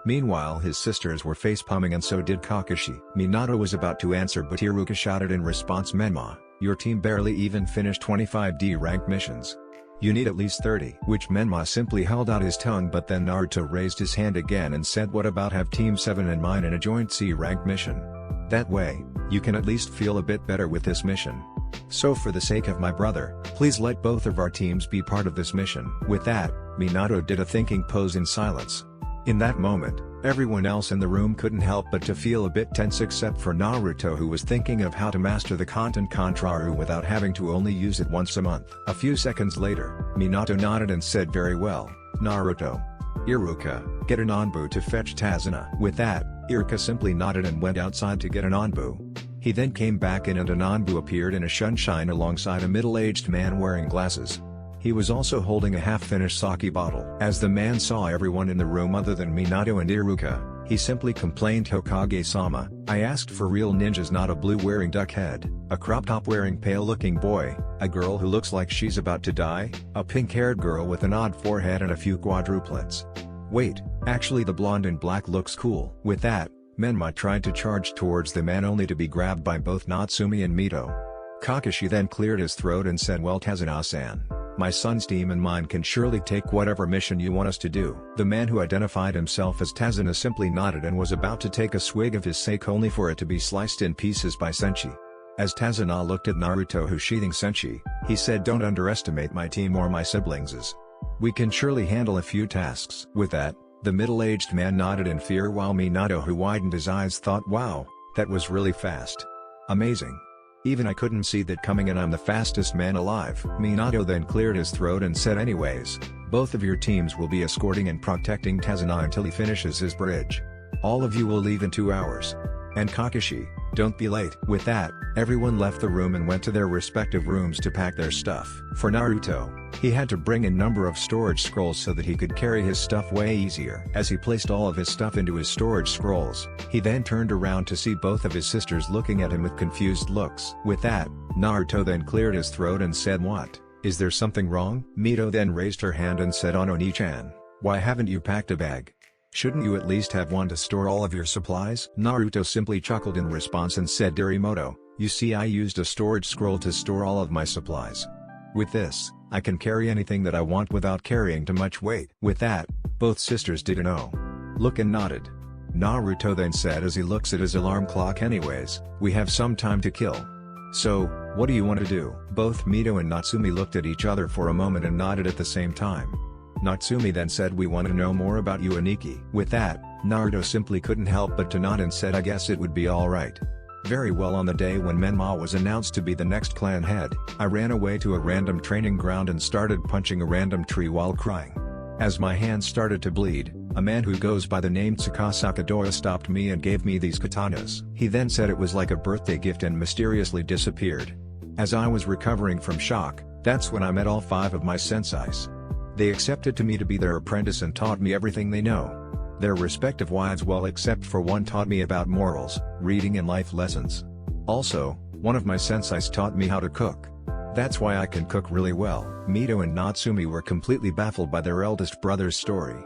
Meanwhile his sisters were face-palming and so did Kakashi. Minato was about to answer but Iruka shouted in response, Menma, your team barely even finished 25 D-rank missions. You need at least 30. Which Menma simply held out his tongue but then Naruto raised his hand again and said, what about have Team 7 and mine in a joint C-rank mission? That way, you can at least feel a bit better with this mission. So for the sake of my brother, please let both of our teams be part of this mission. With that, Minato did a thinking pose in silence. In that moment, everyone else in the room couldn't help but to feel a bit tense except for Naruto who was thinking of how to master the Kanten Kontraru without having to only use it once a month. A few seconds later, Minato nodded and said, very well, Naruto. Iruka, get an Anbu to fetch Tazuna. With that, Iruka simply nodded and went outside to get an Anbu. He then came back in and an Anbu appeared in a sunshine alongside a middle-aged man wearing glasses. He was also holding a half-finished sake bottle. As the man saw everyone in the room other than Minato and Iruka, he simply complained, Hokage-sama, I asked for real ninjas, not a blue-wearing duck head, a crop top-wearing pale-looking boy, a girl who looks like she's about to die, a pink-haired girl with an odd forehead and a few quadruplets. Wait, actually the blonde in black looks cool. With that, Menma tried to charge towards the man only to be grabbed by both Natsumi and Mito. Kakashi then cleared his throat and said, well, Tazuna-san, my son's team and mine can surely take whatever mission you want us to do. The man who identified himself as Tazuna simply nodded and was about to take a swig of his sake only for it to be sliced in pieces by Senshi. As Tazuna looked at Naruto who's sheathing Senshi, he said, don't underestimate my team or my siblings. We can surely handle a few tasks. With that, the middle-aged man nodded in fear while Minato who widened his eyes thought, wow, that was really fast. Amazing. Even I couldn't see that coming and I'm the fastest man alive. Minato then cleared his throat and said, anyways, both of your teams will be escorting and protecting Tazuna until he finishes his bridge. All of you will leave in 2 hours. And Kakashi, don't be late. With that, everyone left the room and went to their respective rooms to pack their stuff. For Naruto, he had to bring a number of storage scrolls so that he could carry his stuff way easier. As he placed all of his stuff into his storage scrolls, he then turned around to see both of his sisters looking at him with confused looks. With that, Naruto then cleared his throat and said, what? Is there something wrong? Mito then raised her hand and said, Oni-chan, why haven't you packed a bag? Shouldn't you at least have one to store all of your supplies? Naruto simply chuckled in response and said, Dorimoto, you see, I used a storage scroll to store all of my supplies. With this, I can carry anything that I want without carrying too much weight. With that, both sisters did an look and nodded. Naruto then said as he looks at his alarm clock, anyways, we have some time to kill. So, what do you want to do? Both Mito and Natsumi looked at each other for a moment and nodded at the same time. Natsumi then said, we want to know more about you, Aniki. With that, Naruto simply couldn't help but to nod and said, I guess it would be alright. Very well. On the day when Menma was announced to be the next clan head, I ran away to a random training ground and started punching a random tree while crying. As my hands started to bleed, a man who goes by the name Tsukasa Kadoya stopped me and gave me these katanas. He then said it was like a birthday gift and mysteriously disappeared. As I was recovering from shock, that's when I met all 5 of my senseis. They accepted to me to be their apprentice and taught me everything they know. Their respective wives, well except for one, taught me about morals, reading and life lessons. Also, one of my senseis taught me how to cook. That's why I can cook really well. Mito and Natsumi were completely baffled by their eldest brother's story.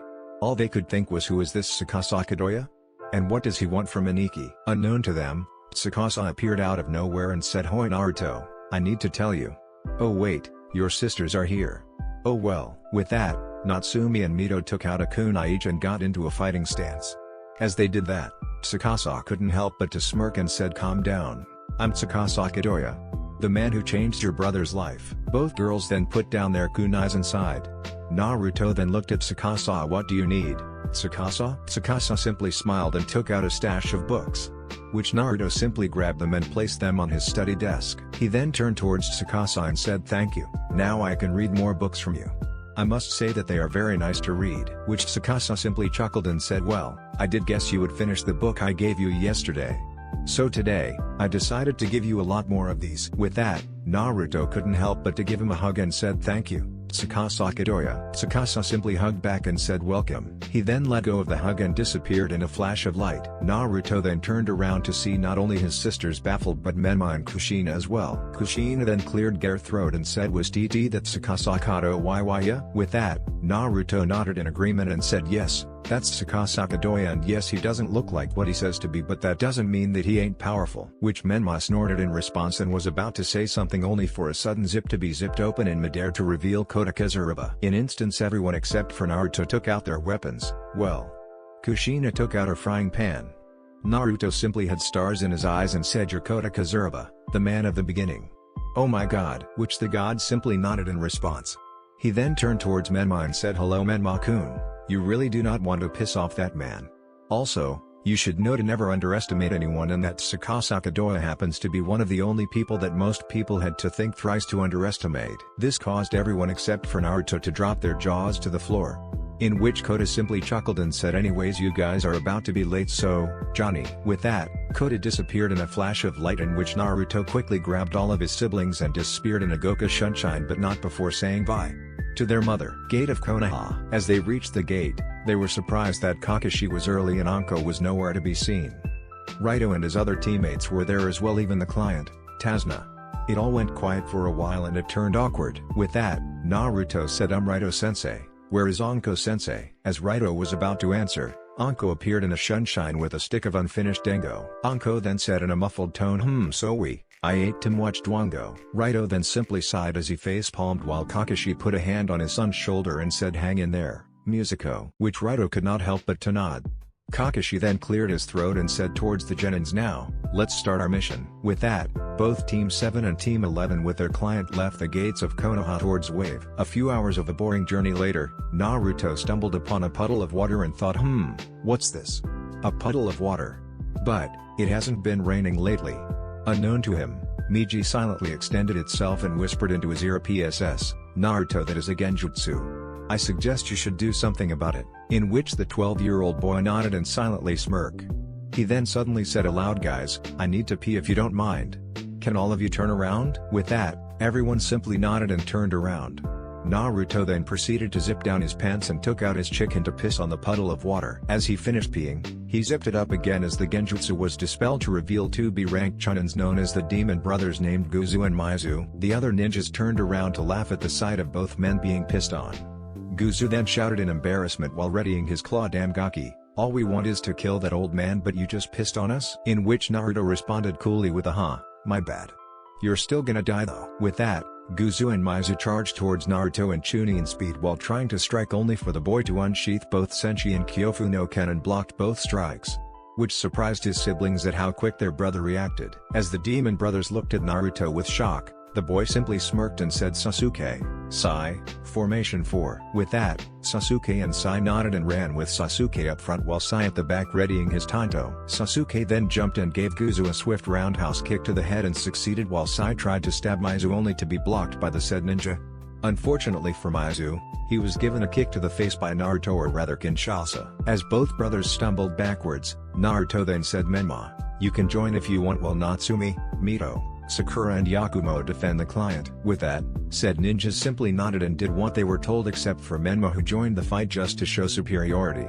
All they could think was, who is this Tsukasa Kadoya? And what does he want from Aniki? Unknown to them, Tsukasa appeared out of nowhere and said, Hoi Naruto, I need to tell you. Oh wait, your sisters are here. Oh well. With that, Natsumi and Mito took out a kunai each and got into a fighting stance. As they did that, Tsukasa couldn't help but to smirk and said, calm down, I'm Tsukasa Kadoya, the man who changed your brother's life. Both girls then put down their kunais inside. Naruto then looked at Tsukasa. What do you need? Tsukasa? Tsukasa simply smiled and took out a stash of books, which Naruto simply grabbed them and placed them on his study desk. He then turned towards Tsukasa and said, "Thank you, now I can read more books from you. I must say that they are very nice to read." Which Tsukasa simply chuckled and said, "Well, I did guess you would finish the book I gave you yesterday. So today, I decided to give you a lot more of these." With that, Naruto couldn't help but to give him a hug and said, "Thank you, Tsukasa Kadoya." Tsukasa simply hugged back and said welcome. He then let go of the hug and disappeared in a flash of light. Naruto then turned around to see not only his sisters baffled but Menma and Kushina as well. Kushina then cleared their throat and said, "Was TT that Tsukasa Kadoya?" With that, Naruto nodded in agreement and said, "Yes, that's Tsukasa Kadoya, and yes, he doesn't look like what he says to be, but that doesn't mean that he ain't powerful." Which Menma snorted in response and was about to say something only for a sudden zip to be zipped open in midair to reveal Kodakazuruba. In instance everyone except for Naruto took out their weapons. Well, Kushina took out a frying pan. Naruto simply had stars in his eyes and said, "You're Kodakazuruba, the man of the beginning." "Oh my god." Which the god simply nodded in response. He then turned towards Menma and said, "Hello Menma-kun, you really do not want to piss off that man. Also, you should know to never underestimate anyone, and that Tsukasa Kadoya happens to be one of the only people that most people had to think thrice to underestimate." This caused everyone except for Naruto to drop their jaws to the floor. In which Koda simply chuckled and said, "Anyways, you guys are about to be late, so, Johnny." With that, Koda disappeared in a flash of light, in which Naruto quickly grabbed all of his siblings and disappeared in a Goka Sunshine, but not before saying bye to their mother. Gate of Konoha. As they reached the gate, they were surprised that Kakashi was early and Anko was nowhere to be seen. Raito and his other teammates were there as well, even the client, Tazna. It all went quiet for a while and it turned awkward. With that, Naruto said, Raito-sensei, where is Anko-sensei?" As Raito was about to answer, Anko appeared in a sunshine with a stick of unfinished dango. Anko then said in a muffled tone, "So I ate too much dwango." Raito then simply sighed as he face-palmed while Kakashi put a hand on his son's shoulder and said, "Hang in there, Musico." Which Raito could not help but to nod. Kakashi then cleared his throat and said towards the Genins, "Now, let's start our mission." With that, both Team 7 and Team 11 with their client left the gates of Konoha towards Wave. A few hours of a boring journey later, Naruto stumbled upon a puddle of water and thought, what's this? A puddle of water? But, it hasn't been raining lately. Unknown to him, Miji silently extended itself and whispered into his ear, "PSS, Naruto, that is a genjutsu. I suggest you should do something about it." In which the 12-year-old boy nodded and silently smirked. He then suddenly said aloud, "Guys, I need to pee if you don't mind. Can all of you turn around?" With that, everyone simply nodded and turned around. Naruto then proceeded to zip down his pants and took out his chicken to piss on the puddle of water. As he finished peeing, he zipped it up again as the genjutsu was dispelled to reveal two B-ranked chunins known as the Demon Brothers named Guzu and Maizu. The other ninjas turned around to laugh at the sight of both men being pissed on. Guzu then shouted in embarrassment while readying his claw, "Damgaki, all we want is to kill that old man, but you just pissed on us?" In which Naruto responded coolly with a "My bad. You're still gonna die though." With that, Guzu and Maizu charged towards Naruto in Chunin speed while trying to strike, only for the boy to unsheath both Senshi and Kyofu no Ken and blocked both strikes. Which surprised his siblings at how quick their brother reacted. As the Demon Brothers looked at Naruto with shock, the boy simply smirked and said, "Sasuke, Sai, formation 4. With that, Sasuke and Sai nodded and ran with Sasuke up front while Sai at the back readying his tanto. Sasuke then jumped and gave Guzu a swift roundhouse kick to the head and succeeded, while Sai tried to stab Maizu only to be blocked by the said ninja. Unfortunately for Maizu, he was given a kick to the face by Naruto, or rather Kinshasa. As both brothers stumbled backwards, Naruto then said, "Menma, you can join if you want while Natsumi, Mito, Sakura and Yakumo defend the client." With that, said ninjas simply nodded and did what they were told, except for Menma, who joined the fight just to show superiority.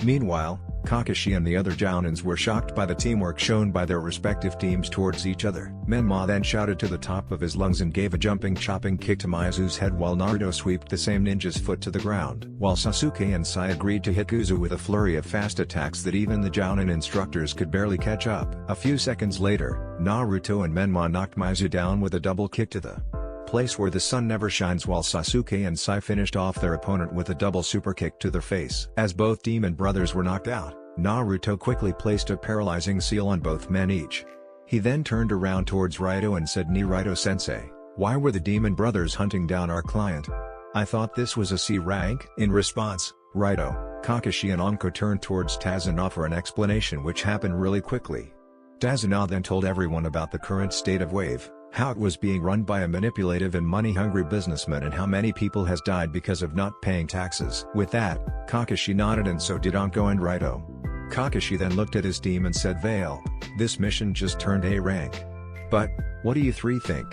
Meanwhile, Kakashi and the other Jounins were shocked by the teamwork shown by their respective teams towards each other. Menma then shouted to the top of his lungs and gave a jumping chopping kick to Maizu's head, while Naruto swept the same ninja's foot to the ground. While Sasuke and Sai agreed to hit Guzu with a flurry of fast attacks that even the Jounin instructors could barely catch up. A few seconds later, Naruto and Menma knocked Maizu down with a double kick to the place where the sun never shines, while Sasuke and Sai finished off their opponent with a double super kick to their face. As both Demon Brothers were knocked out, Naruto quickly placed a paralyzing seal on both men each. He then turned around towards Raito and said, "Raito-sensei, why were the Demon Brothers hunting down our client? I thought this was a C rank." In response, Raito, Kakashi and Anko turned towards Tazuna for an explanation, which happened really quickly. Tazuna then told everyone about the current state of Wave, how it was being run by a manipulative and money-hungry businessman and how many people has died because of not paying taxes. With that, Kakashi nodded and so did Anko and Raito. Kakashi then looked at his team and said, "Vale, this mission just turned A rank. But, what do you three think?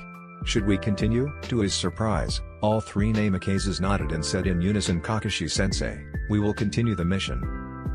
Should we continue?" To his surprise, all three Namikazes nodded and said in unison, "Kakashi-sensei, we will continue the mission."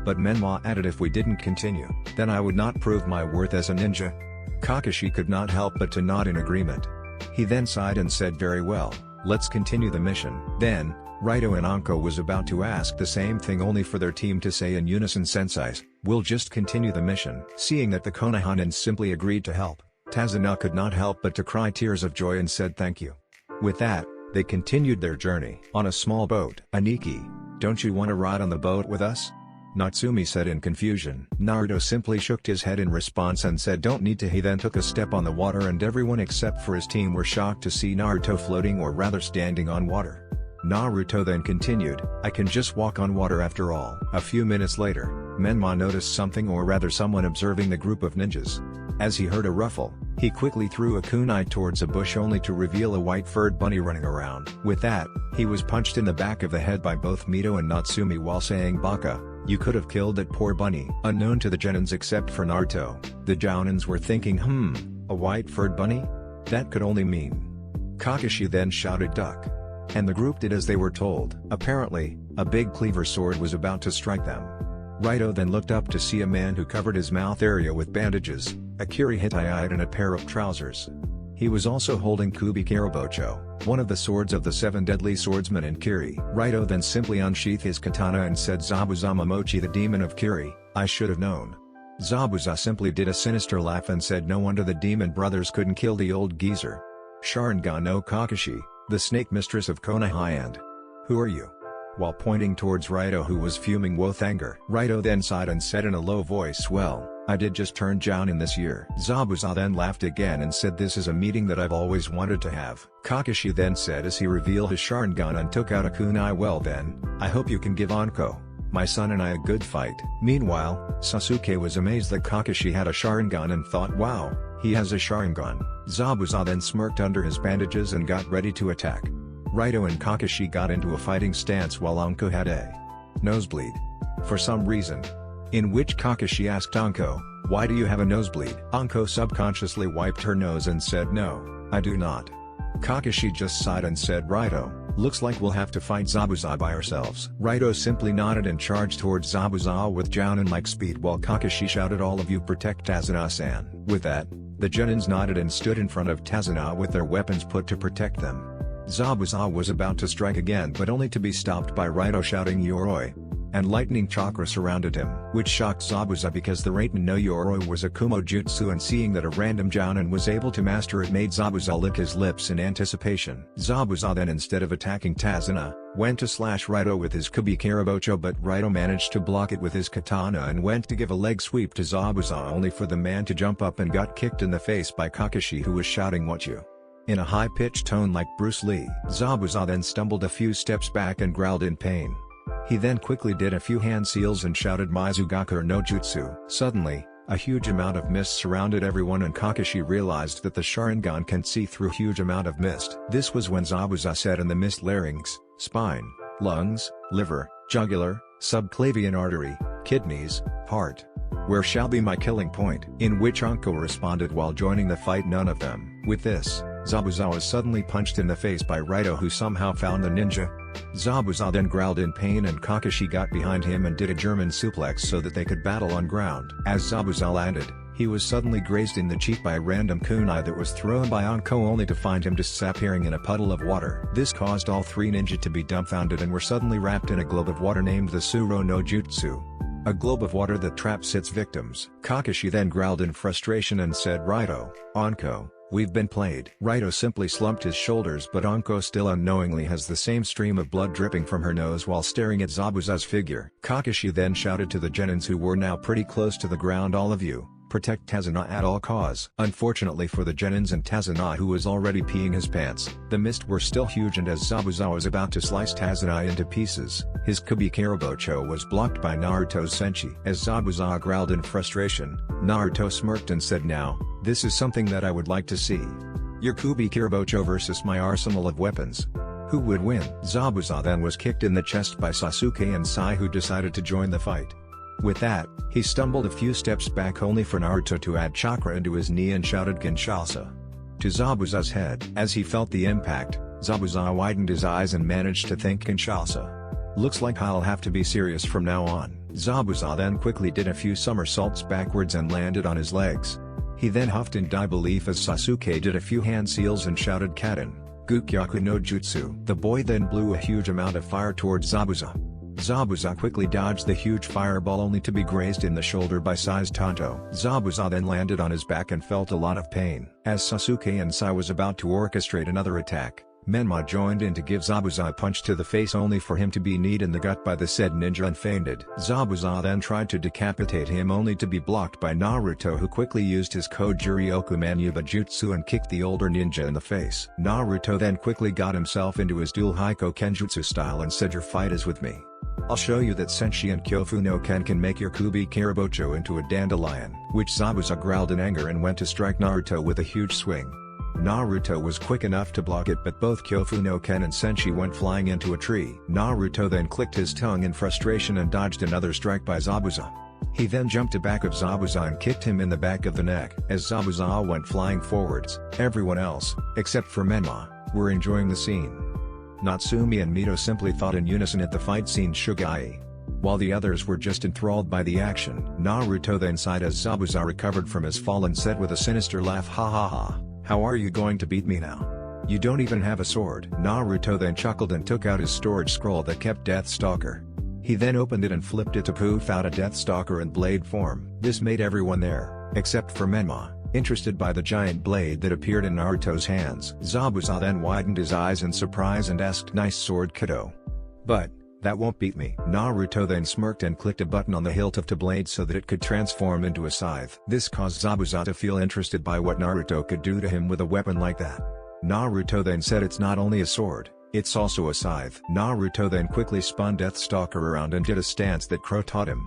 But Menma added, "If we didn't continue, then I would not prove my worth as a ninja." Kakashi could not help but to nod in agreement. He then sighed and said, "Very well, let's continue the mission." Then, Raito and Anko was about to ask the same thing only for their team to say in unison, "Sensei, we'll just continue the mission." Seeing that the Konohanins simply agreed to help, Tazuna could not help but to cry tears of joy and said thank you. With that, they continued their journey on a small boat. "Aniki, don't you want to ride on the boat with us?" Natsumi said in confusion. Naruto simply shook his head in response and said don't need to. He then took a step on the water and everyone except for his team were shocked to see Naruto floating, or rather standing on water. Naruto then continued, "I can just walk on water after all." A few minutes later, Menma noticed something, or rather someone observing the group of ninjas. As he heard a ruffle, he quickly threw a kunai towards a bush only to reveal a white furred bunny running around. With that, he was punched in the back of the head by both Mito and Natsumi while saying, "Baka, you could have killed that poor bunny." Unknown to the Jounins except for Naruto, the Jounins were thinking, a white furred bunny? That could only mean. Kakashi then shouted duck. And the group did as they were told. Apparently, a big cleaver sword was about to strike them. Raito then looked up to see a man who covered his mouth area with bandages, a Kiri Hittite and a pair of trousers. He was also holding Kubi Karabocho, one of the swords of the 7 deadly swordsmen in Kiri. Raito then simply unsheathed his katana and said, "Zabuza Momochi, the demon of Kiri, I should have known." Zabuza simply did a sinister laugh and said no wonder the demon brothers couldn't kill the old geezer. "Sharingan no Kakashi, the snake mistress of Konoha, and who are you?" While pointing towards Raito, who was fuming with anger. Raito then sighed and said in a low voice, "Well, I did just turn Jounin this year." Zabuza then laughed again and said, "This is a meeting that I've always wanted to have." Kakashi then said as he revealed his Sharingan and took out a kunai, "Well then, I hope you can give Anko, my son, and I a good fight." Meanwhile, Sasuke was amazed that Kakashi had a Sharingan and thought, wow, he has a Sharingan. Zabuza then smirked under his bandages and got ready to attack. Raito and Kakashi got into a fighting stance while Anko had a nosebleed. For some reason. In which Kakashi asked Anko, "Why do you have a nosebleed?" Anko subconsciously wiped her nose and said, "No, I do not." Kakashi just sighed and said, "Raito, looks like we'll have to fight Zabuza by ourselves." Raito simply nodded and charged towards Zabuza with Jounin-like speed while Kakashi shouted, "All of you protect Tazuna-san." With that, the Jounins nodded and stood in front of Tazuna with their weapons put to protect them. Zabuza was about to strike again but only to be stopped by Raito shouting Yoroi. And lightning chakra surrounded him, which shocked Zabuza because the Raiten no Yoroi was a Kumo jutsu, and seeing that a random Jounin was able to master it made Zabuza lick his lips in anticipation. Zabuza then, instead of attacking Tazuna, went to slash Raito with his Kubi Karabocho, but Raito managed to block it with his katana and went to give a leg sweep to Zabuza only for the man to jump up and got kicked in the face by Kakashi, who was shouting "What you?" in a high-pitched tone like Bruce Lee. Zabuza then stumbled a few steps back and growled in pain. He then quickly did a few hand seals and shouted Mizugaka no Jutsu. Suddenly, a huge amount of mist surrounded everyone and Kakashi realized that the Sharingan can see through huge amount of mist. This was when Zabuza said in the mist, "Larynx, spine, lungs, liver, jugular, subclavian artery, kidneys, heart. Where shall be my killing point?" In which Anko responded while joining the fight, "None of them." With this, Zabuza was suddenly punched in the face by Raito, who somehow found the ninja. Zabuza then growled in pain and Kakashi got behind him and did a German suplex so that they could battle on ground. As Zabuza landed, he was suddenly grazed in the cheek by a random kunai that was thrown by Anko only to find him disappearing in a puddle of water. This caused all three ninja to be dumbfounded and were suddenly wrapped in a globe of water named the Suro no Jutsu. A globe of water that traps its victims. Kakashi then growled in frustration and said, "Raito, Anko, we've been played." Raito simply slumped his shoulders, but Anko still unknowingly has the same stream of blood dripping from her nose while staring at Zabuza's figure. Kakashi then shouted to the Jounins, who were now pretty close to the ground, "All of you, protect Tazuna at all costs. Unfortunately for the Genins and Tazuna, who was already peeing his pants, the mist were still huge, and as Zabuza was about to slice Tazuna into pieces, his Kubikirabocho was blocked by Naruto's Senshi. As Zabuza growled in frustration, Naruto smirked and said, "Now, this is something that I would like to see. Your Kubikirabocho versus my arsenal of weapons. Who would win?" Zabuza then was kicked in the chest by Sasuke and Sai, who decided to join the fight. With that, he stumbled a few steps back only for Naruto to add chakra into his knee and shouted Kinshasa to Zabuza's head. As he felt the impact, Zabuza widened his eyes and managed to think Kinshasa. "Looks like I'll have to be serious from now on." Zabuza then quickly did a few somersaults backwards and landed on his legs. He then huffed in disbelief as Sasuke did a few hand seals and shouted Kaden, Gukyaku no Jutsu. The boy then blew a huge amount of fire towards Zabuza. Zabuza quickly dodged the huge fireball only to be grazed in the shoulder by Sai's Tonto. Zabuza then landed on his back and felt a lot of pain. As Sasuke and Sai was about to orchestrate another attack, Menma joined in to give Zabuza a punch to the face only for him to be kneed in the gut by the said ninja and fainted. Zabuza then tried to decapitate him only to be blocked by Naruto, who quickly used his Kojuryoku Manuba Jutsu and kicked the older ninja in the face. Naruto then quickly got himself into his dual Haiko Kenjutsu style and said, "Your fight is with me. I'll show you that Senshi and Kyofu no Ken can make your Kubikirabocho into a dandelion." Which Zabuza growled in anger and went to strike Naruto with a huge swing. Naruto was quick enough to block it, but both Kyofu no Ken and Senshi went flying into a tree. Naruto then clicked his tongue in frustration and dodged another strike by Zabuza. He then jumped to back of Zabuza and kicked him in the back of the neck. As Zabuza went flying forwards, everyone else, except for Menma, were enjoying the scene. Natsumi and Mito simply thought in unison at the fight scene Shugai, while the others were just enthralled by the action. Naruto then sighed as Zabuza recovered from his fall and said with a sinister laugh, "Ha ha ha, how are you going to beat me now? You don't even have a sword." Naruto then chuckled and took out his storage scroll that kept Deathstalker. He then opened it and flipped it to poof out a Deathstalker in blade form. This made everyone there, except for Menma, interested by the giant blade that appeared in Naruto's hands. Zabuza then widened his eyes in surprise and asked, "Nice sword, kiddo. But that won't beat me." Naruto then smirked and clicked a button on the hilt of the blade so that it could transform into a scythe. This caused Zabuza to feel interested by what Naruto could do to him with a weapon like that. Naruto then said, "It's not only a sword, it's also a scythe." Naruto then quickly spun Deathstalker around and did a stance that Crow taught him.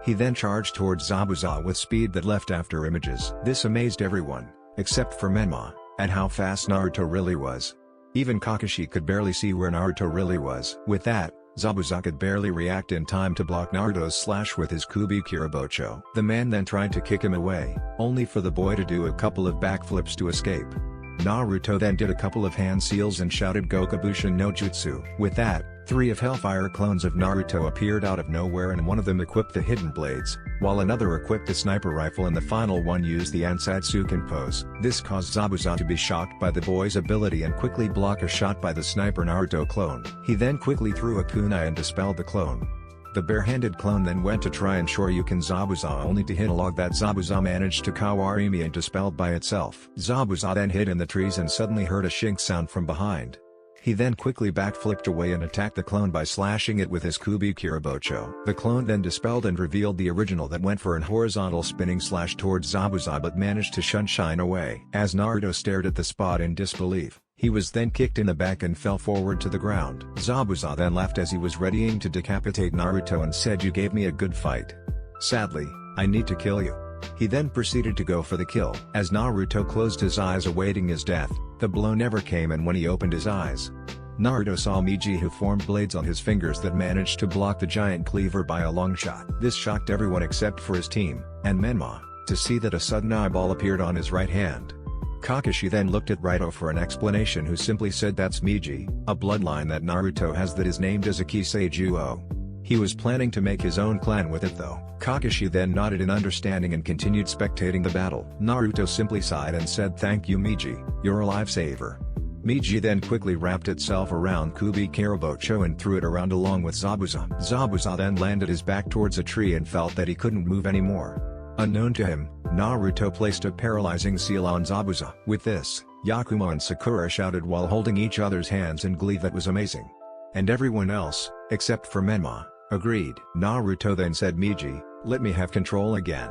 He then charged towards Zabuza with speed that left after images. This amazed everyone, except for Menma, at how fast Naruto really was. Even Kakashi could barely see where Naruto really was. With that, Zabuza could barely react in time to block Naruto's slash with his Kubikirabocho. The man then tried to kick him away, only for the boy to do a couple of backflips to escape. Naruto then did a couple of hand seals and shouted Gokabushin no Jutsu. With that, 3 of Hellfire clones of Naruto appeared out of nowhere, and one of them equipped the hidden blades, while another equipped a sniper rifle and the final one used the Ansatsuken pose. This caused Zabuza to be shocked by the boy's ability and quickly block a shot by the sniper Naruto clone. He then quickly threw a kunai and dispelled the clone. The bare-handed clone then went to try and Shoryuken Zabuza only to hit a log that Zabuza managed to Kawarimi and dispelled by itself. Zabuza then hid in the trees and suddenly heard a shink sound from behind. He then quickly backflipped away and attacked the clone by slashing it with his Kubikirabocho. The clone then dispelled and revealed the original that went for an horizontal spinning slash towards Zabuza but managed to shine away. As Naruto stared at the spot in disbelief, he was then kicked in the back and fell forward to the ground. Zabuza then laughed as he was readying to decapitate Naruto and said, "You gave me a good fight. Sadly, I need to kill you." He then proceeded to go for the kill. As Naruto closed his eyes awaiting his death, the blow never came, and when he opened his eyes, Naruto saw Miji, who formed blades on his fingers that managed to block the giant cleaver by a long shot. This shocked everyone except for his team, and Menma, to see that a sudden eyeball appeared on his right hand. Kakashi then looked at Raito for an explanation, who simply said, "That's Miji, a bloodline that Naruto has that is named as a Kiseijuo. He was planning to make his own clan with it though." Kakashi then nodded in understanding and continued spectating the battle. Naruto simply sighed and said, "Thank you Miji, you're a lifesaver." Miji then quickly wrapped itself around Kubikirabocho and threw it around along with Zabuza. Zabuza then landed his back towards a tree and felt that he couldn't move anymore. Unknown to him, Naruto placed a paralyzing seal on Zabuza. With this, Yakumo and Sakura shouted while holding each other's hands in glee. That was amazing. And everyone else, except for Menma, agreed. Naruto then said, "Miji, let me have control again."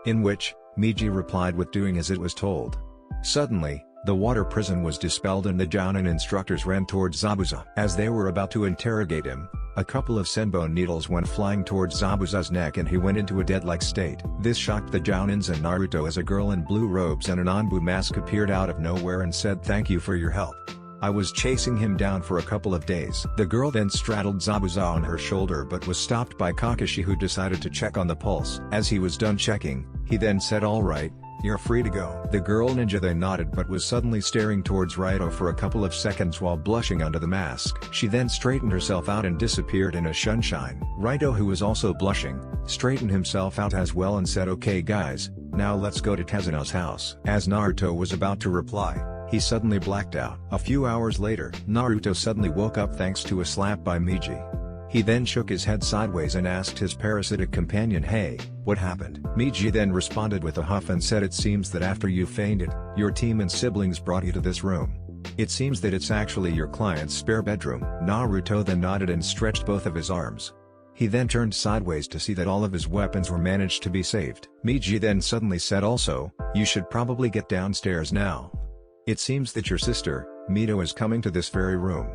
In which, Miji replied with doing as it was told. Suddenly, the water prison was dispelled and the Jounin instructors ran towards Zabuza. As they were about to interrogate him, a couple of senbon needles went flying towards Zabuza's neck and he went into a dead-like state. This shocked the Jounins and Naruto as a girl in blue robes and an Anbu mask appeared out of nowhere and said, "Thank you for your help. I was chasing him down for a couple of days." The girl then straddled Zabuza on her shoulder but was stopped by Kakashi, who decided to check on the pulse. As he was done checking, he then said, "Alright, you're free to go." The girl ninja then nodded but was suddenly staring towards Raito for a couple of seconds while blushing under the mask. She then straightened herself out and disappeared in a sunshine. Raito, who was also blushing, straightened himself out as well and said, "Okay guys, now let's go to Tezuno's house." As Naruto was about to reply, he suddenly blacked out. A few hours later, Naruto suddenly woke up thanks to a slap by Miji. He then shook his head sideways and asked his parasitic companion, "Hey, what happened?" Miji then responded with a huff and said, "It seems that after you fainted, your team and siblings brought you to this room. It seems that it's actually your client's spare bedroom." Naruto then nodded and stretched both of his arms. He then turned sideways to see that all of his weapons were managed to be saved. Miji then suddenly said, "Also, you should probably get downstairs now. It seems that your sister, Mito, is coming to this very room.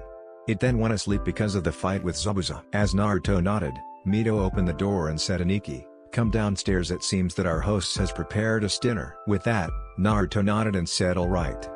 It then went asleep because of the fight with Zabuza." As Naruto nodded, Mito opened the door and said, "Aniki, come downstairs, it seems that our host has prepared us dinner." With that, Naruto nodded and said, "Alright.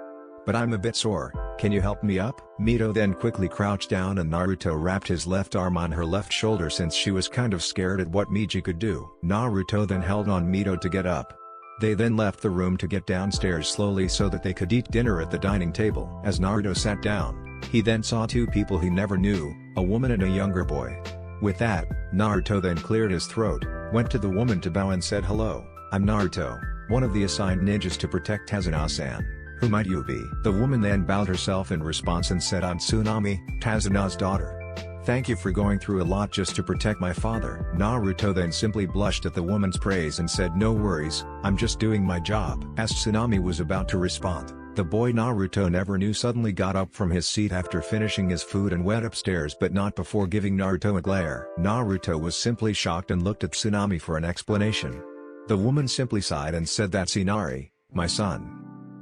But I'm a bit sore, can you help me up?" Mito then quickly crouched down and Naruto wrapped his left arm on her left shoulder since she was kind of scared at what Miji could do. Naruto then held on Mito to get up. They then left the room to get downstairs slowly so that they could eat dinner at the dining table. As Naruto sat down, he then saw two people he never knew, a woman and a younger boy. With that, Naruto then cleared his throat, went to the woman to bow and said, "Hello, I'm Naruto, one of the assigned ninjas to protect Tezuno-san. Who might you be?" The woman then bowed herself in response and said, "I'm Tsunami, Tezuno's daughter. Thank you for going through a lot just to protect my father." Naruto then simply blushed at the woman's praise and said, "No worries, I'm just doing my job." As Tsunami was about to respond, the boy Naruto never knew suddenly got up from his seat after finishing his food and went upstairs, but not before giving Naruto a glare. Naruto was simply shocked and looked at Tsunami for an explanation. The woman simply sighed and said, "That's Inari, my son.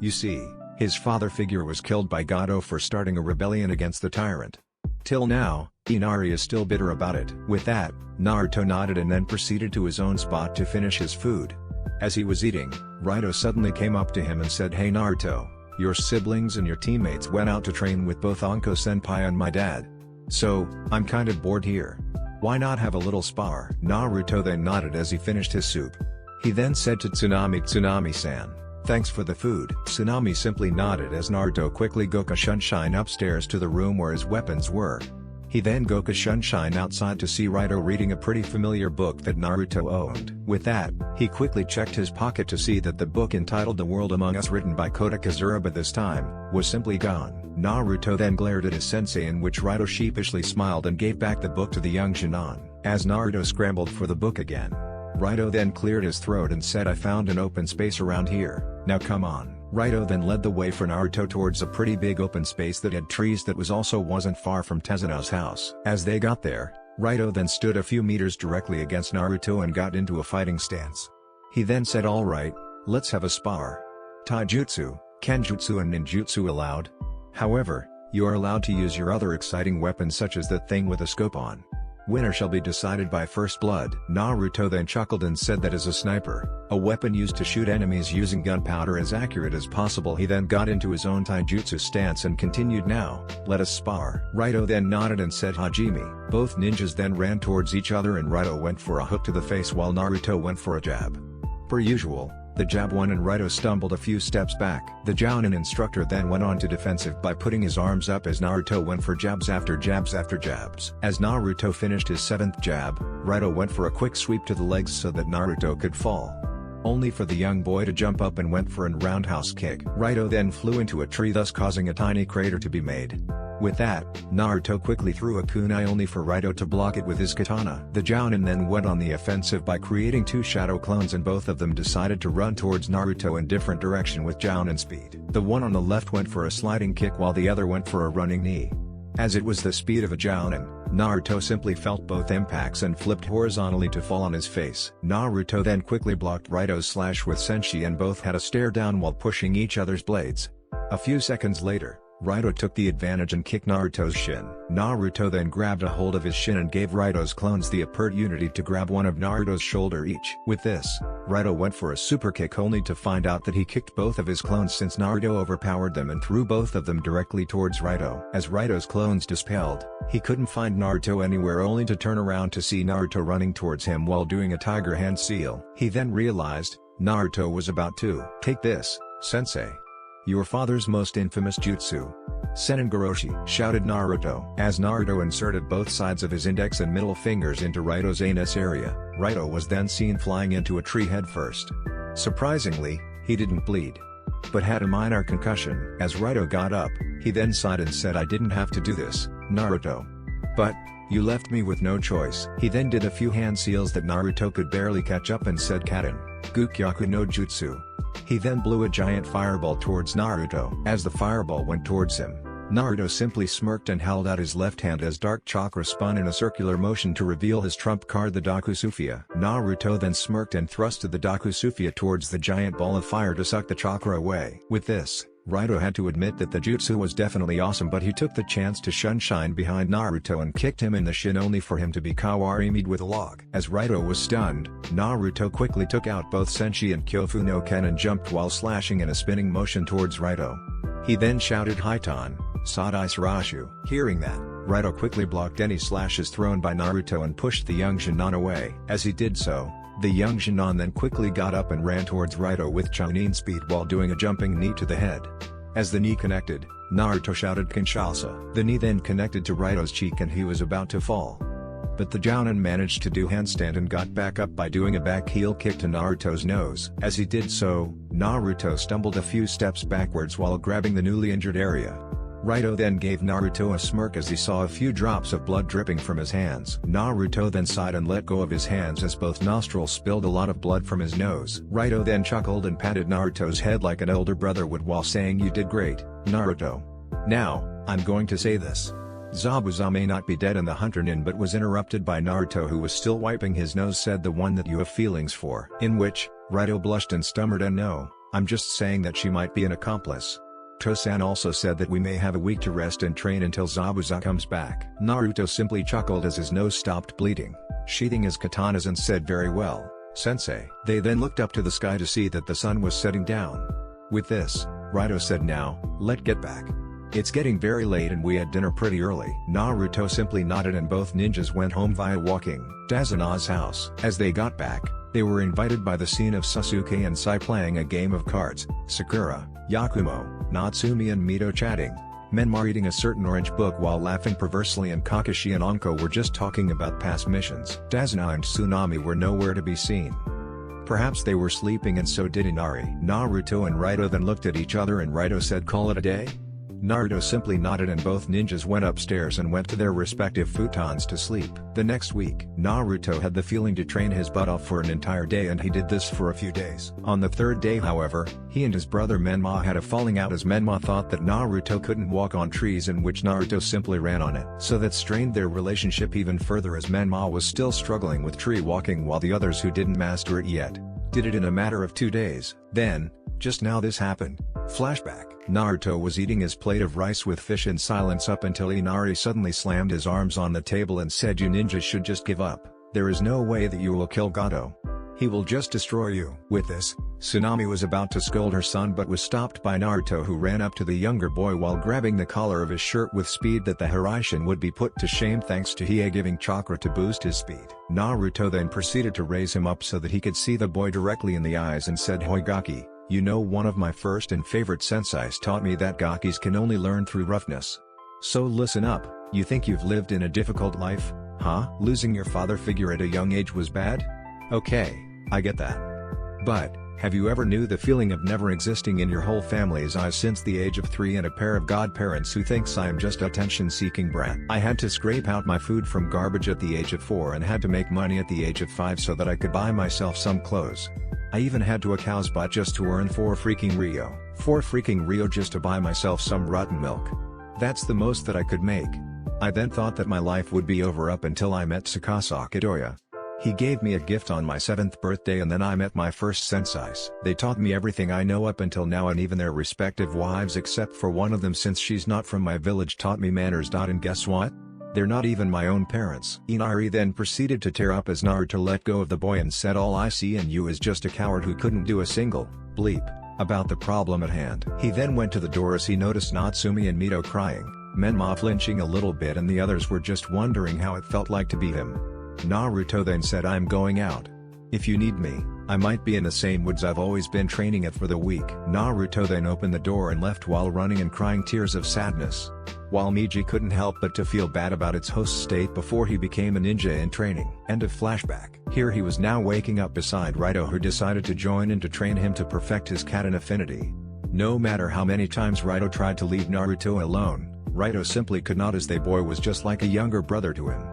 You see, his father figure was killed by Gato for starting a rebellion against the tyrant. Till now, Inari is still bitter about it." With that, Naruto nodded and then proceeded to his own spot to finish his food. As he was eating, Raito suddenly came up to him and said, "Hey Naruto, your siblings and your teammates went out to train with both Anko-senpai and my dad. So, I'm kind of bored here. Why not have a little spar?" Naruto then nodded as he finished his soup. He then said to Tsunami, "Tsunami-san, thanks for the food." Tsunami simply nodded as Naruto quickly Goka Sunshine upstairs to the room where his weapons were. He then Goka Sunshine outside to see Raito reading a pretty familiar book that Naruto owned. With that, he quickly checked his pocket to see that the book entitled The World Among Us, written by Kota Kazuraba this time, was simply gone. Naruto then glared at his sensei, in which Raito sheepishly smiled and gave back the book to the young Shinon. As Naruto scrambled for the book again, Raito then cleared his throat and said, "I found an open space around here, now come on." Raito then led the way for Naruto towards a pretty big open space that had trees that wasn't far from Tezuno's house. As they got there, Raito then stood a few meters directly against Naruto and got into a fighting stance. He then said, "Alright, let's have a spar. Taijutsu, Kenjutsu and Ninjutsu allowed. However, you are allowed to use your other exciting weapons such as that thing with a scope on. Winner shall be decided by first blood." Naruto then chuckled and said that as a sniper, a weapon used to shoot enemies using gunpowder as accurate as possible, he then got into his own taijutsu stance and continued, "Now, let us spar." Raito then nodded and said, "Hajime." Both ninjas then ran towards each other and Raito went for a hook to the face while Naruto went for a jab. Per usual, the jab won and Raito stumbled a few steps back. The Jounin instructor then went on to defensive by putting his arms up as Naruto went for jabs after jabs after jabs. As Naruto finished his 7th jab, Raito went for a quick sweep to the legs so that Naruto could fall, only for the young boy to jump up and went for a roundhouse kick. Raito then flew into a tree, thus causing a tiny crater to be made. With that, Naruto quickly threw a kunai only for Raito to block it with his katana. The Jounin then went on the offensive by creating 2 shadow clones, and both of them decided to run towards Naruto in different direction with Jounin speed. The one on the left went for a sliding kick while the other went for a running knee. As it was the speed of a Jounin, Naruto simply felt both impacts and flipped horizontally to fall on his face. Naruto then quickly blocked Raito's slash with Senshi and both had a stare down while pushing each other's blades. A few seconds later, Raito took the advantage and kicked Naruto's shin. Naruto then grabbed a hold of his shin and gave Raito's clones the opportunity to grab one of Naruto's shoulder each. With this, Raito went for a super kick only to find out that he kicked both of his clones since Naruto overpowered them and threw both of them directly towards Raito. As Raito's clones dispelled, he couldn't find Naruto anywhere only to turn around to see Naruto running towards him while doing a tiger hand seal. He then realized, Naruto was about to take this, sensei. Your father's most infamous jutsu. Senengoroshi, shouted Naruto. As Naruto inserted both sides of his index and middle fingers into Raito's anus area, Raito was then seen flying into a tree head first. Surprisingly, he didn't bleed, but had a minor concussion. As Raito got up, he then sighed and said, I didn't have to do this, Naruto. But, you left me with no choice. He then did a few hand seals that Naruto could barely catch up and said Katen, Gukyaku no Jutsu. He then blew a giant fireball towards Naruto. As the fireball went towards him, Naruto simply smirked and held out his left hand as dark chakra spun in a circular motion to reveal his trump card, the Dakusufia. Naruto then smirked and thrusted the Dakusufia towards the giant ball of fire to suck the chakra away. With this, Raito had to admit that the jutsu was definitely awesome, but he took the chance to shine behind Naruto and kicked him in the shin only for him to be kawarimi'd with a log. As Raito was stunned, Naruto quickly took out both Senshi and Kyofu no Ken and jumped while slashing in a spinning motion towards Raito. He then shouted Hiton, Sadai Sarashu. Hearing that, Raito quickly blocked any slashes thrown by Naruto and pushed the young Shinon away. As he did so, the young Shinon then quickly got up and ran towards Raito with Chunin speed while doing a jumping knee to the head. As the knee connected, Naruto shouted Kinshasa. The knee then connected to Raito's cheek and he was about to fall. But the Jounin managed to do handstand and got back up by doing a back heel kick to Naruto's nose. As he did so, Naruto stumbled a few steps backwards while grabbing the newly injured area. Raito then gave Naruto a smirk as he saw a few drops of blood dripping from his hands. Naruto then sighed and let go of his hands as both nostrils spilled a lot of blood from his nose. Raito then chuckled and patted Naruto's head like an elder brother would while saying, "You did great, Naruto. Now, I'm going to say this. Zabuza may not be dead in the Hunter Nin but was interrupted by Naruto, who was still wiping his nose, said the one that you have feelings for. In which, Raito blushed and stammered, and no, I'm just saying that she might be an accomplice. Tosan also said that we may have a week to rest and train until Zabuza comes back. Naruto simply chuckled as his nose stopped bleeding, sheathing his katanas and said, very well, sensei. They then looked up to the sky to see that the sun was setting down. With this, Raito said, now, let's get back. It's getting very late and we had dinner pretty early. Naruto simply nodded and both ninjas went home via walking. Dazuna's house. As they got back, they were invited by the scene of Sasuke and Sai playing a game of cards, Sakura, Yakumo, Natsumi and Mito chatting, Menmar eating a certain orange book while laughing perversely, and Kakashi and Anko were just talking about past missions. Dazuna and Tsunami were nowhere to be seen. Perhaps they were sleeping and so did Inari. Naruto and Raito then looked at each other and Raito said, call it a day? Naruto simply nodded and both ninjas went upstairs and went to their respective futons to sleep. The next week, Naruto had the feeling to train his butt off for an entire day, and he did this for a few days. On the third day, however, he and his brother Menma had a falling out as Menma thought that Naruto couldn't walk on trees, in which Naruto simply ran on it. So that strained their relationship even further as Menma was still struggling with tree walking while the others who didn't master it yet did it in a matter of 2 days. Then, just now this happened. Flashback. Naruto was eating his plate of rice with fish in silence up until Inari suddenly slammed his arms on the table and said, you ninjas should just give up. There is no way that you will kill Gato. He will just destroy you. With this, Tsunami was about to scold her son but was stopped by Naruto, who ran up to the younger boy while grabbing the collar of his shirt with speed that the Hiraishin would be put to shame thanks to Hiei giving chakra to boost his speed. Naruto then proceeded to raise him up so that he could see the boy directly in the eyes and said, Hoigaki, you know, one of my first and favorite senseis taught me that gakis can only learn through roughness. So listen up, you think you've lived in a difficult life, huh? Losing your father figure at a young age was bad? Okay, I get that. But, have you ever knew the feeling of never existing in your whole family's eyes since the age of 3 and a pair of godparents who thinks I am just attention-seeking brat? I had to scrape out my food from garbage at the age of 4 and had to make money at the age of 5 so that I could buy myself some clothes. I even had to a cow's butt just to earn 4 freaking Rio just to buy myself some rotten milk. That's the most that I could make. I then thought that my life would be over up until I met Tsukasa Kidoya. He gave me a gift on my 7th birthday and then I met my first senseis. They taught me everything I know up until now and even their respective wives except for one of them since she's not from my village taught me manners. And guess what? They're not even my own parents. Inari then proceeded to tear up as Naruto let go of the boy and said all I see in you is just a coward who couldn't do a single bleep about the problem at hand. He then went to the door as he noticed Natsumi and Mito crying, Menma flinching a little bit and the others were just wondering how it felt like to be him. Naruto then said I'm going out. If you need me, I might be in the same woods I've always been training at for the week. Naruto then opened the door and left while running and crying tears of sadness. While Miji couldn't help but to feel bad about its host's state before he became a ninja in training. End of flashback. Here he was now waking up beside Raito who decided to join in to train him to perfect his Katen affinity. No matter how many times Raito tried to leave Naruto alone, Raito simply could not as the boy was just like a younger brother to him.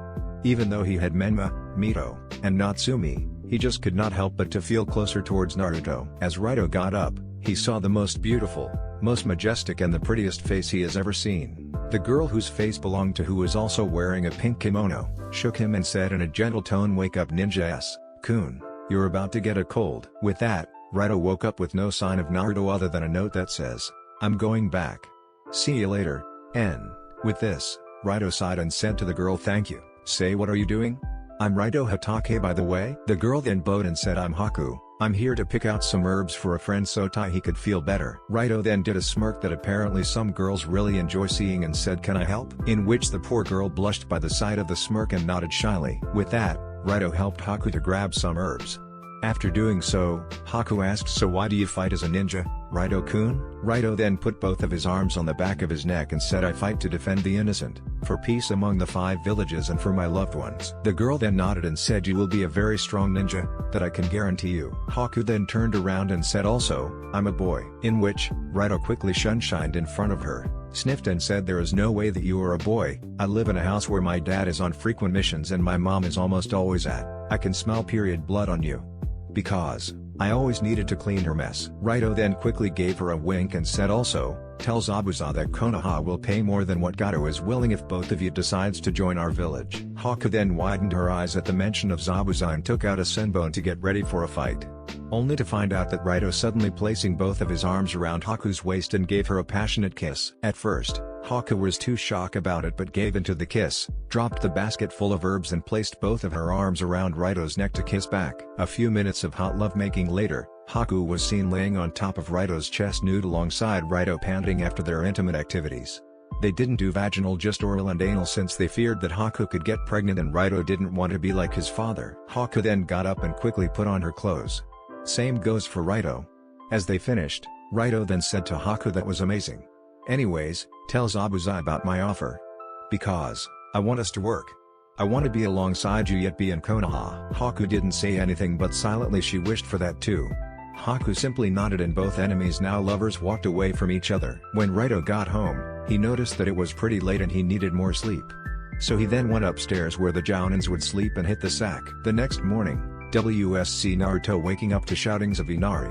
Even though he had Menma, Mito, and Natsumi, he just could not help but to feel closer towards Naruto. As Raito got up, he saw the most beautiful, most majestic and the prettiest face he has ever seen. The girl whose face belonged to who was also wearing a pink kimono, shook him and said in a gentle tone wake up ninja-kun, you're about to get a cold. With that, Raito woke up with no sign of Naruto other than a note that says, I'm going back. See you later, N. With this, Raito sighed and said to the girl thank you. Say what are you doing? I'm Raito Hatake by the way. The girl then bowed and said I'm Haku, I'm here to pick out some herbs for a friend so he could feel better. Raito then did a smirk that apparently some girls really enjoy seeing and said can I help? In which the poor girl blushed by the sight of the smirk and nodded shyly. With that, Raito helped Haku to grab some herbs. After doing so, Haku asked so why do you fight as a ninja, Raito-kun? Raito then put both of his arms on the back of his neck and said I fight to defend the innocent, for peace among the 5 villages and for my loved ones. The girl then nodded and said you will be a very strong ninja, that I can guarantee you. Haku then turned around and said also, I'm a boy. In which, Raito quickly sunshined in front of her, sniffed and said there is no way that you are a boy, I live in a house where my dad is on frequent missions and my mom is almost always at, I can smell blood on you. Because, I always needed to clean her mess. Raito then quickly gave her a wink and said also, tell Zabuza that Konoha will pay more than what Gato is willing if both of you decides to join our village. Haku then widened her eyes at the mention of Zabuza and took out a senbone to get ready for a fight. Only to find out that Raito suddenly placing both of his arms around Haku's waist and gave her a passionate kiss. At first, Haku was too shocked about it but gave into the kiss, dropped the basket full of herbs and placed both of her arms around Raito's neck to kiss back. A few minutes of hot lovemaking later, Haku was seen laying on top of Raito's chest nude alongside Raito panting after their intimate activities. They didn't do vaginal just oral and anal since they feared that Haku could get pregnant and Raito didn't want to be like his father. Haku then got up and quickly put on her clothes. Same goes for Raito. As they finished, Raito then said to Haku that was amazing. Anyways, tell Zabuza about my offer. Because, I want us to work. I want to be alongside you yet be in Konoha. Haku didn't say anything but silently she wished for that too. Haku simply nodded and both enemies now lovers walked away from each other. When Raito got home, he noticed that it was pretty late and he needed more sleep. So he then went upstairs where the Jounins would sleep and hit the sack. The next morning, WSC Naruto waking up to shoutings of Inari.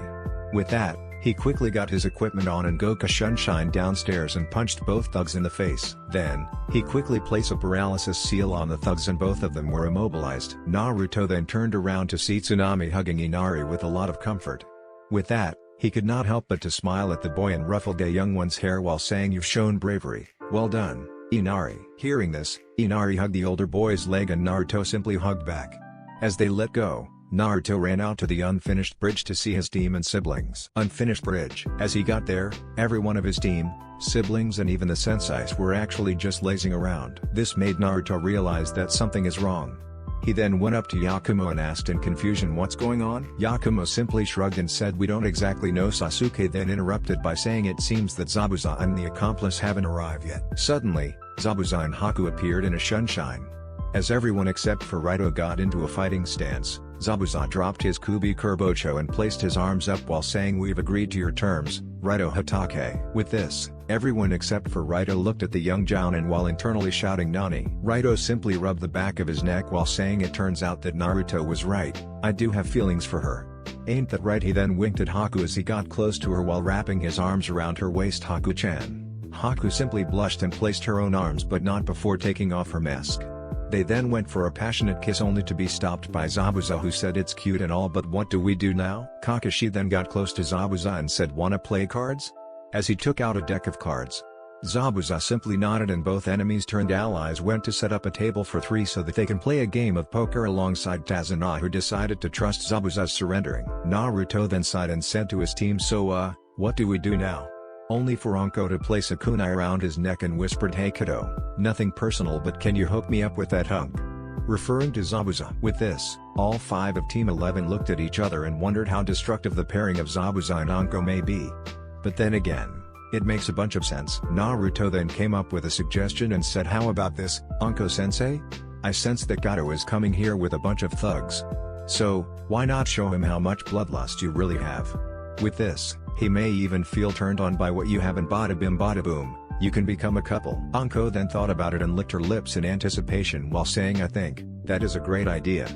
With that, he quickly got his equipment on and Goku Shunshined downstairs and punched both thugs in the face. Then, he quickly placed a paralysis seal on the thugs and both of them were immobilized. Naruto then turned around to see Tsunami hugging Inari with a lot of comfort. With that, he could not help but to smile at the boy and ruffled the young one's hair while saying you've shown bravery, well done, Inari. Hearing this, Inari hugged the older boy's leg and Naruto simply hugged back. As they let go, Naruto ran out to the unfinished bridge to see his team and siblings. Unfinished bridge. As he got there, every one of his team, siblings and even the senseis were actually just lazing around. This made Naruto realize that something is wrong. He then went up to Yakumo and asked in confusion what's going on. Yakumo simply shrugged and said we don't exactly know. Sasuke then interrupted by saying it seems that Zabuza and the accomplice haven't arrived yet. Suddenly, Zabuza and Haku appeared in a sunshine. As everyone except for Raito got into a fighting stance, Zabuza dropped his Kubi Kurbocho and placed his arms up while saying we've agreed to your terms, Raito Hatake. With this, everyone except for Raito looked at the young Jounin while internally shouting Nani. Raito simply rubbed the back of his neck while saying it turns out that Naruto was right, I do have feelings for her. Ain't that right? He then winked at Haku as he got close to her while wrapping his arms around her waist. Haku-chan. Haku simply blushed and placed her own arms but not before taking off her mask. They then went for a passionate kiss only to be stopped by Zabuza, who said it's cute and all, but what do we do now? Kakashi then got close to Zabuza and said, wanna play cards? As he took out a deck of cards. Zabuza simply nodded and both enemies turned allies went to set up a table for 3 so that they can play a game of poker alongside Tazuna, who decided to trust Zabuza's surrendering. Naruto then sighed and said to his team, so what do we do now? Only for Anko to place a kunai around his neck and whispered, hey kiddo, nothing personal but can you hook me up with that hunk? Referring to Zabuza. With this, all 5 of Team 11 looked at each other and wondered how destructive the pairing of Zabuza and Anko may be. But then again, it makes a bunch of sense. Naruto then came up with a suggestion and said, how about this, Anko-sensei? I sense that Gato is coming here with a bunch of thugs. So, why not show him how much bloodlust you really have? With this, he may even feel turned on by what you have, and bada bim bada boom, you can become a couple. Anko then thought about it and licked her lips in anticipation while saying, I think, that is a great idea.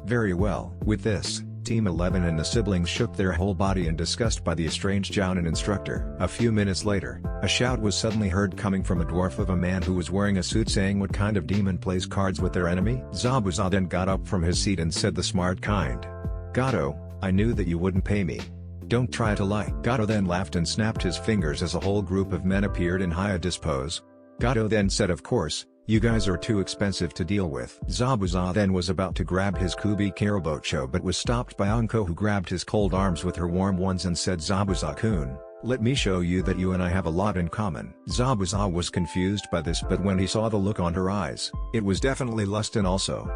Very well. With this, Team 11 and the siblings shook their whole body in disgust by the estranged Jounin instructor. A few minutes later, a shout was suddenly heard coming from a dwarf of a man who was wearing a suit, saying, what kind of demon plays cards with their enemy? Zabuza then got up from his seat and said, the smart kind. Gato, I knew that you wouldn't pay me. Don't try to lie. Gato then laughed and snapped his fingers as a whole group of men appeared in Hayata's pose. Gato then said, of course, you guys are too expensive to deal with. Zabuza then was about to grab his Kubi Karabocho but was stopped by Anko, who grabbed his cold arms with her warm ones and said, Zabuza-kun, let me show you that you and I have a lot in common. Zabuza was confused by this, but when he saw the look on her eyes, it was definitely lust and also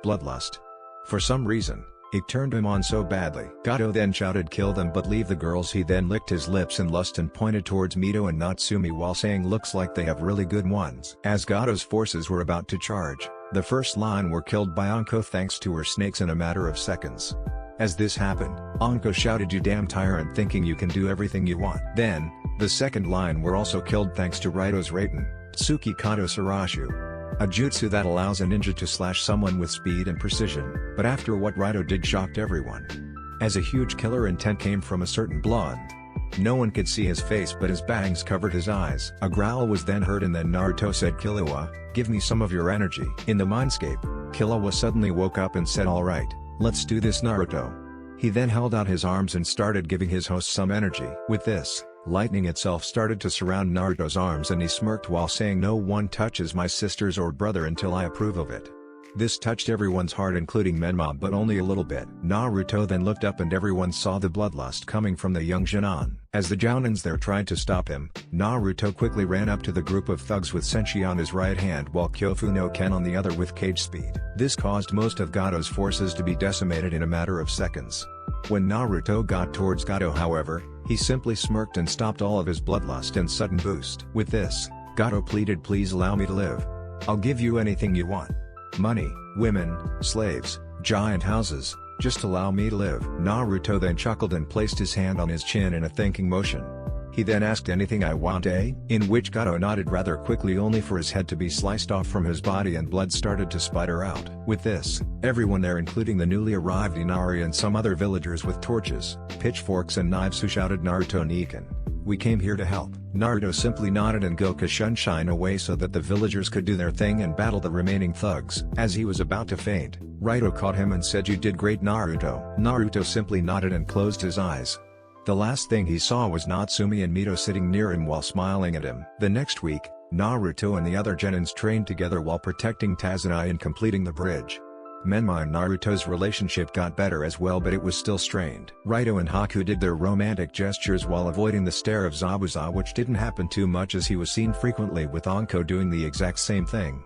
bloodlust. For some reason, it turned him on so badly. Gato then shouted, kill them but leave the girls. He then licked his lips in lust and pointed towards Mito and Natsumi while saying, looks like they have really good ones. As Gato's forces were about to charge, the first line were killed by Anko thanks to her snakes in a matter of seconds. As this happened, Anko shouted, you damn tyrant, thinking you can do everything you want. Then, the second line were also killed thanks to Raito's Raiten, Tsuki Kato Sarashu, a jutsu that allows a ninja to slash someone with speed and precision, but after what Raito did shocked everyone. As a huge killer intent came from a certain blonde. No one could see his face but his bangs covered his eyes. A growl was then heard and then Naruto said, Killua, give me some of your energy. In the mindscape, Killua suddenly woke up and said, alright, let's do this Naruto. He then held out his arms and started giving his host some energy. With this, lightning itself started to surround Naruto's arms and he smirked while saying, no one touches my sisters or brother until I approve of it. This touched everyone's heart including Menma, but only a little bit. Naruto then looked up and everyone saw the bloodlust coming from the young Jinan. As the Jounins there tried to stop him, Naruto quickly ran up to the group of thugs with Senshi on his right hand while Kyofu no Ken on the other with cage speed. This caused most of Gato's forces to be decimated in a matter of seconds. When Naruto got towards Gato, however, he simply smirked and stopped all of his bloodlust and sudden boost. With this, Gato pleaded, please allow me to live. I'll give you anything you want. Money, women, slaves, giant houses, just allow me to live. Naruto then chuckled and placed his hand on his chin in a thinking motion. He then asked, anything I want, eh? In which Gato nodded rather quickly, only for his head to be sliced off from his body and blood started to spider out. With this, everyone there including the newly arrived Inari and some other villagers with torches, pitchforks and knives who shouted, Naruto Nikan, we came here to help. Naruto simply nodded and Goku shun away so that the villagers could do their thing and battle the remaining thugs. As he was about to faint, Raito caught him and said, you did great Naruto. Naruto simply nodded and closed his eyes. The last thing he saw was Natsumi and Mito sitting near him while smiling at him. The next week, Naruto and the other Genins trained together while protecting Tazunai and completing the bridge. Menma and Naruto's relationship got better as well, but it was still strained. Raito and Haku did their romantic gestures while avoiding the stare of Zabuza, which didn't happen too much as he was seen frequently with Anko doing the exact same thing.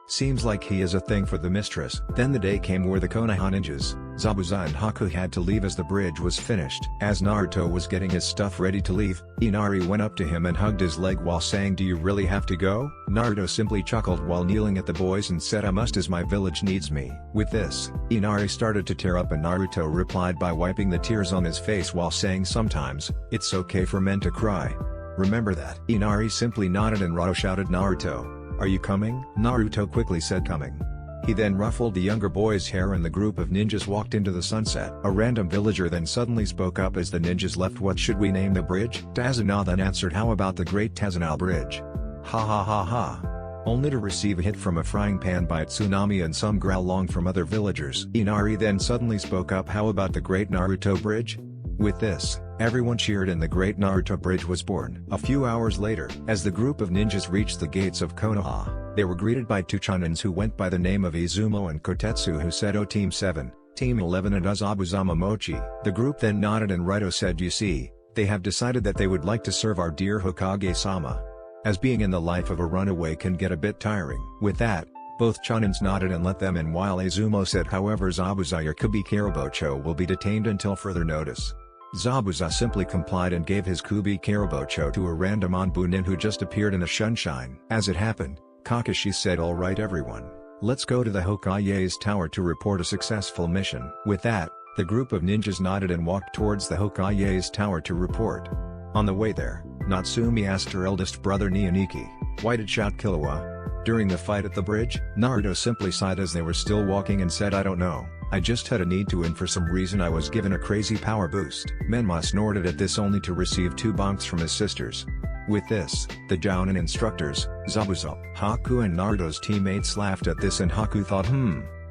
Seems like he is a thing for the mistress. Then the day came where the Konoha ninjas, Zabuza and Haku had to leave as the bridge was finished. As Naruto was getting his stuff ready to leave, Inari went up to him and hugged his leg while saying, do you really have to go? Naruto simply chuckled while kneeling at the boys and said, I must as my village needs me. With this, Inari started to tear up and Naruto replied by wiping the tears on his face while saying, sometimes, it's okay for men to cry. Remember that. Inari simply nodded and Raito shouted, Naruto, are you coming? Naruto quickly said, coming. He then ruffled the younger boy's hair and the group of ninjas walked into the sunset. A random villager then suddenly spoke up as the ninjas left. "What should we name the bridge?" Tazuna then answered, "How about the Great Tazuna Bridge?" Ha ha ha ha. Only to receive a hit from a frying pan by a tsunami and some growl along from other villagers. Inari then suddenly spoke up, "How about the Great Naruto Bridge?" With this, everyone cheered and the Great Naruto Bridge was born. A few hours later, as the group of ninjas reached the gates of Konoha, they were greeted by two Chunins who went by the name of Izumo and Kotetsu, who said, "Oh, Team 7, Team 11 and us Zabuza Mochi." The group then nodded and Raito said, "You see, they have decided that they would like to serve our dear Hokage-sama. As being in the life of a runaway can get a bit tiring." With that, both Chunins nodded and let them in while Izumo said, "However, Zabuza Kubi Karabocho will be detained until further notice." Zabuza simply complied and gave his Kubi Karabocho to a random Anbunin who just appeared in the sunshine. As it happened, Kakashi said, "Alright everyone, let's go to the Hokage's tower to report a successful mission." With that, the group of ninjas nodded and walked towards the Hokage's tower to report. On the way there, Natsumi asked her eldest brother Nyaniki, "Why did Shout Killua?" During the fight at the bridge, Naruto simply sighed as they were still walking and said, "I don't know, I just had a need to and for some reason I was given a crazy power boost." Menma snorted at this only to receive 2 bonks from his sisters. With this, the Jounin instructors, Zabuza, Haku and Naruto's teammates laughed at this and Haku thought,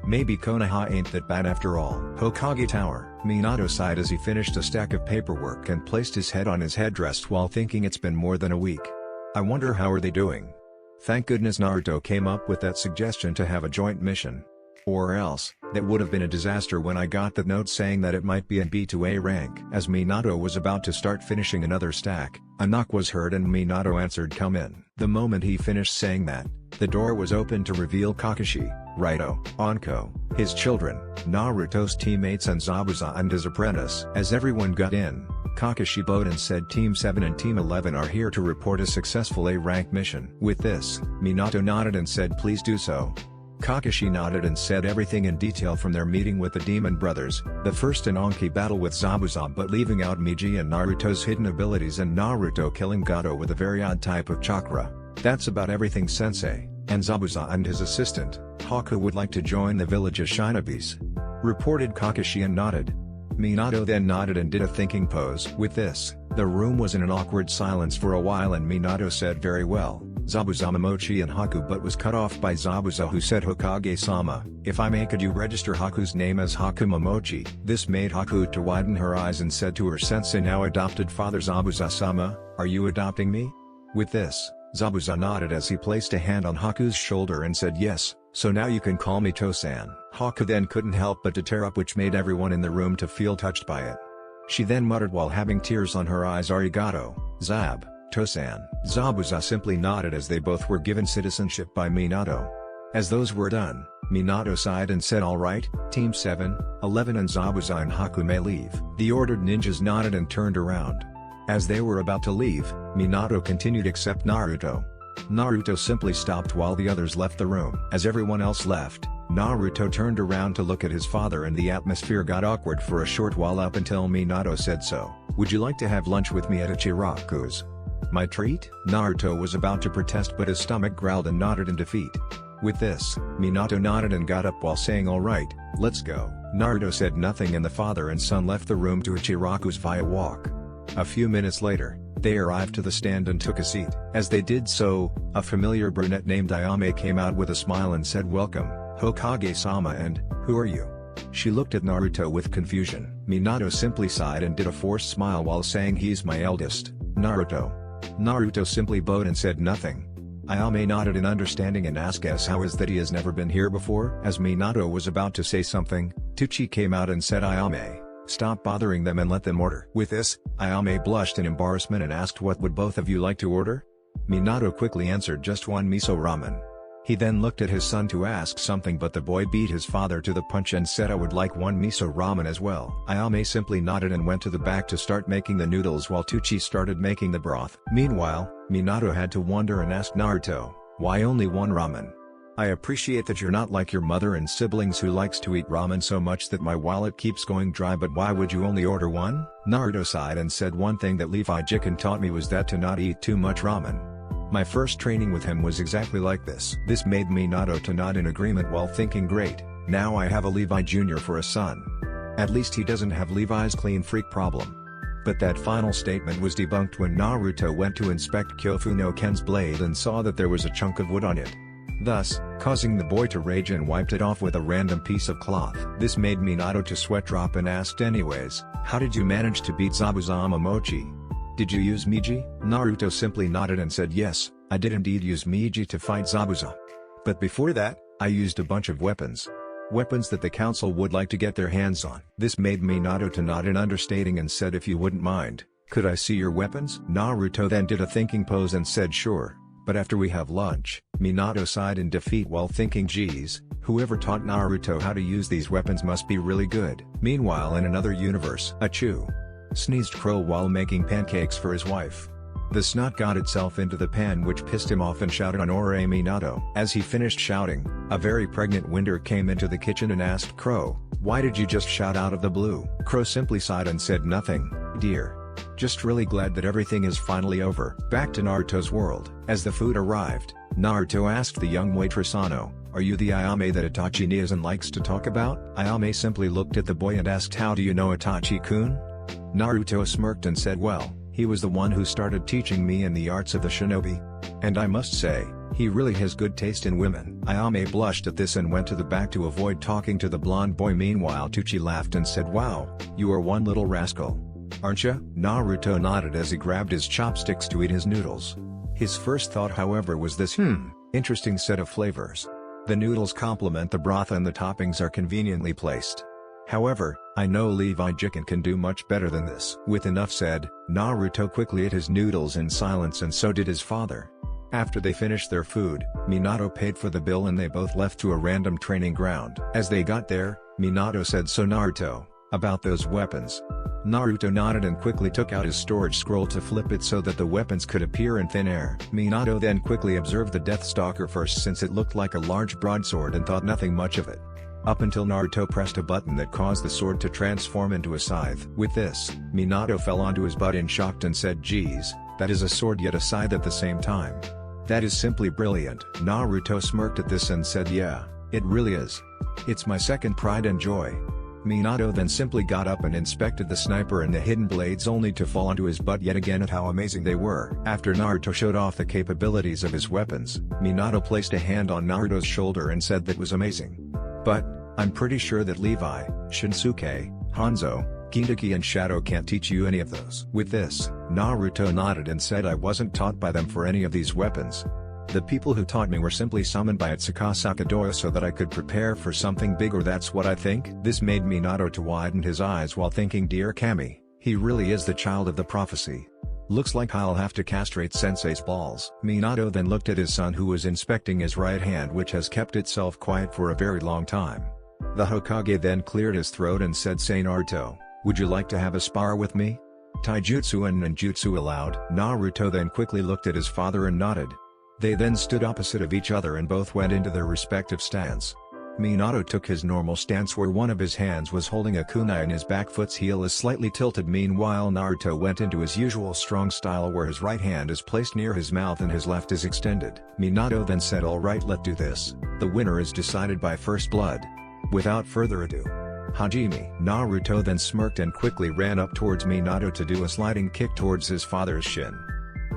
maybe Konoha ain't that bad after all. Hokage Tower. Minato sighed as he finished a stack of paperwork and placed his head on his headrest while thinking, it's been more than a week. I wonder how are they doing? Thank goodness Naruto came up with that suggestion to have a joint mission. Or else, that would have been a disaster when I got that note saying that it might be in B2A rank. As Minato was about to start finishing another stack, a knock was heard and Minato answered, "Come in." The moment he finished saying that, the door was opened to reveal Kakashi, Raito, Anko, his children, Naruto's teammates and Zabuza and his apprentice. As everyone got in, Kakashi bowed and said, "Team 7 and Team 11 are here to report a successful A-rank mission." With this, Minato nodded and said, "Please do so." Kakashi nodded and said everything in detail from their meeting with the Demon Brothers, the first Ananki battle with Zabuza but leaving out Miji and Naruto's hidden abilities and Naruto killing Gato with a very odd type of chakra. That's about everything sensei, and Zabuza and his assistant, Haku would like to join the village of Shinobis. Reported Kakashi and nodded. Minato then nodded and did a thinking pose. With this, the room was in an awkward silence for a while and Minato said, "Very well, Zabuza Momochi and Haku," but was cut off by Zabuza who said, "Hokage-sama, if I may, could you register Haku's name as Haku Momochi?" This made Haku to widen her eyes and said to her sensei, now adopted father, "Zabuza-sama, are you adopting me?" With this, Zabuza nodded as he placed a hand on Haku's shoulder and said, "Yes, so now you can call me Tosan." Haku then couldn't help but to tear up, which made everyone in the room to feel touched by it. She then muttered while having tears on her eyes, "Arigato, Zab, Tosan." Zabuza simply nodded as they both were given citizenship by Minato. As those were done, Minato sighed and said, "Alright, Team 7, 11 and Zabuza and Haku may leave." The ordered ninjas nodded and turned around. As they were about to leave, Minato continued, "Except Naruto." Naruto simply stopped while the others left the room. As everyone else left, Naruto turned around to look at his father and the atmosphere got awkward for a short while up until Minato said, "So, would you like to have lunch with me at Ichiraku's?" "My treat?" Naruto was about to protest but his stomach growled and nodded in defeat. With this, Minato nodded and got up while saying, "Alright, let's go." Naruto said nothing and the father and son left the room to Ichiraku's via walk. A few minutes later, they arrived to the stand and took a seat. As they did so, a familiar brunette named Ayame came out with a smile and said, "Welcome, Hokage-sama, and who are you?" She looked at Naruto with confusion. Minato simply sighed and did a forced smile while saying, "He's my eldest, Naruto." Naruto simply bowed and said nothing. Ayame nodded in understanding and asked, "Guess how is that he has never been here before?" As Minato was about to say something, Tuchi came out and said, "Ayame, stop bothering them and let them order." With this, Ayame blushed in embarrassment and asked, "What would both of you like to order?" Minato quickly answered, "Just one miso ramen." He then looked at his son to ask something but the boy beat his father to the punch and said, "I would like one miso ramen as well." Ayame simply nodded and went to the back to start making the noodles while Tuchi started making the broth. Meanwhile, Minato had to wonder and asked Naruto, "Why only one ramen? I appreciate that you're not like your mother and siblings who likes to eat ramen so much that my wallet keeps going dry, but why would you only order one?" Naruto sighed and said, "One thing that Levi Jiken taught me was that to not eat too much ramen." My first training with him was exactly like this. This made Minato to nod in agreement while thinking, great, now I have a Levi Jr. for a son. At least he doesn't have Levi's clean freak problem. But that final statement was debunked when Naruto went to inspect Kyofu no Ken's blade and saw that there was a chunk of wood on it, thus causing the boy to rage and wiped it off with a random piece of cloth. This made Minato to sweat drop and asked, anyways, how did you manage to beat Zabuza Momochi? Did you use Miji? Naruto simply nodded and said, yes, I did indeed use Miji to fight Zabuza. But before that, I used a bunch of weapons. Weapons that the council would like to get their hands on. This made Minato to nod in understating and said, if you wouldn't mind, could I see your weapons? Naruto then did a thinking pose and said, sure, but after we have lunch. Minato sighed in defeat while thinking, geez, whoever taught Naruto how to use these weapons must be really good. Meanwhile, in another universe, Achoo sneezed Crow while making pancakes for his wife. The snot got itself into the pan, which pissed him off and shouted on Ore Minato. As he finished shouting, a very pregnant Winder came into the kitchen and asked Crow, why did you just shout out of the blue? Crow simply sighed and said, nothing, dear. Just really glad that everything is finally over. Back to Naruto's world. As the food arrived, Naruto asked the young waitress Ano, are you the Ayame that Itachi knows and likes to talk about? Ayame simply looked at the boy and asked, how do you know Itachi-kun? Naruto smirked and said, well, he was the one who started teaching me in the arts of the shinobi. And I must say, he really has good taste in women. Ayame blushed at this and went to the back to avoid talking to the blonde boy. Meanwhile, Tucci laughed and said, wow, you are one little rascal. Aren't ya? Naruto nodded as he grabbed his chopsticks to eat his noodles. His first thought, however, was this interesting set of flavors. The noodles complement the broth and the toppings are conveniently placed. However, I know Levi Jiken can do much better than this. With enough said, Naruto quickly ate his noodles in silence, and so did his father. After they finished their food, Minato paid for the bill and they both left to a random training ground. As they got there, Minato said, so Naruto, about those weapons. Naruto nodded and quickly took out his storage scroll to flip it so that the weapons could appear in thin air. Minato then quickly observed the Death Stalker first, since it looked like a large broadsword, and thought nothing much of it. Up until Naruto pressed a button that caused the sword to transform into a scythe. With this, Minato fell onto his butt in shock and said, geez, that is a sword yet a scythe at the same time. That is simply brilliant. Naruto smirked at this and said, yeah, it really is. It's my second pride and joy. Minato then simply got up and inspected the sniper and the hidden blades, only to fall onto his butt yet again at how amazing they were. After Naruto showed off the capabilities of his weapons, Minato placed a hand on Naruto's shoulder and said that was amazing. But, I'm pretty sure that Levi, Shinsuke, Hanzo, Gintoki and Shadow can't teach you any of those. With this, Naruto nodded and said, I wasn't taught by them for any of these weapons. The people who taught me were simply summoned by Tsukasaka Doya so that I could prepare for something bigger. That's what I think. This made Minato to widen his eyes while thinking, dear Kami, he really is the child of the prophecy. Looks like I'll have to castrate Sensei's balls. Minato then looked at his son, who was inspecting his right hand, which has kept itself quiet for a very long time. The Hokage then cleared his throat and said, say Naruto, would you like to have a spar with me? Taijutsu and ninjutsu allowed. Naruto then quickly looked at his father and nodded. They then stood opposite of each other and both went into their respective stance. Minato took his normal stance, where one of his hands was holding a kunai and his back foot's heel is slightly tilted. Meanwhile, Naruto went into his usual strong style, where his right hand is placed near his mouth and his left is extended. Minato then said, alright, let's do this. The winner is decided by first blood. Without further ado, Hajime. Naruto then smirked and quickly ran up towards Minato to do a sliding kick towards his father's shin.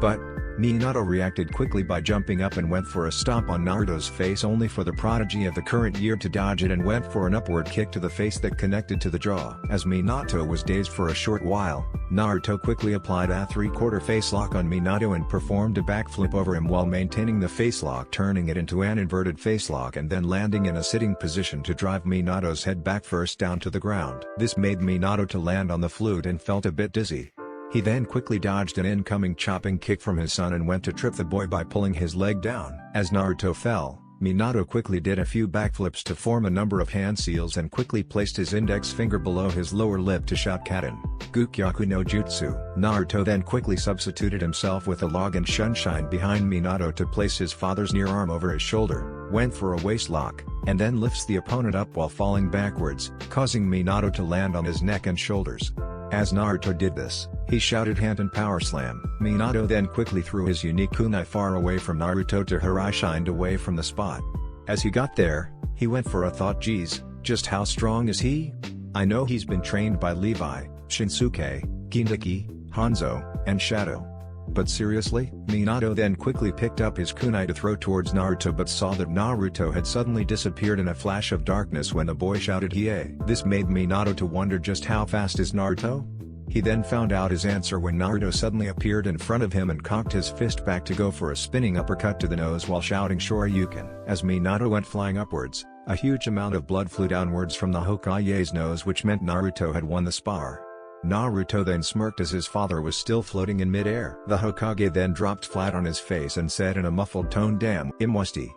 But Minato reacted quickly by jumping up and went for a stomp on Naruto's face, only for the prodigy of the current year to dodge it and went for an upward kick to the face that connected to the jaw. As Minato was dazed for a short while, Naruto quickly applied a three-quarter face lock on Minato and performed a backflip over him while maintaining the face lock, turning it into an inverted face lock and then landing in a sitting position to drive Minato's head back first down to the ground. This made Minato to land on the flute and felt a bit dizzy. He then quickly dodged an incoming chopping kick from his son and went to trip the boy by pulling his leg down. As Naruto fell, Minato quickly did a few backflips to form a number of hand seals and quickly placed his index finger below his lower lip to shout Katen, Gukyaku no Jutsu. Naruto then quickly substituted himself with a log and Shunshine behind Minato to place his father's near arm over his shoulder, went for a waist lock, and then lifts the opponent up while falling backwards, causing Minato to land on his neck and shoulders. As Naruto did this, he shouted hand and power slam. Minato then quickly threw his unique kunai far away from Naruto to Hirai shined away from the spot. As he got there, he went for a thought, geez, just how strong is he? I know he's been trained by Levi, Shinsuke, Gintoki, Hanzo, and Shadow. But seriously? Minato then quickly picked up his kunai to throw towards Naruto but saw that Naruto had suddenly disappeared in a flash of darkness when the boy shouted Hiei. This made Minato to wonder just how fast is Naruto? He then found out his answer when Naruto suddenly appeared in front of him and cocked his fist back to go for a spinning uppercut to the nose while shouting Shoryuken. As Minato went flying upwards, a huge amount of blood flew downwards from the Hokage's nose, which meant Naruto had won the spar. Naruto then smirked as his father was still floating in mid-air. The Hokage then dropped flat on his face and said in a muffled tone, "Damn, Imwasti."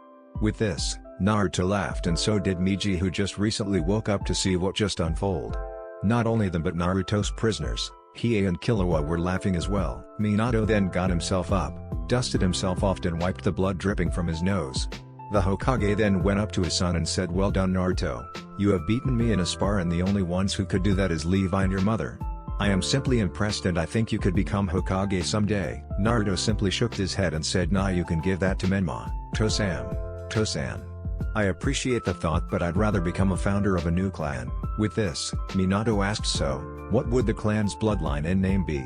With this, Naruto laughed and so did Miji, who just recently woke up to see what just unfolded. Not only them but Naruto's prisoners, Hiei and Killua, were laughing as well. Minato then got himself up, dusted himself off and wiped the blood dripping from his nose. The Hokage then went up to his son and said, "Well done, Naruto. You have beaten me in a spar and the only ones who could do that is Levi and your mother. I am simply impressed and I think you could become Hokage someday." Naruto simply shook his head and said, "Nah, you can give that to Menma, Tosan. I appreciate the thought but I'd rather become a founder of a new clan." With this, Minato asked, "So, what would the clan's bloodline and name be?"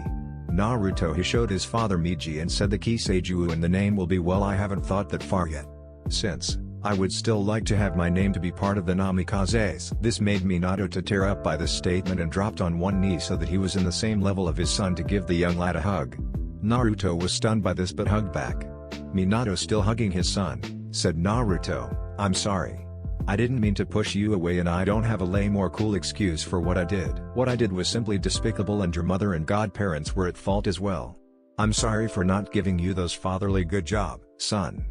Naruto he showed his father Miji and said the Kiseiju and the name will be, "Well, I haven't thought that far yet. Since, I would still like to have my name to be part of the Namikazes." This made Minato to tear up by this statement and dropped on one knee so that he was in the same level of his son to give the young lad a hug. Naruto was stunned by this but hugged back. Minato still hugging his son, said, "Naruto, I'm sorry. I didn't mean to push you away and I don't have a lame or cool excuse for what I did. What I did was simply despicable and your mother and godparents were at fault as well. I'm sorry for not giving you those fatherly good job, son.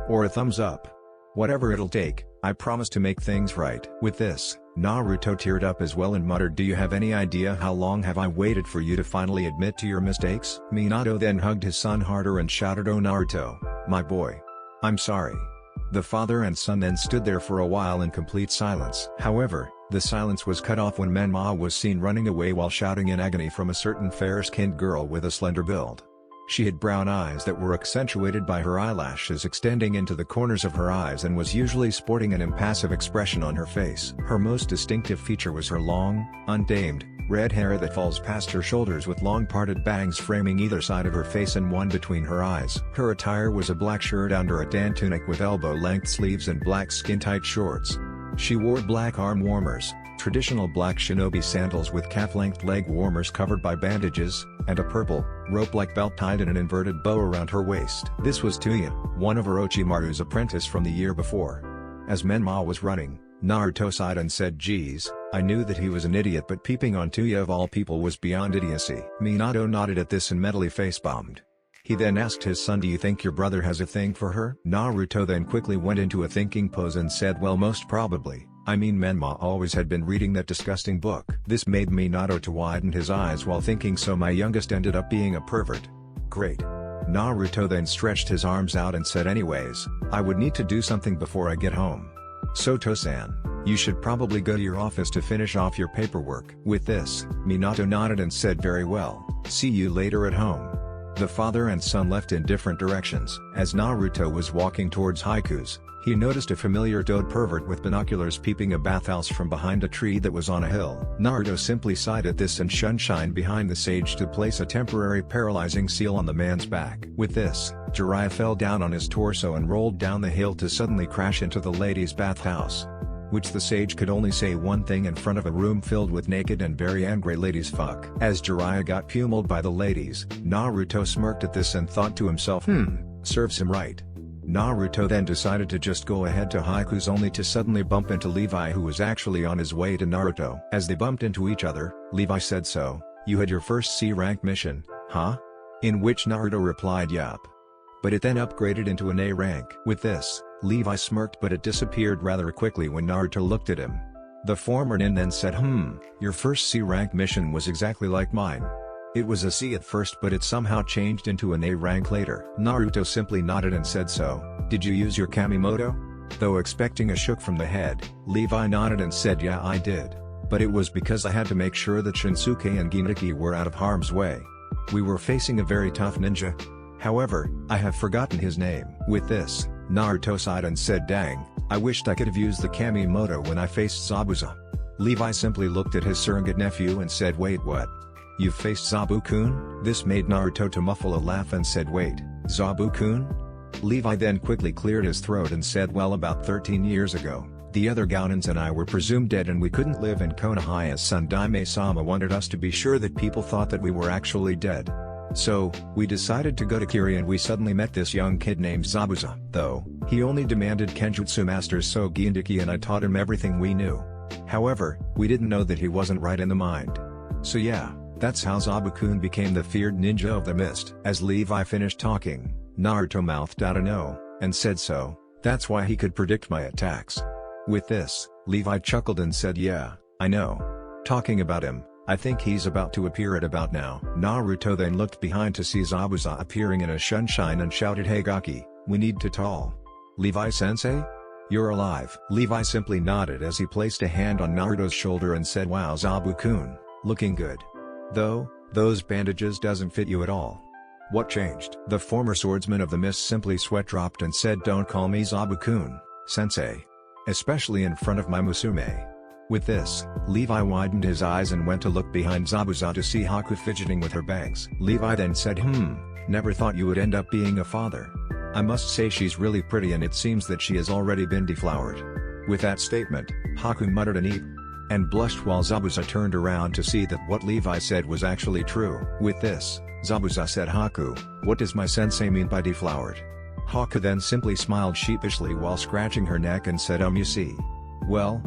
Or a thumbs up. Whatever it'll take, I promise to make things right." With this, Naruto teared up as well and muttered, "Do you have any idea how long have I waited for you to finally admit to your mistakes?" Minato then hugged his son harder and shouted, "Oh Naruto, my boy. I'm sorry." The father and son then stood there for a while in complete silence. However, the silence was cut off when Menma was seen running away while shouting in agony from a certain fair-skinned girl with a slender build. She had brown eyes that were accentuated by her eyelashes extending into the corners of her eyes and was usually sporting an impassive expression on her face. Her most distinctive feature was her long, untamed, red hair that falls past her shoulders with long parted bangs framing either side of her face and one between her eyes. Her attire was a black shirt under a tan tunic with elbow-length sleeves and black skin-tight shorts. She wore black arm warmers, traditional black shinobi sandals with calf-length leg warmers covered by bandages, and a purple, rope-like belt tied in an inverted bow around her waist. This was Tuya, one of Orochimaru's apprentice from the year before. As Menma was running, Naruto sighed and said, "Geez, I knew that he was an idiot but peeping on Tuya of all people was beyond idiocy." Minato nodded at this and mentally face-bombed. He then asked his son, "Do you think your brother has a thing for her?" Naruto then quickly went into a thinking pose and said, "Well, most probably. I mean, Menma always had been reading that disgusting book." This made Minato to widen his eyes while thinking, "So my youngest ended up being a pervert. Great." Naruto then stretched his arms out and said, "Anyways, I would need to do something before I get home. So Tosan, you should probably go to your office to finish off your paperwork." With this, Minato nodded and said, "Very well, see you later at home." The father and son left in different directions. As Naruto was walking towards Haiku's, he noticed a familiar toad pervert with binoculars peeping a bathhouse from behind a tree that was on a hill. Naruto simply sighed at this and shined behind the sage to place a temporary paralyzing seal on the man's back. With this, Jiraiya fell down on his torso and rolled down the hill to suddenly crash into the lady's bathhouse. Which the sage could only say one thing in front of a room filled with naked and very angry ladies. Fuck. As Jiraiya got pummeled by the ladies, Naruto smirked at this and thought to himself, serves him right. Naruto then decided to just go ahead to Haiku's only to suddenly bump into Levi, who was actually on his way to Naruto. As they bumped into each other, Levi said, "So, you had your first C-rank mission, huh?" In which Naruto replied, "Yup. But it then upgraded into an A rank." With this, Levi smirked but it disappeared rather quickly when Naruto looked at him. The former nin then said, Your first C-rank mission was exactly like mine. It was a C at first but it somehow changed into an A rank later." Naruto simply nodded and said, "So, did you use your Kamimoto?" Though expecting a shook from the head, Levi nodded and said, "Yeah, I did. But it was because I had to make sure that Shinsuke and Ginriki were out of harm's way. We were facing a very tough ninja. However, I have forgotten his name. With this, Naruto sighed and said, dang, I wished I could have used the Kamimoto when I faced Zabuza. Levi simply looked at his surrogate nephew and said, wait, what? You've faced Zabu-kun? This made Naruto to muffle a laugh and said, wait, Zabu-kun? Levi then quickly cleared his throat and said, well, about 13 years ago, the other Gounins and I were presumed dead and we couldn't live in Konoha as Sundaime-sama wanted us to be sure that people thought that we were actually dead. So, we decided to go to Kiri and we suddenly met this young kid named Zabuza. Though, he only demanded Kenjutsu masters, so Ginriki and I taught him everything we knew. However, we didn't know that he wasn't right in the mind. So yeah, that's how Zabu-kun became the feared ninja of the mist. As Levi finished talking, Naruto mouthed out a no, and said so, that's why he could predict my attacks. With this, Levi chuckled and said, yeah, I know. Talking about him, I think he's about to appear at about now. Naruto then looked behind to see Zabuza appearing in a sunshine and shouted, hey Gaki, we need to tall. Levi-sensei? You're alive. Levi simply nodded as he placed a hand on Naruto's shoulder and said, wow Zabu-kun, looking good. Though, those bandages doesn't fit you at all. What changed? The former swordsman of the mist simply sweat dropped and said, don't call me Zabu-kun, sensei. Especially in front of my Musume. With this, Levi widened his eyes and went to look behind Zabuza to see Haku fidgeting with her bangs. Levi then said, never thought you would end up being a father. I must say she's really pretty and it seems that she has already been deflowered. With that statement, Haku muttered an eep, and blushed while Zabuza turned around to see that what Levi said was actually true. With this, Zabuza said, Haku, what does my sensei mean by deflowered? Haku then simply smiled sheepishly while scratching her neck and said, you see. Well,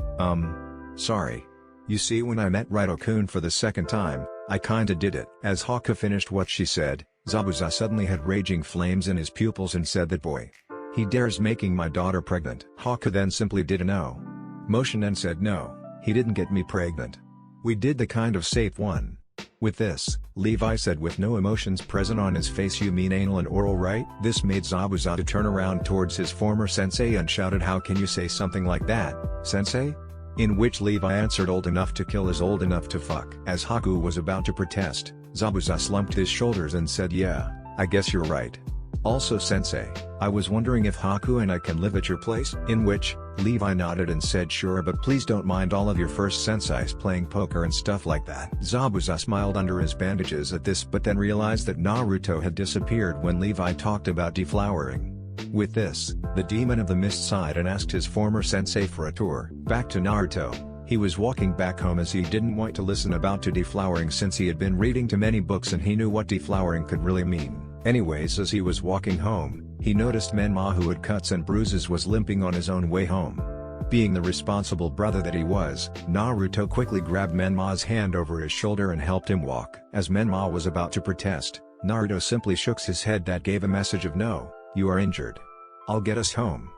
sorry. You see, when I met Raito-kun for the second time, I kinda did it. As Haku finished what she said, Zabuza suddenly had raging flames in his pupils and said, that boy. He dares making my daughter pregnant. Haku then simply did a no motion and said, no, he didn't get me pregnant. We did the kind of safe one. With this, Levi said with no emotions present on his face, you mean anal and oral, right? This made Zabuza to turn around towards his former sensei and shouted, how can you say something like that, sensei? In which Levi answered, old enough to kill is old enough to fuck. As Haku was about to protest, Zabuza slumped his shoulders and said, yeah, I guess you're right. Also sensei, I was wondering if Haku and I can live at your place? In which, Levi nodded and said, sure, but please don't mind all of your first senseis playing poker and stuff like that. Zabuza smiled under his bandages at this but then realized that Naruto had disappeared when Levi talked about deflowering. With this, the demon of the mist sighed and asked his former sensei for a tour. Back to Naruto, he was walking back home as he didn't want to listen about to deflowering since he had been reading too many books and he knew what deflowering could really mean. Anyways, as he was walking home, he noticed Menma, who had cuts and bruises, was limping on his own way home. Being the responsible brother that he was, Naruto quickly grabbed Menma's hand over his shoulder and helped him walk. As Menma was about to protest, Naruto simply shook his head that gave a message of no, you are injured. I'll get us home.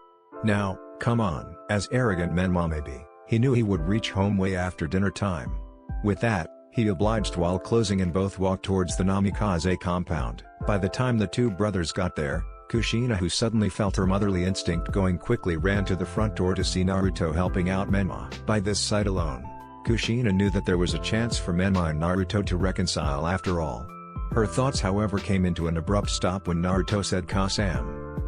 Now, come on. As arrogant Menma may be, he knew he would reach home way after dinner time. With that, he obliged while closing and both walked towards the Namikaze compound. By the time the two brothers got there, Kushina, who suddenly felt her motherly instinct going, quickly ran to the front door to see Naruto helping out Menma. By this sight alone, Kushina knew that there was a chance for Menma and Naruto to reconcile after all. Her thoughts however came into an abrupt stop when Naruto said,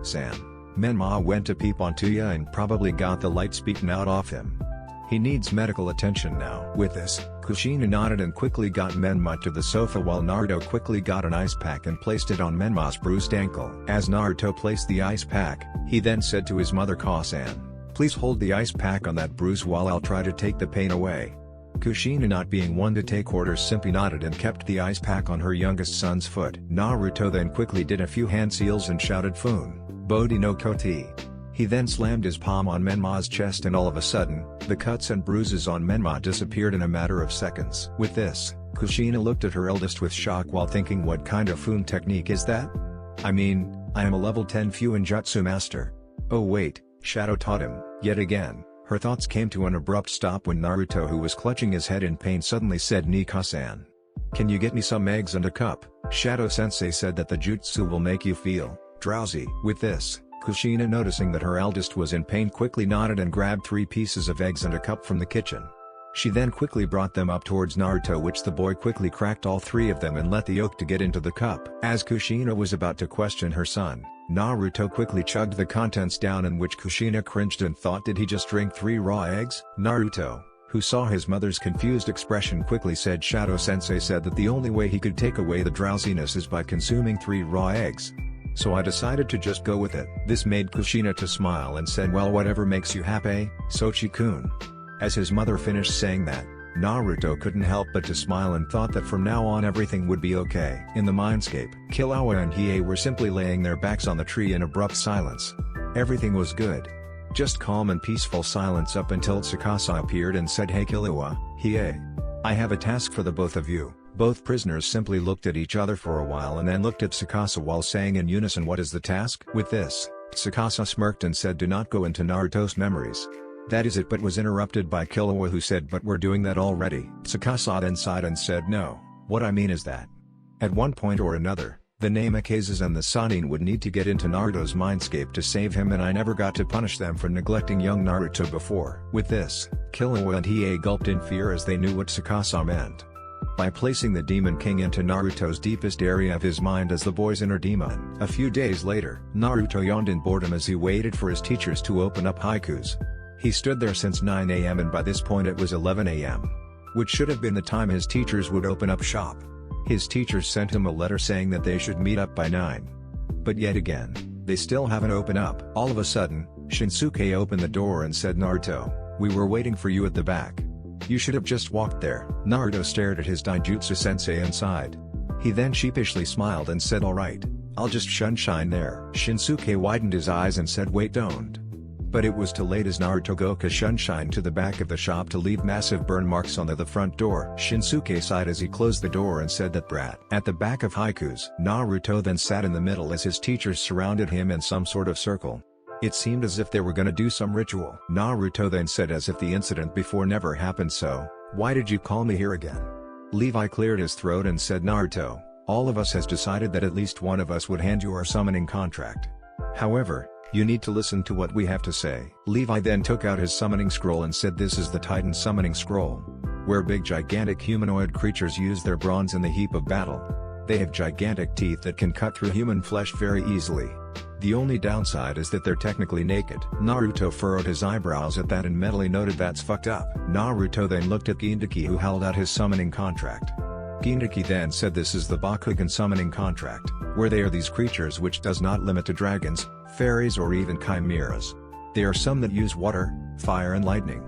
Sam. Menma went to peep on Tuya and probably got the lights beaten out off him. He needs medical attention now. With this, Kushina nodded and quickly got Menma to the sofa while Naruto quickly got an ice pack and placed it on Menma's bruised ankle. As Naruto placed the ice pack, he then said to his mother, Ka-san, please hold the ice pack on that bruise while I'll try to take the pain away. Kushina, not being one to take orders, simply nodded and kept the ice pack on her youngest son's foot. Naruto then quickly did a few hand seals and shouted, Fun, Bodhi no Koti. He then slammed his palm on Menma's chest and all of a sudden, the cuts and bruises on Menma disappeared in a matter of seconds. With this, Kushina looked at her eldest with shock while thinking, what kind of Fun technique is that? I mean, I am a level 10 Fuinjutsu master. Oh wait, Shadow taught him. Yet again, her thoughts came to an abrupt stop when Naruto, who was clutching his head in pain, suddenly said, Nika-san. Can you get me some eggs and a cup? Shadow-sensei said that the jutsu will make you feel drowsy. With this, Kushina, noticing that her eldest was in pain, quickly nodded and grabbed 3 pieces of eggs and a cup from the kitchen. She then quickly brought them up towards Naruto, which the boy quickly cracked all three of them and let the yolk to get into the cup. As Kushina was about to question her son, Naruto quickly chugged the contents down, in which Kushina cringed and thought, did he just drink 3 raw eggs? Naruto, who saw his mother's confused expression, quickly said Shadow-sensei said that the only way he could take away the drowsiness is by consuming 3 raw eggs. So I decided to just go with it. This made Kushina to smile and said, well, whatever makes you happy, Sochi-kun. As his mother finished saying that, Naruto couldn't help but to smile and thought that from now on everything would be okay. In the mindscape, Killua and Hiei were simply laying their backs on the tree in abrupt silence. Everything was good. Just calm and peaceful silence up until Tsukasa appeared and said, hey Killua, Hiei. I have a task for the both of you. Both prisoners simply looked at each other for a while and then looked at Tsukasa while saying in unison, what is the task? With this, Tsukasa smirked and said, do not go into Naruto's memories. That is it, but was interrupted by Killua, who said, but we're doing that already. Tsukasa then sighed and said, no, what I mean is that at one point or another, the Namikazes and the Sannin would need to get into Naruto's mindscape to save him, and I never got to punish them for neglecting young Naruto before. With this, Killua and Hiei gulped in fear as they knew what Tsukasa meant. By placing the Demon King into Naruto's deepest area of his mind as the boy's inner demon. A few days later, Naruto yawned in boredom as he waited for his teachers to open up haikus. He stood there since 9 AM and by this point it was 11 AM. Which should have been the time his teachers would open up shop. His teachers sent him a letter saying that they should meet up by 9. But yet again, they still haven't opened up. All of a sudden, Shinsuke opened the door and said, Naruto, we were waiting for you at the back. You should have just walked there. Naruto stared at his Daijutsu sensei and sighed. He then sheepishly smiled and said, alright, I'll just shunshine there. Shinsuke widened his eyes and said, wait, don't. But it was too late as Naruto Goka shunshined to the back of the shop to leave massive burn marks on the front door. Shinsuke sighed as he closed the door and said, that brat. At the back of haikus, Naruto then sat in the middle as his teachers surrounded him in some sort of circle. It seemed as if they were gonna do some ritual. Naruto then said as if the incident before never happened, so, why did you call me here again? Levi cleared his throat and said, Naruto, all of us has decided that at least one of us would hand you our summoning contract. However, you need to listen to what we have to say. Levi then took out his summoning scroll and said, this is the Titan summoning scroll. Where big gigantic humanoid creatures use their bronze in the heap of battle. They have gigantic teeth that can cut through human flesh very easily. The only downside is that they're technically naked. Naruto furrowed his eyebrows at that and mentally noted, that's fucked up. Naruto then looked at Jinchuriki, who held out his summoning contract. Jinchuriki then said, this is the Bakugan summoning contract, where they are these creatures which does not limit to dragons, fairies or even chimeras. There are some that use water, fire and lightning.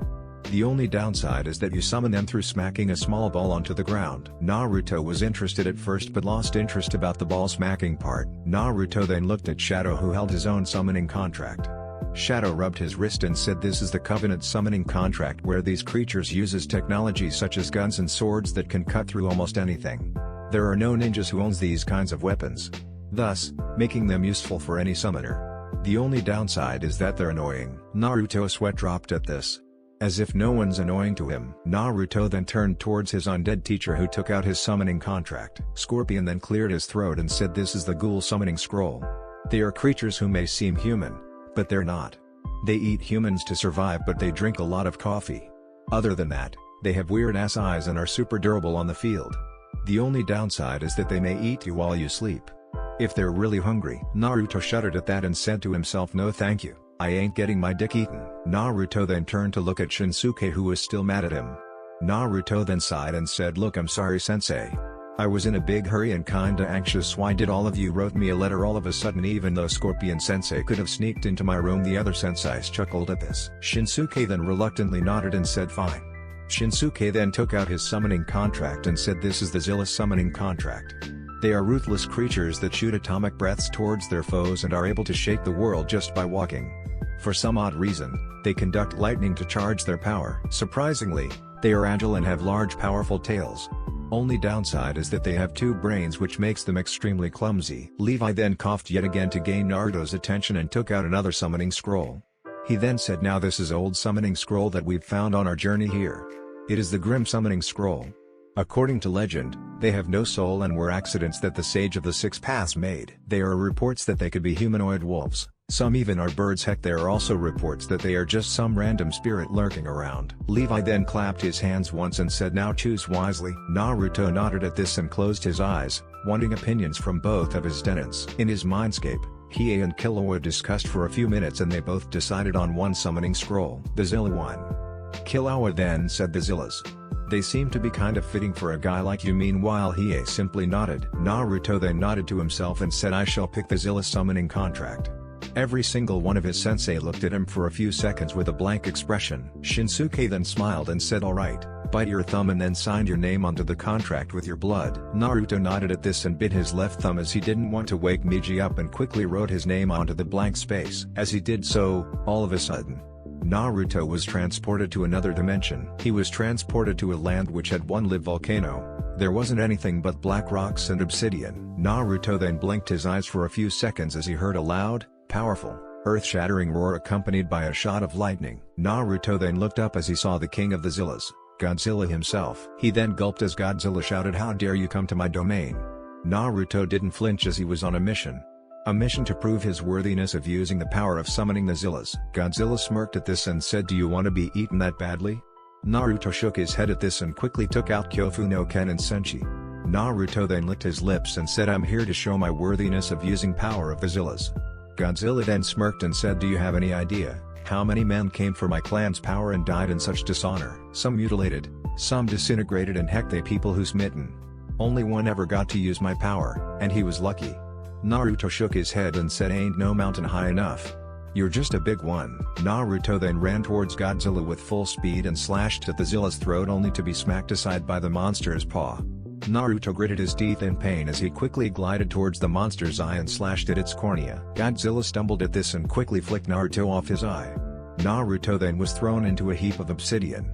The only downside is that you summon them through smacking a small ball onto the ground. Naruto was interested at first but lost interest about the ball smacking part. Naruto then looked at Shadow, who held his own summoning contract. Shadow rubbed his wrist and said, this is the Covenant summoning contract, where these creatures uses technology such as guns and swords that can cut through almost anything. There are no ninjas who owns these kinds of weapons, thus, making them useful for any summoner. The only downside is that they're annoying. Naruto's sweat dropped at this. As if no one's annoying to him. Naruto then turned towards his undead teacher, who took out his summoning contract. Scorpion then cleared his throat and said, this is the Ghoul summoning scroll. They are creatures who may seem human, but they're not. They eat humans to survive, but they drink a lot of coffee. Other than that, they have weird ass eyes and are super durable on the field. The only downside is that they may eat you while you sleep. If they're really hungry. Naruto shuddered at that and said to himself, no thank you, I ain't getting my dick eaten. Naruto then turned to look at Shinsuke, who was still mad at him. Naruto then sighed and said, look, I'm sorry sensei. I was in a big hurry and kinda anxious. Why did all of you wrote me a letter all of a sudden, even though Scorpion sensei could have sneaked into my room? The other senseis chuckled at this. Shinsuke then reluctantly nodded and said fine. Shinsuke then took out his summoning contract and said, this is the Zilla summoning contract. They are ruthless creatures that shoot atomic breaths towards their foes and are able to shake the world just by walking. For some odd reason, they conduct lightning to charge their power. Surprisingly, they are agile and have large powerful tails. Only downside is that they have 2 brains, which makes them extremely clumsy. Levi then coughed yet again to gain Naruto's attention and took out another summoning scroll. He then said, now this is old summoning scroll that we've found on our journey here. It is the Grim summoning scroll. According to legend, they have no soul and were accidents that the Sage of the Six Paths made. There are reports that they could be humanoid wolves, Some even are birds. Heck, there are also reports that they are just some random spirit lurking around. Levi then clapped his hands once and said, now choose wisely. Naruto nodded at this and closed his eyes, wanting opinions from both of his tenants. In his mindscape, Hiei and Killua discussed for a few minutes and they both decided on one summoning scroll. The Zilla one. Killua then said, the Zillas. They seem to be kind of fitting for a guy like you. Meanwhile Hiei simply nodded. Naruto then nodded to himself and said, I shall pick the Zilla summoning contract. Every single one of his sensei looked at him for a few seconds with a blank expression. Shinsuke then smiled and said, alright, bite your thumb and then signed your name onto the contract with your blood. Naruto nodded at this and bit his left thumb as he didn't want to wake Miji up and quickly wrote his name onto the blank space. As he did so, all of a sudden, Naruto was transported to another dimension. He was transported to a land which had one live volcano. There wasn't anything but black rocks and obsidian. Naruto then blinked his eyes for a few seconds as he heard a loud, powerful, earth-shattering roar accompanied by a shot of lightning. Naruto then looked up as he saw the king of the Zillas, Godzilla himself. He then gulped as Godzilla shouted, how dare you come to my domain? Naruto didn't flinch as he was on a mission. A mission to prove his worthiness of using the power of summoning the Zillas. Godzilla smirked at this and said, do you want to be eaten that badly? Naruto shook his head at this and quickly took out Kyofu no Ken and Senshi. Naruto then licked his lips and said, I'm here to show my worthiness of using power of the Zillas. Godzilla then smirked and said, do you have any idea how many men came for my clan's power and died in such dishonor? Some mutilated, some disintegrated, and heck, they people who smitten. Only one ever got to use my power, and he was lucky. Naruto shook his head and said, ain't no mountain high enough. You're just a big one. Naruto then ran towards Godzilla with full speed and slashed at the Zilla's throat only to be smacked aside by the monster's paw. Naruto gritted his teeth in pain as he quickly glided towards the monster's eye and slashed at its cornea. Godzilla stumbled at this and quickly flicked Naruto off his eye. Naruto then was thrown into a heap of obsidian.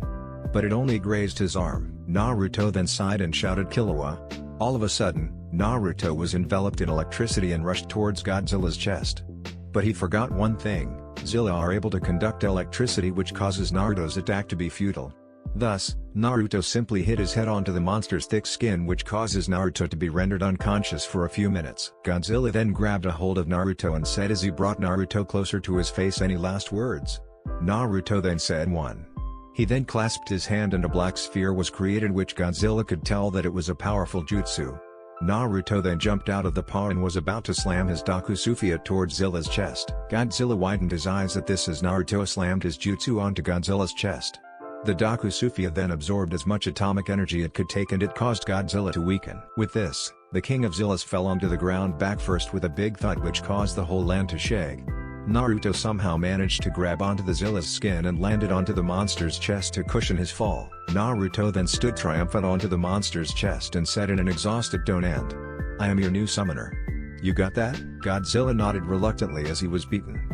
But it only grazed his arm. Naruto then sighed and shouted, Killua. All of a sudden, Naruto was enveloped in electricity and rushed towards Godzilla's chest. But he forgot one thing, Zilla are able to conduct electricity, which causes Naruto's attack to be futile. Thus, Naruto simply hit his head onto the monster's thick skin, which causes Naruto to be rendered unconscious for a few minutes. Godzilla then grabbed a hold of Naruto and said as he brought Naruto closer to his face, any last words? Naruto then said one. He then clasped his hand and a black sphere was created, which Godzilla could tell that it was a powerful jutsu. Naruto then jumped out of the paw and was about to slam his Dakusufia towards Zilla's chest. Godzilla widened his eyes at this as Naruto slammed his jutsu onto Godzilla's chest. The Dakusufia then absorbed as much atomic energy it could take and it caused Godzilla to weaken. With this, the king of Zillas fell onto the ground back first with a big thud which caused the whole land to shake. Naruto somehow managed to grab onto the Zilla's skin and landed onto the monster's chest to cushion his fall. Naruto then stood triumphant onto the monster's chest and said in an exhausted tone, and I am your new summoner. You got that? Godzilla nodded reluctantly as he was beaten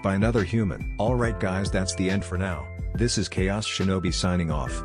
by another human. Alright guys, that's the end for now. This is Chaos Shinobi signing off.